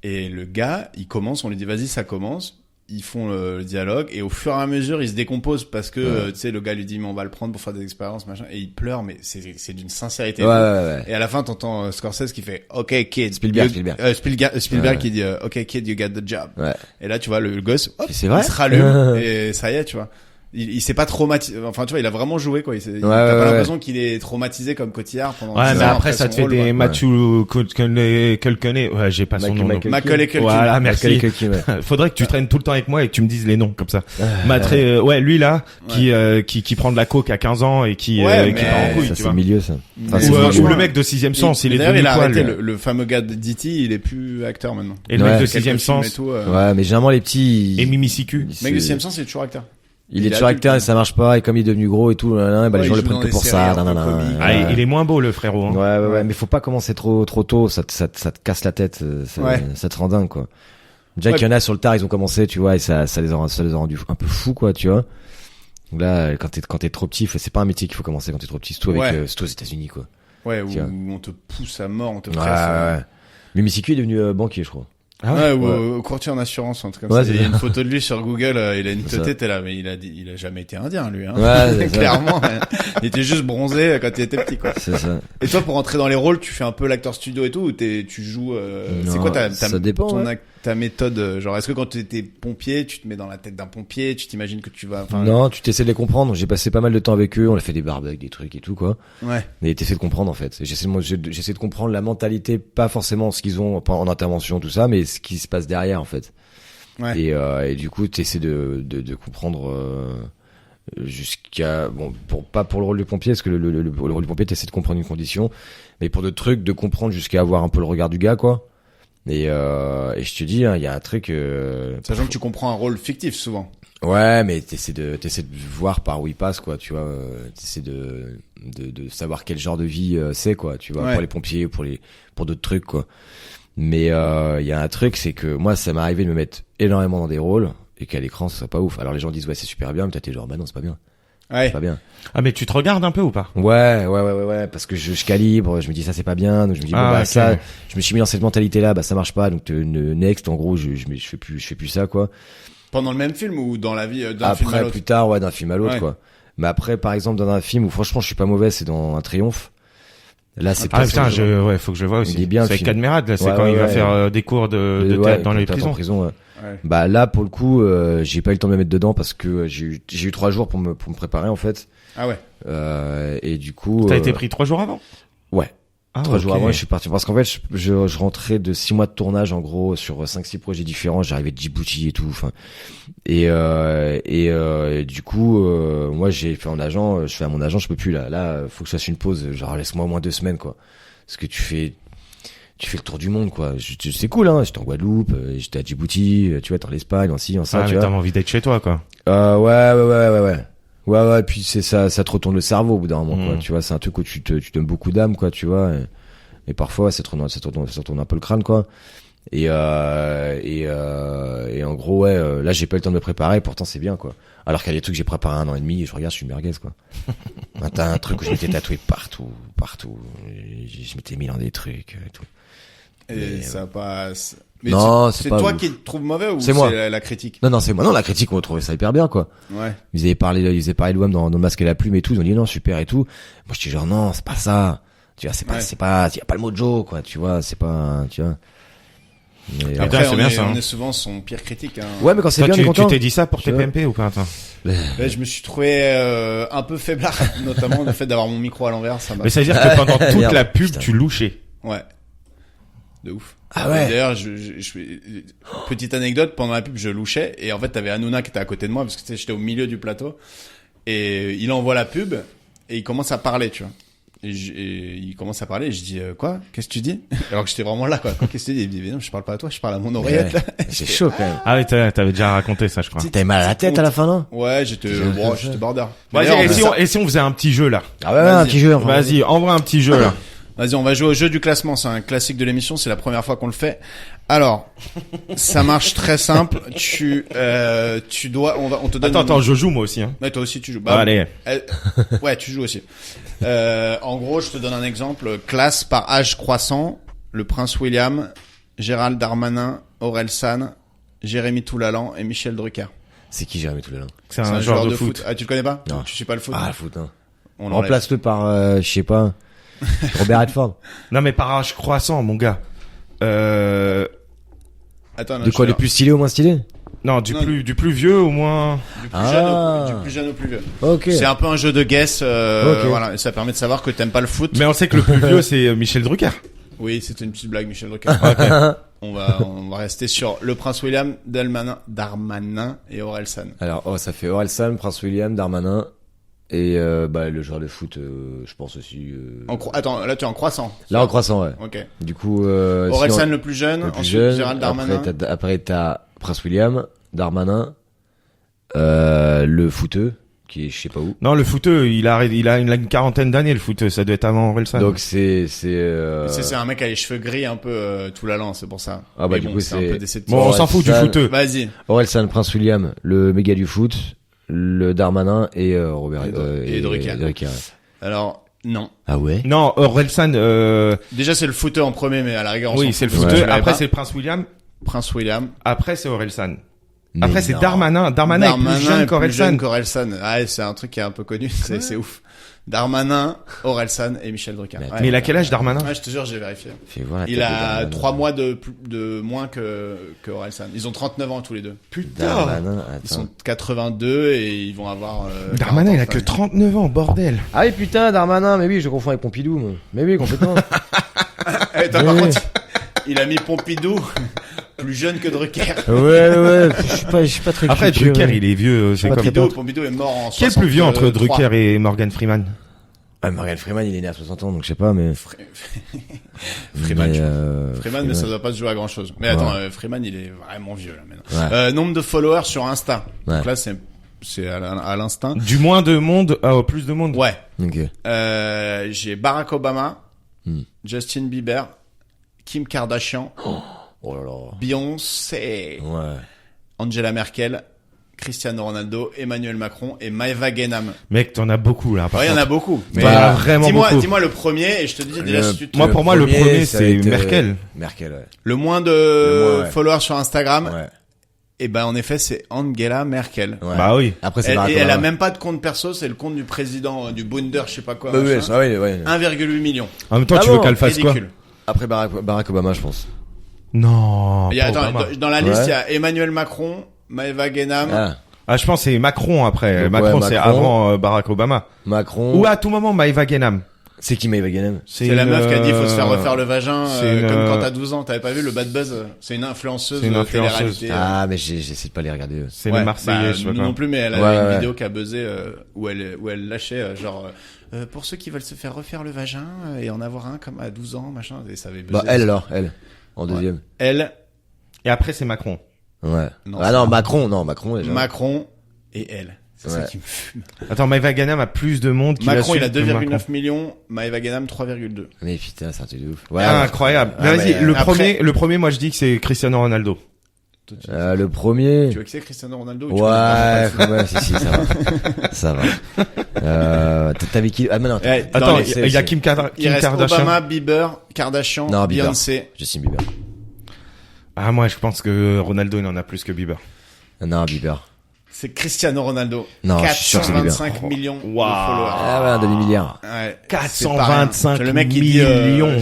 Et le gars, il commence, on lui dit vas-y, ça commence. Ils font le dialogue et au fur et à mesure, il se décompose parce que tu sais, le gars lui dit mais on va le prendre pour faire des expériences machin et il pleure, mais c'est d'une sincérité. Ouais, ouais. Et à la fin, t'entends Scorsese qui fait OK kid. Spielberg. Spielberg Ouais. qui dit OK kid, you got the job. Ouais. Et là, tu vois le gosse, hop, C'est vrai il se rallume et ça y est, tu vois. Il s'est pas traumatisé. Enfin, tu vois, il a vraiment joué quoi. T'as pas l'impression qu'il est traumatisé comme Cotillard pendant. Ouais, 10 mais ans après, ça son te fait rôle, des quoi. Matthew Culkeney. Ouais, j'ai pas son nom. Michael Macaulay Culkin. Voilà, Macaulay merci. Culkin, ouais. Faudrait que tu traînes tout le temps avec moi et que tu me dises les noms comme ça. Ouais, lui là, qui prend de la coke à 15 ans et qui Ouais, qui mais part en couille, Ça, tu c'est vois. le milieu, ça. Enfin, Mais c'est Ou, le ou milieu. le mec de Sixième Sens, il est D'ailleurs, devenu il a poil. arrêté le fameux gars de D.T., il est plus acteur maintenant. Et le mec Ouais. de Quelques Sixième films Sens, et tout, Ouais, mais généralement, les petits. et Mimi Siku. Le mec de Sixième Sens, il est toujours acteur. Il il est est toujours acteur et adulte, ça marche pas, et comme il est devenu gros et tout, bah, Ouais, les gens il le joue prennent dans que des pour séries ça, un peu nanana. comiques. Ah, il est moins beau le frérot. Hein. Ouais, mais faut pas commencer trop tôt, ça te casse la tête, ça te rend dingue, quoi. Déjà qu'il y en a sur le tard, ils ont commencé, tu vois, et ça les a rendus un peu fous, quoi, tu vois. Donc là, quand t'es trop petit, c'est pas un métier qu'il faut commencer quand t'es trop petit, surtout surtout aux États-Unis, quoi. Ouais, où Tiens. on te pousse à mort, on te presse. Ouais. Mais Missiku est devenu banquier, je crois. Ouais, ou courtier en assurance, un truc comme Ouais, ça. c'est Il y a ça. une photo de lui sur Google, il a une C'est ça. tête, là, mais il a jamais été indien, lui, hein. Ouais, c'est ça. Clairement. Il était juste bronzé quand il était petit, quoi. C'est ça. Et toi, pour entrer dans les rôles, tu fais un peu l'acteur studio et tout, ou tu joues, c'est Non, quoi ça dépend, ouais. ta méthode, genre, est-ce que quand tu étais pompier, tu te mets dans la tête d'un pompier, tu t'imagines que tu vas, enfin, Non, tu t'essaies de les comprendre. J'ai passé pas mal de temps avec eux, on a fait des barbecues, des trucs et tout, quoi. ouais. Et t'essaies de comprendre, en fait. J'essaie de comprendre la mentalité, pas forcément ce qu'ils ont en intervention, tout ça, mais ce qui se passe derrière, en fait. Ouais. Et du coup, t'essaies de comprendre, jusqu'à, bon, pas pour le rôle du pompier, parce que le rôle du pompier, t'essaies de comprendre une condition, mais pour d'autres trucs, de comprendre jusqu'à avoir un peu le regard du gars, quoi. Et je te dis, il y a un truc, Sachant que tu comprends un rôle fictif, souvent. ouais, mais t'essaies de voir par où il passe, quoi, tu vois, t'essaies de savoir quel genre de vie c'est, quoi, tu vois, Ouais. pour les pompiers, pour d'autres trucs, quoi. Mais il y a un truc, c'est que moi, ça m'est arrivé de me mettre énormément dans des rôles et qu'à l'écran, ce soit pas ouf. Alors les gens disent ouais, c'est super bien, mais toi t'es genre bah non, c'est pas bien, Ouais. c'est pas bien. Ah, mais tu te regardes un peu ou pas? Ouais, parce que je calibre, je me dis ça c'est pas bien, donc je me dis bon bah ok. ça, je me suis mis dans cette mentalité là, bah ça marche pas, donc next, en gros, je fais plus ça, quoi. Pendant le même film ou dans la vie, d'un film à Après, l'autre? plus tard, ouais, d'un film à l'autre, Ouais. quoi. Mais après, par exemple, dans un film où franchement je suis pas mauvais, c'est dans Un Triomphe. Là, c'est Ah pas putain, faut que je vois aussi. Il est bien, le C'est avec film. Cadmerade, là, c'est Ouais, quand ouais, il va ouais. faire des cours de Ouais, théâtre dans quand les t'es en prisons. prison, ouais. Ouais. Bah là, pour le coup, j'ai pas eu le temps de me mettre dedans parce que j'ai eu 3 jours pour me préparer, en fait. Ah ouais. Et du coup, T'as été pris 3 jours avant? ouais. Ah, 3 jours ok. avant, je suis parti parce qu'en fait, je rentrais de 6 mois de tournage, en gros, sur 5-6 projets différents. J'arrivais de Djibouti et tout, enfin. Et du coup, moi, j'ai fait en agent, je fais à mon agent, je peux plus, là, faut que je fasse une pause, genre, laisse-moi au moins 2 semaines, quoi. Parce que tu fais le tour du monde, quoi. C'est cool, hein. J'étais en Guadeloupe, j'étais à Djibouti, tu vois, t'es en Espagne, en ci, en ça, Ah, tu mais vois. t'as envie d'être chez toi, quoi. Ouais, puis c'est ça te retourne le cerveau au bout d'un moment, quoi. Mhm. Tu vois, c'est un truc où tu donnes beaucoup d'âme, quoi, tu vois. Et parfois, ça te retourne un peu le crâne, quoi. Et en gros, ouais, là, j'ai pas eu le temps de me préparer, pourtant c'est bien, quoi. Alors qu'il y a des trucs que j'ai préparé 1 an et demi, et je regarde, je suis merguez, quoi. T'as un truc où je m'étais tatoué partout. Je m'étais mis dans des trucs, et tout. Et Mais, ça passe. Mais non, c'est c'est pas toi ouf. qui te trouves mauvais ou C'est moi. la critique? Non, c'est moi. Non, la critique, on trouvait ça hyper bien, quoi. Ouais. Ils avaient parlé de WAM dans Le Masque et la Plume et tout. Ils ont dit non, super et tout. Moi, j'étais genre non, c'est pas ça. Tu vois, Ouais. c'est pas, y a pas le mojo, quoi. Tu vois, c'est pas, tu vois. Mais, Après, c'est bien ça, hein. on est souvent son pire critique. Hein. ouais, mais quand c'est Toi, bien, on est tu content. t'es dit ça pour tes Tu vois. PMP ou pas, attends? Ouais, je me suis trouvé un peu faiblard, notamment le fait d'avoir mon micro à l'envers, ça m'a. Mais ça veut dire que pendant toute Merde, la pub, putain. tu louchais. Ouais. De ouf. Ah ouais. D'ailleurs, petite anecdote, pendant la pub, je louchais et en fait, t'avais Hanouna qui était à côté de moi parce que tu sais, j'étais au milieu du plateau et il envoie la pub et il commence à parler, tu vois. Et il commence à parler et je dis quoi? Qu'est-ce que tu dis? Alors que j'étais vraiment là, quoi. Qu'est-ce que tu dis? Il me dit, mais non, je parle pas à toi, je parle à mon oreillette. Ouais. Là. C'est chaud quand même. Ah oui, t'avais déjà raconté ça, je crois. T'avais mal à la tête à la fin, non? Ouais, j'étais bordard. Vas-y, D'ailleurs, et si on faisait un petit jeu, là? Ah ouais, Vas-y. un petit jeu. enfin. Vas-y, envoie un petit jeu, là. Vas-y, on va jouer au jeu du classement. C'est un classique de l'émission. C'est la première fois qu'on le fait. Alors, ça marche très simple. Tu dois, on te donne. Attends, je joue moi aussi, hein. Ouais, toi aussi, tu joues. Allez. Ouais, tu joues aussi. En gros, je te donne un exemple. Classe par âge croissant. Le Prince William, Gérald Darmanin, Aurel San, Jérémy Toulalan et Michel Drucker. C'est qui Jérémy Toulalan? C'est un joueur de foot. Ah, tu le connais pas? Non. Tu sais pas le foot? Ah, le foot, hein. On l'enlève. Remplace-le par, je sais pas, Robert Redford. Non, mais par âge croissant, mon gars. Attends, non, De je quoi, te le plus stylé au moins stylé? Non, du plus vieux, au moins. Du plus Ah. jeune au plus jeune au plus vieux. Ok. C'est un peu un jeu de guess, Ok. voilà, et ça permet de savoir que t'aimes pas le foot. Mais on sait que le plus vieux, c'est Michel Drucker. Oui, c'était une petite blague, Michel Drucker. On va rester sur le Prince William, Darmanin et Aurel San. Alors, ça fait Aurel San, Prince William, Darmanin, et, le joueur de foot, je pense aussi, Attends, là tu es en croissant. là, en croissant, ouais. Ok. Du coup, Aurel si on- San le plus jeune, le plus ensuite jeune, Gérald Darmanin. après t'as Prince William, Darmanin, le footeux, qui est je sais pas où. Non, le footeux, il a une quarantaine d'années, le footeux. Ça doit être avant Orelsan. Donc c'est C'est un mec à les cheveux gris un peu tout l'allant, c'est pour ça. Ah bah, Mais du bon, coup, c'est un c'est- peu déceptif. Bon, on s'en fout du Orelsan. footeux. Vas-y. Orelsan, Prince William, le méga du foot, le Darmanin et Robert Et Drucker. ouais. Alors non. Ah ouais. Non, Orelsan, Déjà c'est le footeux en premier, mais à la rigueur on oui, s'en c'est le fout, footeux. je l'avais Après, pas. c'est Prince William. Prince William. Après, c'est Orelsan. Mais Après, c'est non. Darmanin. Darmanin est plus jeune qu'Orelsan. qu'Orelsan. Ah, c'est un truc qui est un peu connu, c'est ouf. Darmanin, Orelsan et Michel Drucker. Mais Ouais. Mais il a quel âge, Darmanin? Ouais, je te jure, j'ai vérifié. Fais voir la Il tête de a Darmanin. 3 mois de moins que Orelsan. Ils ont 39 ans tous les deux. Darmanin, Ils attends. sont 82 et ils vont avoir Darmanin, 40 il a ans, que enfin. 39 ans, bordel. Ah oui putain, Darmanin, mais oui, je confonds avec Pompidou, moi. Mais oui, complètement. Attends, par Ouais. contre, il a mis Pompidou plus jeune que Drucker. ouais, je suis pas très Après, culturé. Drucker, il est vieux, c'est pas comme... très Pompidou est mort en Qui est le plus vieux entre Drucker et Morgan Freeman? Ah, Morgan Freeman, il est né à 60 ans, donc je sais pas, mais... Freeman, je mais, Freeman, mais ça doit pas se jouer à grand chose. Mais attends, Freeman, il est vraiment vieux, là, maintenant. Ouais. Nombre de followers sur Insta. Ouais. Donc là, c'est à l'instinct. Du moins de monde au plus de monde. Ouais. Ok. J'ai Barack Obama, Hmm. Justin Bieber, Kim Kardashian, Oh là là. Beyoncé, Ouais. Angela Merkel, Cristiano Ronaldo, Emmanuel Macron et Maeva Genam. Mec, t'en as beaucoup, là. par Ouais, il y en contre. a beaucoup. Mais il y en a vraiment beaucoup. Dis-moi le premier et je te dis déjà si tu te... Moi, pour moi, le premier, ça c'est va être, Merkel. Merkel, ouais. Le moins de Le moins, ouais. followers sur Instagram, Ouais. et ben en effet c'est Angela Merkel. Ouais. Bah oui. Après, c'est Elle, Barack et elle a Obama. même pas de compte perso, c'est le compte du président du Bunder, je sais pas quoi. Bah oui, machin. ça, ouais. 1,8 million. En même temps, Ah tu veux bon, qu'elle fasse quoi? Ridicule. Après Barack Obama, je pense. Non. Il y a, pas attends, Obama. dans la liste, Ouais. il y a Emmanuel Macron, Maeva Genam. Ah, je pense que c'est Macron après. Donc, Macron, ouais, c'est Macron. avant Barack Obama. Macron. Ou à tout moment, Maeva Genam. C'est qui Maeva Genam? C'est la une, meuf qui a dit faut se faire refaire le vagin, c'est une, comme quand t'as 12 ans. T'avais pas vu le Bad Buzz? C'est une influenceuse C'est une de influenceuse. télé-réalité. Ah, mais j'essaie de pas les regarder, eux. C'est Ouais, les Marseillais, je sais pas nous quoi. non plus, mais elle avait Ouais, une ouais. vidéo qui a buzzé où elle lâchait pour ceux qui veulent se faire refaire le vagin et en avoir un comme à 12 ans, machin, et ça avait buzzé. Bah, elle alors, elle. En deuxième. Elle, Et après, c'est Macron. Ouais. Non, Ah c'est non, pas- Macron déjà. Macron et elle. C'est ça Ouais. qui me fume. Attends, Maeva Genam a plus de monde qui Macron, la il a suit que 2,9 Macron. millions, Maeva Genam 3,2. Mais putain, c'est un truc de ouf. Ouais. Ah, incroyable. Ah, Mais vas-y, mais, le premier, moi je dis que c'est Cristiano Ronaldo. le premier. Tu vois que c'est Cristiano Ronaldo ou tu connais vraiment Ouais, si, ça va. Ça va. T'avais qui? Ah, mais non. Eh, dans Attends, les- il y a Kim Il reste Kardashian. Obama, Bieber, Kardashian, Non, Bieber. Beyoncé. Justin Bieber. Ah, moi je pense que Ronaldo, il en a plus que Bieber. Non, Bieber. C'est Cristiano Ronaldo. Non, je suis sûr que c'est Bieber. 425 millions de Waouh. followers. Ah ouais, un demi-milliard. Ouais, 425 c'est pas rien. Le mec qui dit millions.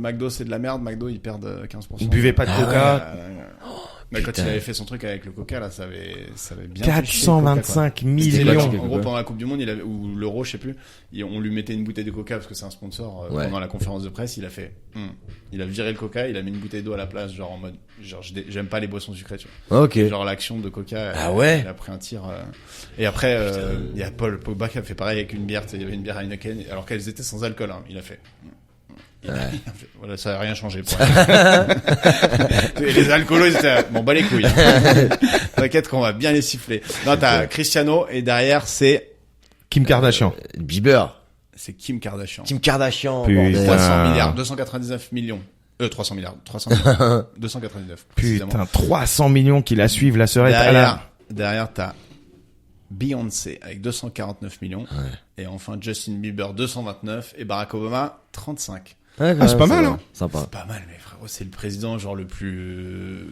McDo c'est de la merde, McDo ils perdent 15%. Ils buvaient pas de Coca. Mais quand Putain. il avait fait son truc avec le Coca là, ça avait bien fait chier, 425 C'était millions. En gros, pendant la Coupe du Monde, ou l'Euro, je sais plus, on lui mettait une bouteille de Coca parce que c'est un sponsor. Ouais. Pendant la conférence de presse, il a fait, il a viré le Coca, il a mis une bouteille d'eau à la place, genre en mode, genre j'aime pas les boissons sucrées, tu vois. Ok. Genre l'action de Coca. Ah ouais. Il a pris un tir. Et après, il y a Paul Pogba qui a fait pareil avec une bière. Tu sais, il y avait une bière à Heineken, alors qu'elles étaient sans alcool. Hein. Il a fait. Voilà, ça a rien changé pour elle. Et les alcoolos, ils étaient, bon, bah les couilles. T'inquiète qu'on va bien les siffler. Non, t'as Cristiano et derrière c'est Kim Kardashian. Bieber. c'est Kim Kardashian. Kim Kardashian. Putain. bordel. 300 milliards, 299 millions. 300 milliards, 299. précisément. Putain, 300 millions qui la suivent, la sœur est à la... Derrière, t'as Beyoncé avec 249 millions. Et enfin, Justin Bieber, 229. Et Barack Obama, 35. Ouais, Ah, c'est pas ça mal, va. hein. Sympa. C'est pas mal, mais frérot, c'est le président, genre, le plus...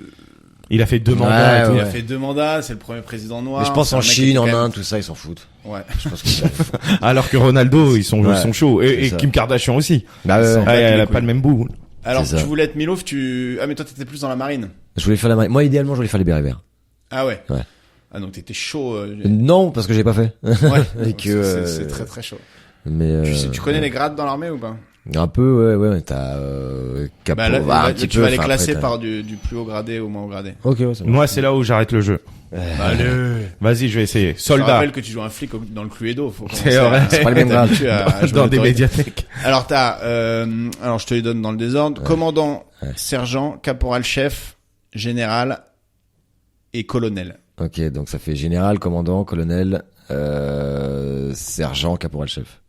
Il a fait 2 mandats et tout. Il a fait 2 mandats, c'est le premier président noir. Mais je pense c'est un en mec qui Chine, était en quand même- Inde, tout ça, ils s'en foutent. Ouais. Je pense que c'est Alors que Ronaldo, ils sont chauds. C'est Et ça. Kim Kardashian aussi. Bah ouais, Ils ouais. sont- Ah, elle a couilles. pas le même bout. Alors, C'est tu ça. voulais être Milouf, Ah, mais toi, t'étais plus dans la marine. Je voulais faire la marine. Moi, idéalement, je voulais faire les bérets verts. Ah ouais. Ouais. Ah, donc t'étais chaud. Non, parce que j'ai pas fait. Ouais. Et que, C'est très très chaud. Mais Tu connais les grades dans l'armée ou pas? un peu, ouais, t'as capot. Bah là, un là, petit tu peu, vas les enfin, classer après, par du plus haut gradé au moins haut gradé. Ok, ouais, ça marche. Moi, c'est là où j'arrête le jeu. Allez. Vas-y, je vais essayer. Je te Soldat. rappelle que tu joues un flic dans le Cluedo. Faut C'est commencer vrai. C'est pas le même grade. t'habituer à jouer Dans des l'autorité. médiathèques. Alors alors je te les donne dans le désordre. Commandant, sergent, caporal-chef, général et colonel. Ok, donc ça fait général, commandant, colonel, sergent, caporal-chef.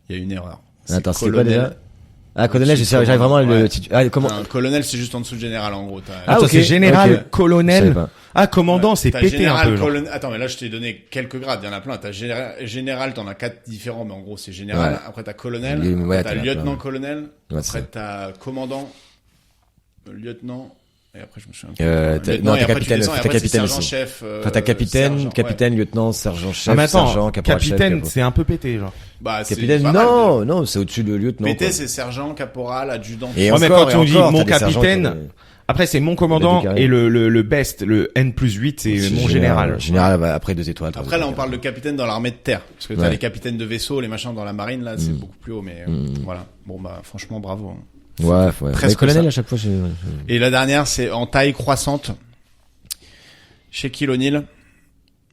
Il y a une erreur. Attends, C'est c'est quoi déjà? Ah, colonel, Au-dessus de j'arrive vraiment à le ouais. titre. Ah, comment? Un colonel, c'est juste en dessous de général en gros. Ah, Attends, ok, c'est général, ok. Je savais colonel. pas. Ah, commandant, c'est T'as pété général, un peu. genre. colonel. Attends, mais là je t'ai donné quelques grades. Il y en a plein. T'as général, t'en as 4 différents, mais en gros c'est général. Ouais. Après t'as colonel. Ouais, Après, t'as t'as lieutenant-colonel. Ouais, Après c'est t'as commandant, lieutenant. Et après je me souviens. non, et t'as après, tu capitaine, descends, et t'as après, c'est capitaine aussi. sergent-chef. Enfin, t'as capitaine, sergent, ouais. capitaine, lieutenant, sergent, chef, Ah, mais attends, sergent, caporal-chef. capitaine, capot. c'est un peu pété, genre. Bah, c'est Capitaine, pas mal non, non, c'est au-dessus de lieutenant. PT, quoi. c'est sergent, caporal, adjudant. Et Ouais, mais encore, quand on et dit encore, mon t'as des sergents capitaine, qui- Après, c'est mon commandant Il a deux et le best, le N+8, c'est mon général. Général, bah, après 2 étoiles. Après, là, on parle de capitaine dans l'armée de terre. Parce que t'as Ouais. les capitaines de vaisseau, les machins dans la marine, là, c'est beaucoup plus haut, mais voilà. Bon, bah, franchement, bravo. Ouais, ouais. Presque Mais colonel, ça. à chaque fois, Et la dernière, c'est en taille croissante. Shaquille O'Neal,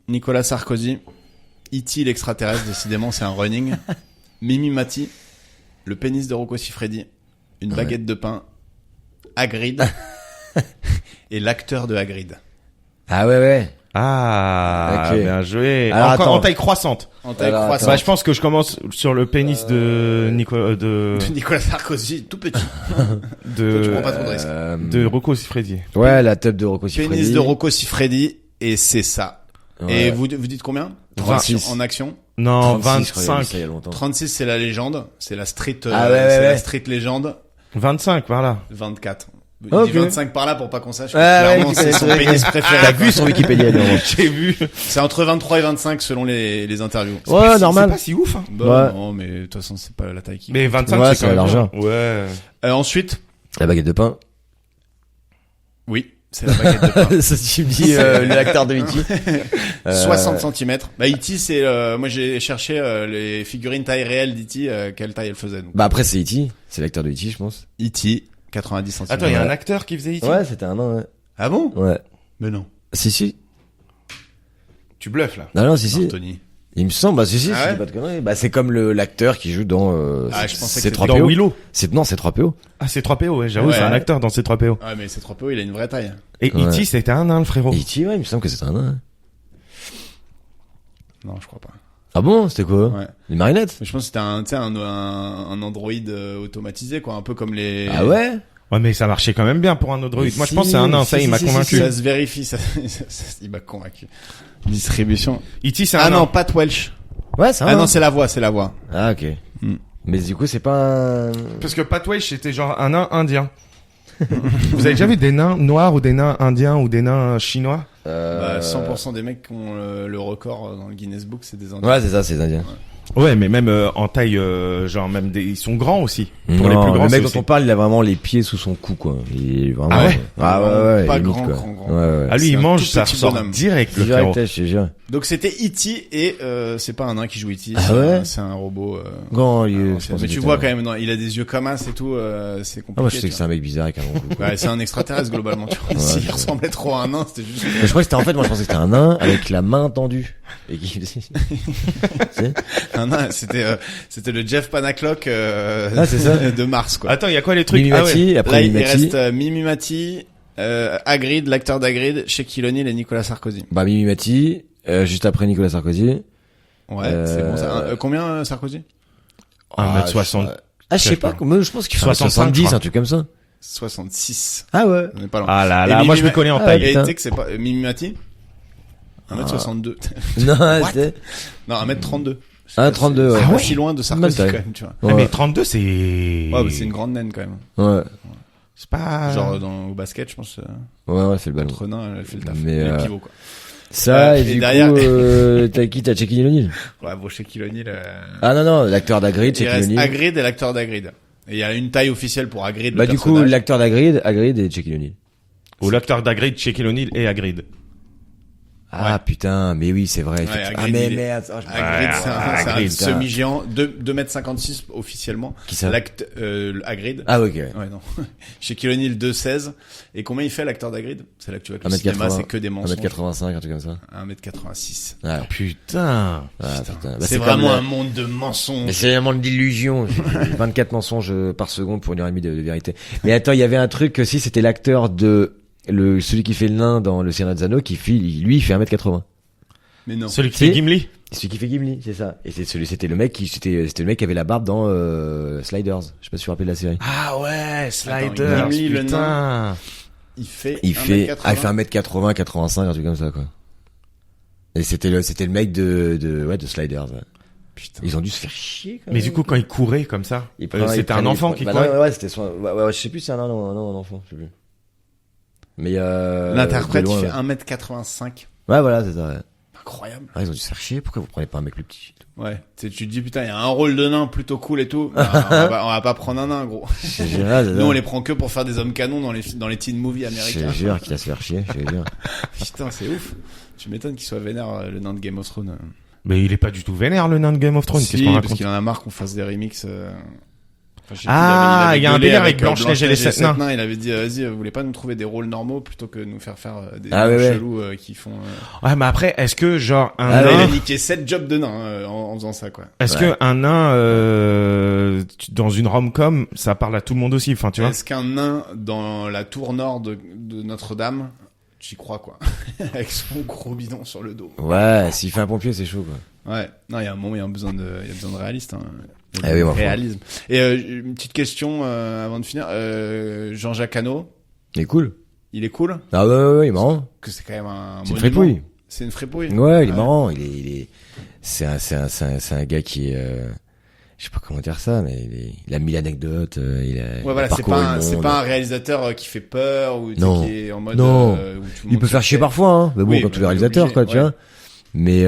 Nicolas Sarkozy, E.T. l'extraterrestre, décidément, c'est un running. Mimi Mati, le pénis de Rocco Siffredi, une baguette de pain, Hagrid, et l'acteur de Hagrid. Ah ouais, ouais. Ah, Ok. bien joué. Alors, Encore attends. en taille croissante. En taille Alors, croissante. Bah, je pense que je commence sur le pénis de De Nicolas Sarkozy, tout petit. de tu prends pas trop de risques. de Rocco Siffredi. Ouais, la tub de Rocco Siffredi. Pénis de Rocco Siffredi, et c'est ça. Ouais. Et vous dites combien? 26. En action. Non, 36, je crois, il y a eu 25. ça il y a longtemps. 36, c'est la légende. C'est la street, Ah ouais, ouais, c'est ouais. la street légende. 25, voilà. 24. Il Ok. dit 25 par là pour pas qu'on sache. que Ouais, clairement, ouais, c'est son ouais. pénis préféré. T'as vu sur Wikipédia, lui, en revanche. J'ai vu. C'est entre 23 et 25 selon les interviews. Ouais, C'est normal. pas si ouf, hein. Bah, Ouais. non, mais de toute façon, c'est pas la taille qui. Mais 25, Ouais, c'est c'est quand même l'argent. bien. Ouais. Ensuite, La baguette de pain. oui, c'est la baguette de pain. Ça, tu me dis, l'acteur de E.T. 60 cm. Bah, E.T., c'est, moi, j'ai cherché, les figurines taille réelle d'E.T., quelle taille elle faisait. Donc. Bah après, c'est E.T. C'est l'acteur de E.T., je pense. E.T., 90 cm. Attends, il y a un acteur qui faisait E.T. Ouais, c'était un an, ouais. Ah bon? Ouais. Mais non. Si. Tu bluffes, là. Non, si. Tony. Il me semble, bah si, Ah je ouais dis pas de conneries. Bah c'est comme l'acteur qui joue dans, Ah, je pensais que c'est c'était 3PO. Dans Willow. Non, c'est 3PO. Ah, c'est 3PO, ouais, j'avoue, Ouais. c'est un acteur dans ces 3PO. Ah, mais c'est 3PO, il a une vraie taille. Et Ouais. E.T., c'était un nain, le frérot. E.T., ouais, il me semble que c'était un nain. hein. Non, je crois pas. Ah bon, c'était quoi? Ouais. Les marionnettes? Mais je pense que c'était un, tu sais, un Android automatisé, quoi. Un peu comme les... Ah ouais? Ouais, mais ça marchait quand même bien pour un Android. Mais Moi, je si, pense que c'est un nain, ça, si, il m'a si, convaincu. Ça se vérifie, il m'a convaincu. Distribution. E.T., c'est Ah un non, nain. Pat Welch. Ouais, c'est un Ah nain. non, c'est la voix. Ah ok. Hmm. Mais du coup, c'est pas un... Parce que Pat Welch, c'était genre un nain indien. Vous avez déjà vu des nains noirs ou des nains indiens ou des nains chinois? Bah, 100% des mecs qui ont le record dans le Guinness Book, c'est des Indiens. Ouais, c'est ça, c'est indien. Ouais, mais même en taille, genre même ils sont grands aussi. Pour les Non, plus grands, le mec c'est dont aussi. on parle, il a vraiment les pieds sous son cou, quoi. Il est vraiment. Ah ouais ouais, Pas limite, grand, quoi. grand. Ouais. Ah lui, C'est il un mange, tout ça petit ressort bonhomme. direct le frérot. Direct, je te jure. Donc c'était E.T. et c'est pas un nain qui joue E.T. Ah c'est ouais un- c'est un robot. Grand lieu. Mais tu vois quand même, non, il a des yeux comme as et tout. C'est compliqué. Ah, moi, je sais tu que c'est un mec bizarre avec un long cou. vois. Ouais, c'est un extraterrestre globalement. Tu vois. Ouais, S'il je- ressemblait trop à un nain, c'était juste. Mais je crois que c'était en fait, moi je pensais que c'était un nain avec la main tendue. Et qui... Un nain, c'était le Jeff Panaclock Ah, c'est ça. de Mars quoi. Attends, il y a quoi les trucs? Mimi Ah ouais. Mati, après Là, il Mimi reste Mati. Mimi Mati, Hagrid, l'acteur d'Hagrid, Shaquille O'Neal et Nicolas Sarkozy. Bah, Mimi Mati, juste après Nicolas Sarkozy. Ouais, c'est bon ça. Combien Sarkozy? 1m60. Ah, je sais pas, moi, je pense qu'il fait 65, 70, je crois. un truc comme ça. 66. Ah ouais. On est pas loin. Ah là Et là, Mimi moi je me Ma- connais en Ah, taille. Et putain. tu sais que c'est pas Mimi Mati 1m62. Non, What c'est... Non, 1m32. Ah, 32, ouais. C'est Ah pas ouais si loin de Sarkozy Même quand taille. même, tu vois. Ah, Ouais. mais 32 c'est... Ouais, bah, c'est une grande naine quand même. Ouais. C'est pas... Genre au basket, je pense. Ouais, fait le ballon. Entre nains, elle fait le taf. Mais, Et le pivot, quoi. Ça, Ouais, et et du derrière- coup, t'as qui? T'as Shaquille O'Neal? Ouais, bon, Shaquille O'Neal. Ah non, l'acteur d'Hagrid, Il Shaquille reste O'Neal. Hagrid et l'acteur d'Hagrid. Et il y a une taille officielle pour Hagrid. Bah, le du coup, personnage. l'acteur Hagrid et Shaquille O'Neal. Ou l'acteur d'Hagrid, Shaquille O'Neal et Hagrid. Ah, putain, mais oui, c'est vrai. Ouais, effectivement. Hagrid, ah, mais il est- merde. Oh, je- Hagrid, c'est un Hagrid, putain. semi-géant, 2m56 officiellement. Qui ça? Hagrid. Ah, ok. Ouais, non. Shaquille O'Neal 2,16. Et combien il fait l'acteur d'Hagrid? C'est là que tu vois que le 1m80, cinéma, c'est que des mensonges. 1m85, un truc comme ça. 1m86. Ouais. Putain. Ah, putain. Bah, c'est comme vraiment la- un monde de Mais mensonges. c'est vraiment d'illusion. 24 mensonges par seconde pour 1h30 de vérité. Mais attends, il y avait un truc aussi, c'était l'acteur de celui qui fait le nain dans le Seigneur des Anneaux, lui, il fait 1m80. Mais non. Celui qui Si. fait Gimli. Celui qui fait Gimli, c'est ça. Et c'était le mec c'était le mec qui avait la barbe dans Sliders. Je sais pas si tu te rappelles de la série. Ah ouais, Sliders, Sliders, Gimli, le putain. Il fait Il fait 1m80. 1m80, 85, un truc comme ça, quoi. Et c'était le mec de Sliders. Ouais. Putain. Ils ont dû se faire chier, quand Mais même. du coup, quand il courait comme ça, c'était un enfant qui bah, courait. non, ouais, c'était ouais, je sais plus si c'est un enfant, je sais plus. Mais L'interprète, de il loin, fait ouais. 1m85. Ouais, voilà, c'est ça. Ouais. Incroyable. Ah, ils ont dû se faire chier. Pourquoi vous prenez pas un mec plus petit? Ouais. Tu te dis, putain, il y a un rôle de nain plutôt cool et tout. Bah, on va pas prendre un nain, gros. Je te jure, ah, c'est Nous, ça. on les prend que pour faire des hommes canons dans les teen movies Je américains. te jure qu'il va se faire chier, je te jure. Putain, c'est ouf. Tu m'étonnes qu'il soit vénère, le nain de Game of Thrones. Mais il est pas du tout vénère, le nain de Game of Thrones. Si, Qu'est-ce qu'on parce raconte? qu'il en a marre qu'on fasse des remixes. Enfin, je sais Ah, plus, il y a un gueulé délire avec Blanche-Neige et les sept nains. Il avait dit, vas-y, vous voulez pas nous trouver des rôles normaux plutôt que nous faire des Ah, nains ouais, ouais. chelous qui font... Ouais, mais après, est-ce que genre un Ah, Il a nain, niqué 7 jobs de nains en faisant ça, quoi. est-ce Ouais. que un nain dans une rom-com, ça parle à tout le monde aussi, enfin tu vois? Est-ce qu'un nain dans la tour nord de Notre-Dame, j'y crois, quoi. Avec son gros bidon sur le dos. Ouais, s'il fait un pompier, c'est chaud, quoi. Ouais. Non, il y a un moment, il y a besoin de réaliste, hein. Il y a Ah oui, de bon, réalisme. Et une petite question avant de finir. Jean-Jacques Hano, Il est cool. il est cool. Ah ouais, il est marrant. Que c'est quand même un C'est une monument. fripouille. C'est une fripouille. Ouais, il est marrant. C'est un gars qui est, je sais pas comment dire ça, mais il a 1000 anecdotes, il a Ouais, voilà, il a c'est parcouru pas le c'est monde. pas un réalisateur qui fait peur ou tu sais, Non. qui est en mode Non. où tout le Il monde peut se faire chier tait. parfois, hein. Mais bon, Oui, comme bah, tous les il est réalisateurs, obligé, quoi, tu ouais. vois. Mais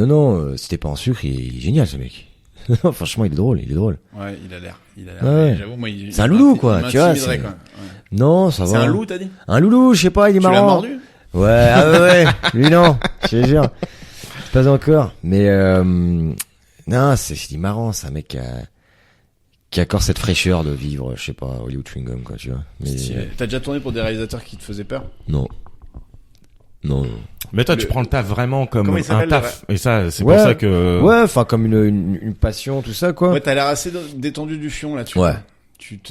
non, c'était pas en sucre, il est génial, ce mec. Franchement, il est drôle. Ouais, il a l'air. Ouais. J'avoue, moi, C'est un loulou, il quoi, tu vois, m'intimiderait, c'est- quoi. Ouais. Non, ça va. C'est un loup, t'as dit? Un loulou, je sais pas, il est Tu l'as marrant. mordu? Ouais, ah ouais, lui non, je te jure. Pas encore. Mais non, c'est marrant, c'est un mec qui a encore cette fraîcheur de vivre, je sais pas, Hollywood Chewing Gum, quoi, tu vois. Mais T'as déjà tourné pour des réalisateurs qui te faisaient peur? non. Non. Mais toi, tu prends le taf vraiment comme Comment il un s'appelle, taf. Et ça, c'est Ouais. pour ça que... Ouais, enfin comme une passion, tout ça, quoi. Ouais, t'as l'air assez détendu du fion là-dessus. Ouais.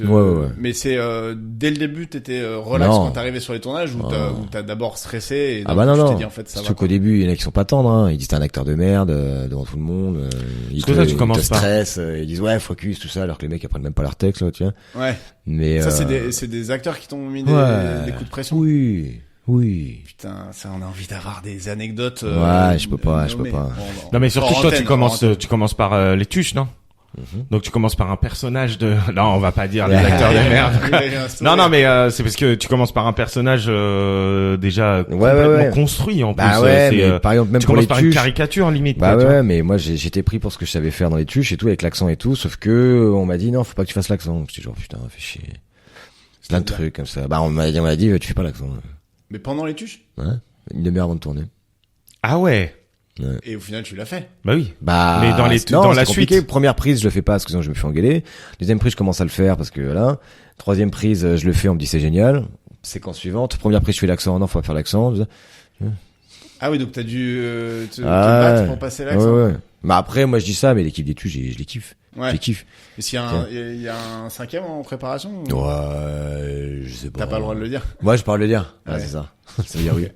Ouais. Mais c'est dès le début, t'étais relax Non. quand t'arrivais sur les tournages ou Non. t'as d'abord stressé et Ah bah non, tu t'es non. dit en fait ça va. Surtout qu'au début, il y en a qui sont pas tendres, hein. Ils disent t'es un acteur de merde devant tout le monde. Ils Parce que ça, tu ils commences te pas. stressent, ils disent ouais, focus, tout ça, alors que les mecs apprennent même pas leur texte, là, tu vois. Ouais. Mais Ça c'est des acteurs qui t'ont mis ouais. des coups de pression. Oui. Putain, ça on a envie d'avoir des anecdotes. Ouais, je peux pas. Non, mais surtout, toi, tu commences par les tuches, non? Donc tu commences par un personnage de... Non, on va pas dire les acteurs de merde. Non, mais c'est parce que tu commences par un personnage déjà complètement construit en plus. Bah ouais, mais par exemple même tu pour commences les par une tuches. caricature limite. Bah quoi, tu ouais, vois. mais moi j'étais pris pour ce que je savais faire dans les tuches et tout avec l'accent et tout, sauf que on m'a dit non, faut pas que tu fasses l'accent. J'étais genre putain, fais chier. Plein de trucs comme ça. Bah on m'a dit tu fais pas l'accent. Mais pendant les tuches? Ouais. Une demi-heure avant de tourner. Ah ouais. Et au final, tu l'as fait. Bah oui. Bah, Mais dans non, la c'est compliqué. suite. Première prise, je le fais pas parce que sinon je me fais engueuler. Deuxième prise, je commence à le faire parce que voilà. Troisième prise, je le fais, on me dit c'est génial. Séquence suivante. Première prise, je fais l'accent. Non, faut pas faire l'accent. Ah oui, donc t'as dû te battre pour passer l'accent. Ouais. Bah après, moi je dis ça, mais l'équipe des tuches, je les kiffe. Ouais. Je les kiffe. Est-ce qu'il y a un cinquième en préparation? Ouais, je sais pas. T'as pas le droit de le dire? Moi, je parle de le dire. Ouais. Ouais, c'est ça. Ça veut dire oui.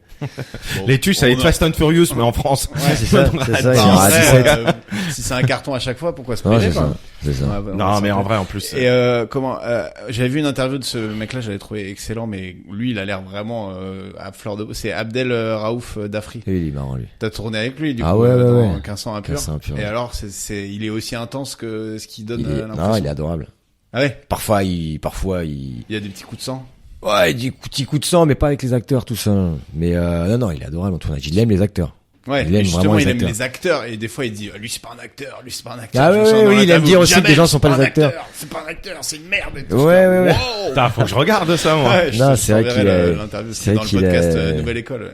Bon, Les tuches, ça va être Fast and Furious, mais en France. Ouais, c'est ça. C'est ça. Il y en Bah, en aura vrai, 17. si c'est un carton à chaque fois, pourquoi se Ouais, priver, c'est quoi? ça. C'est ça. Ouais, bah, Non, mais c'est en vrai, en plus. Et j'avais vu une interview de ce mec-là, j'avais trouvé excellent, mais lui, il a l'air vraiment à fleur de peau. C'est Abdel Raouf Dafri. Et il est marrant, lui. T'as tourné avec lui, du Ah coup, ouais, dans ouais. 1500 impurs. 1500 impurs. Et alors, il est aussi intense que ce qui donne l'impression. Non, il est adorable. Ah ouais. Parfois, il Il y a des petits coups de sang. ouais, il dit petit coup de sang, mais pas avec les acteurs, tout ça. Mais, non, il est adorable en tournage. Il aime les acteurs. Ouais, Il aime justement, vraiment les il aime acteurs. les acteurs, et des fois, il dit, lui, c'est pas un acteur, lui, c'est pas un acteur. Ah Je me ouais, sens ouais, dans oui, il aime l'interview, dire aussi que jamais, les gens sont c'est pas un des acteurs. C'est pas un acteur, c'est une merde et tout. Ouais, ouais, ouais. Wow. Putain, faut que je regarde ça, moi. Ouais, Non, je c'est vrai t'enverrai qu'il a- l'interview, c'est c'est vrai dans le qu'il podcast a- Nouvelle École. Ouais.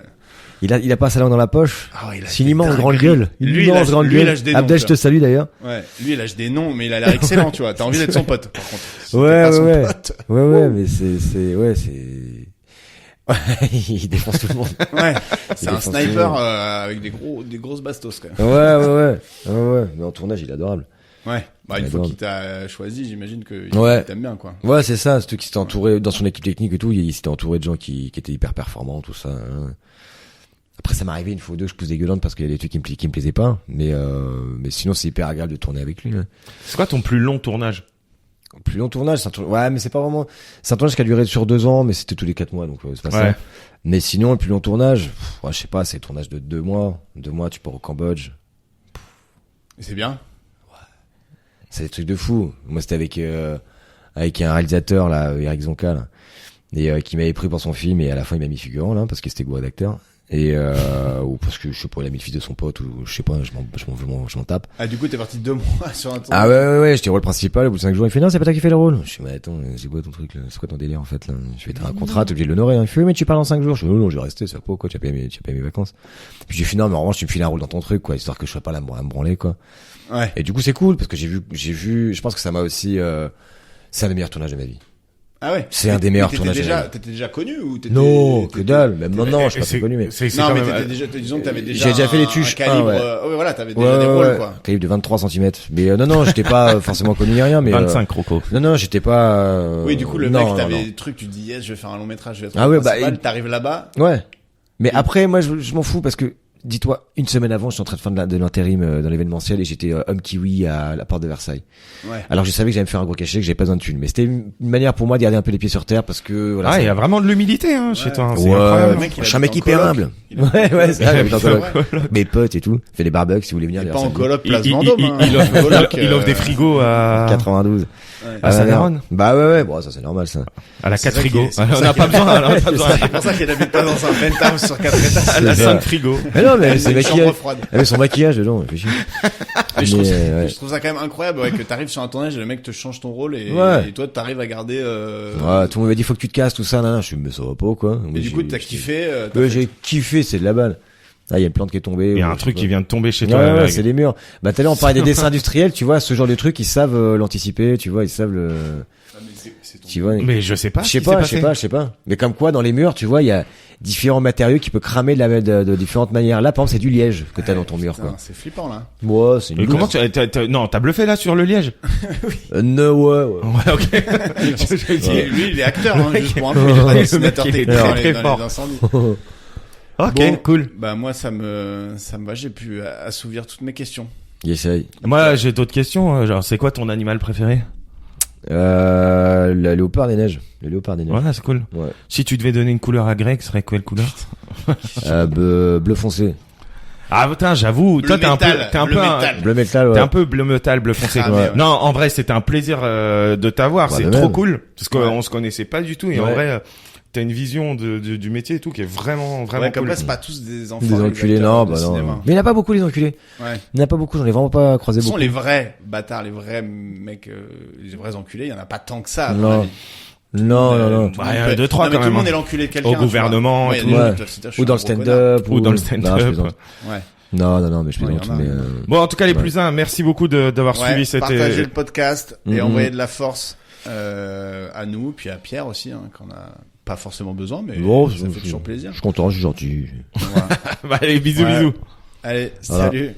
Il a pas sa langue dans la poche. Ah ouais, il a C'est une des immense dingueries. grande gueule. Une Lui, il immense lâche- grande lui, il gueule. lâche des noms, Abdel, je tu vois. te salue d'ailleurs. Ouais, lui, il lâche des noms, mais il a l'air excellent, tu vois. T'as envie d'être son pote, par contre. Si t'es Ouais, pas son ouais. pote. Ouais, mais c'est. Ouais, il défonce tout le monde. Ouais. C'est Il un défonce tout sniper, le monde. avec des grosses bastos, quand même. Ouais. Mais en tournage, il est adorable. Ouais. Bah, une Il est fois adorable. qu'il t'a choisi, j'imagine que Ouais. il t'aime bien, quoi. Ouais, c'est ça. C'est tout qui s'était entouré dans son équipe technique et tout. Il s'était entouré de gens qui étaient hyper performants, tout ça. Hein. Après, ça m'est arrivé une fois ou deux, je pousse des gueulantes parce qu'il y a des trucs qui me plaisaient pas. Mais sinon, c'est hyper agréable de tourner avec lui. Là. C'est quoi ton plus long tournage? Plus long tournage, ouais, mais c'est pas vraiment. C'est un tournage qui a duré sur 2 ans, mais c'était tous les 4 mois, donc c'est pas Ouais. ça. Mais sinon, le plus long tournage, ouais, je sais pas, c'est un tournage de 2 mois. 2 mois, tu pars au Cambodge. C'est bien. C'est des trucs de fou. Moi, c'était avec un réalisateur là, Eric Zonka, là, et qui m'avait pris pour son film, et à la fin il m'a mis figurant là parce que c'était gouré d'acteur. Et ou parce que je sais pas, il a mis le fils de son pote ou je sais pas, je m'en tape. Ah, du coup, t'es parti 2 mois sur un tour. Ah ouais, j'étais rôle principal, au bout de 5 jours, il fait non, c'est pas toi qui fais le rôle. Je dis mais attends, c'est quoi ton truc là, c'est quoi ton délire en fait là? Je fais t'as un contrat, t'es obligé de l'honorer. Il fait oui, mais tu parles en 5 jours. Je dis non, je vais rester, c'est pas quoi, tu as payé mes vacances. Puis j'ai fait non, mais en revanche tu me files un rôle dans ton truc quoi, histoire que je sois pas là à me branler quoi. Ouais. Et du coup c'est cool parce que j'ai vu, je pense que ça m'a aussi c'est un des meilleurs tournages de ma vie. Ah ouais. C'est un des meilleurs Mais tournages. T'étais déjà connu ou t'étais... Non, que dalle, même maintenant, je suis pas C'est- très connu, mais. c'est Non, quand mais même- t'étais déjà, disons que t'avais déjà J'ai déjà fait les un tuches, calibre, ouais. ouais, voilà, t'avais déjà des rôles, quoi. Calibre de 23 cm. Mais non, j'étais pas forcément connu ni rien, mais 25, Rocco. non, j'étais pas. Oui, du coup, le non, mec, non, t'avais non. des trucs, tu te dis, yes, je vais faire un long métrage, je vais être Ah ouais, bah, principal, t'arrives là-bas. Ouais. Mais après, moi, je m'en fous parce que, dis-toi, une semaine avant, j'étais en train de faire de l'intérim dans l'événementiel et j'étais homme kiwi à la porte de Versailles. Ouais. Alors je savais que j'allais me faire un gros cachet, que j'avais pas besoin de thunes. Mais c'était une manière pour moi de garder un peu les pieds sur terre parce que voilà. Ah, ça- il y a vraiment de l'humilité, hein, chez toi. hein, C'est Ouais, incroyable. Le mec, il je suis un habite mec en hyper coloc. humble. Il habite en Ouais, coloc. c'est vrai, habite j'habite en en coloc. Mes potes et tout. Fait les barbecues si vous voulez venir. Il est les pas en samedis. coloc, place Il Vendôme, hein. offre, Coloc, il offre des frigos à 92. à Saint-Véron. Bah ouais, bon, ça c'est normal ça. À la C'est 4 vrai qu'il frigos. est- c'est pour On ça n'a qu'il pas est- besoin, on n'a pas besoin. C'est pour ça qu'il habite pas dans un penthouse sur 4 étages. À la C'est ça. 5 frigos. Mais non, mais c'est Une chambre maquillage. froide. Avec son maquillage dedans, fait chier. Mais je trouve ça, ouais. je trouve ça quand même incroyable, ouais, que t'arrives sur un tournage et le mec te change ton rôle et, Ouais. et toi t'arrives à garder, Ouais, tout le monde m'a dit faut que tu te casses tout ça, non, je suis mais ça va pas quoi. et du coup t'as kiffé, Ouais, j'ai kiffé, c'est de la balle. Ah, il y a une plante qui est tombée. Il y a ou un je truc sais qui pas. vient de tomber chez Ouais, toi. ouais, Greg. c'est des murs. Bah, tout à l'heure, on parlait des dessins industriels, tu vois, ce genre de truc, ils savent l'anticiper, tu vois, ils savent le, tu vois. Mais je sais pas. Je ce sais qui s'est pas, je passé. sais pas. Mais comme quoi, dans les murs, tu vois, il y a différents matériaux qui peuvent cramer de différentes manières. Là, par exemple, c'est du liège que t'as dans ton mur, quoi. C'est flippant là. Ouais, c'est une Mais loose. comment non, t'as bluffé là sur le liège? No, ouais. Ouais, ok. Lui il est acteur, hein, juste pour un peu, il est pas dessinateur Le mec, il est technique dans très les fort. incendies. Ok, Bon, cool. Bah moi ça me va, j'ai pu assouvir toutes mes questions. Il essaye. Moi, j'ai d'autres questions. Genre, c'est quoi ton animal préféré? Le léopard des neiges. Le léopard des neiges. Ouais, c'est cool. Ouais. Si tu devais donner une couleur à Greg, ce serait quelle couleur? Bleu foncé. Ah putain, j'avoue, toi t'es un peu Bleu métal, ouais. t'es un peu bleu métal, bleu foncé. Ah, ouais. Non, en vrai, c'était un plaisir de t'avoir, Bah, c'est de trop même. cool parce qu'on Ouais. se connaissait pas du tout et en Ouais. vrai t'as une vision du métier et tout qui est vraiment Ouais, comme cool. là, c'est pas tous des enfants. Des enculés, non, bah non. Mais il y en a pas beaucoup, les enculés. Ouais. Il y en a pas beaucoup, j'en ai vraiment pas croisé Ce sont beaucoup. les vrais bâtards, les vrais mecs, les vrais enculés. Il y en a pas tant que ça. à mon Non. avis. Non, non, non. Tout le Ouais, monde peut- 2-3 non, mais quand tout le même, monde hein. est l'enculé de quelqu'un. Au tu vois. gouvernement, Ouais, il y a tout. des gens Ouais. qui doivent se dire, je suis Ou dans un le gros stand-up. Ou dans le Non, je stand-up. plaisante. connard. Ouais. Non, non, non, mais je Ouais, plaisante, il y en a. mais Bon, en tout cas, les Ouais. plus un, merci beaucoup d'avoir Ouais, suivi cette. partager le podcast et Mhm. envoyer de la force à nous, puis à Pierre aussi, hein, qu'on a pas forcément besoin, mais Bon, ça fait toujours plaisir. Je suis content, je suis gentil. Bah, allez, bisous, Ouais. bisous. Allez, Voilà. salut.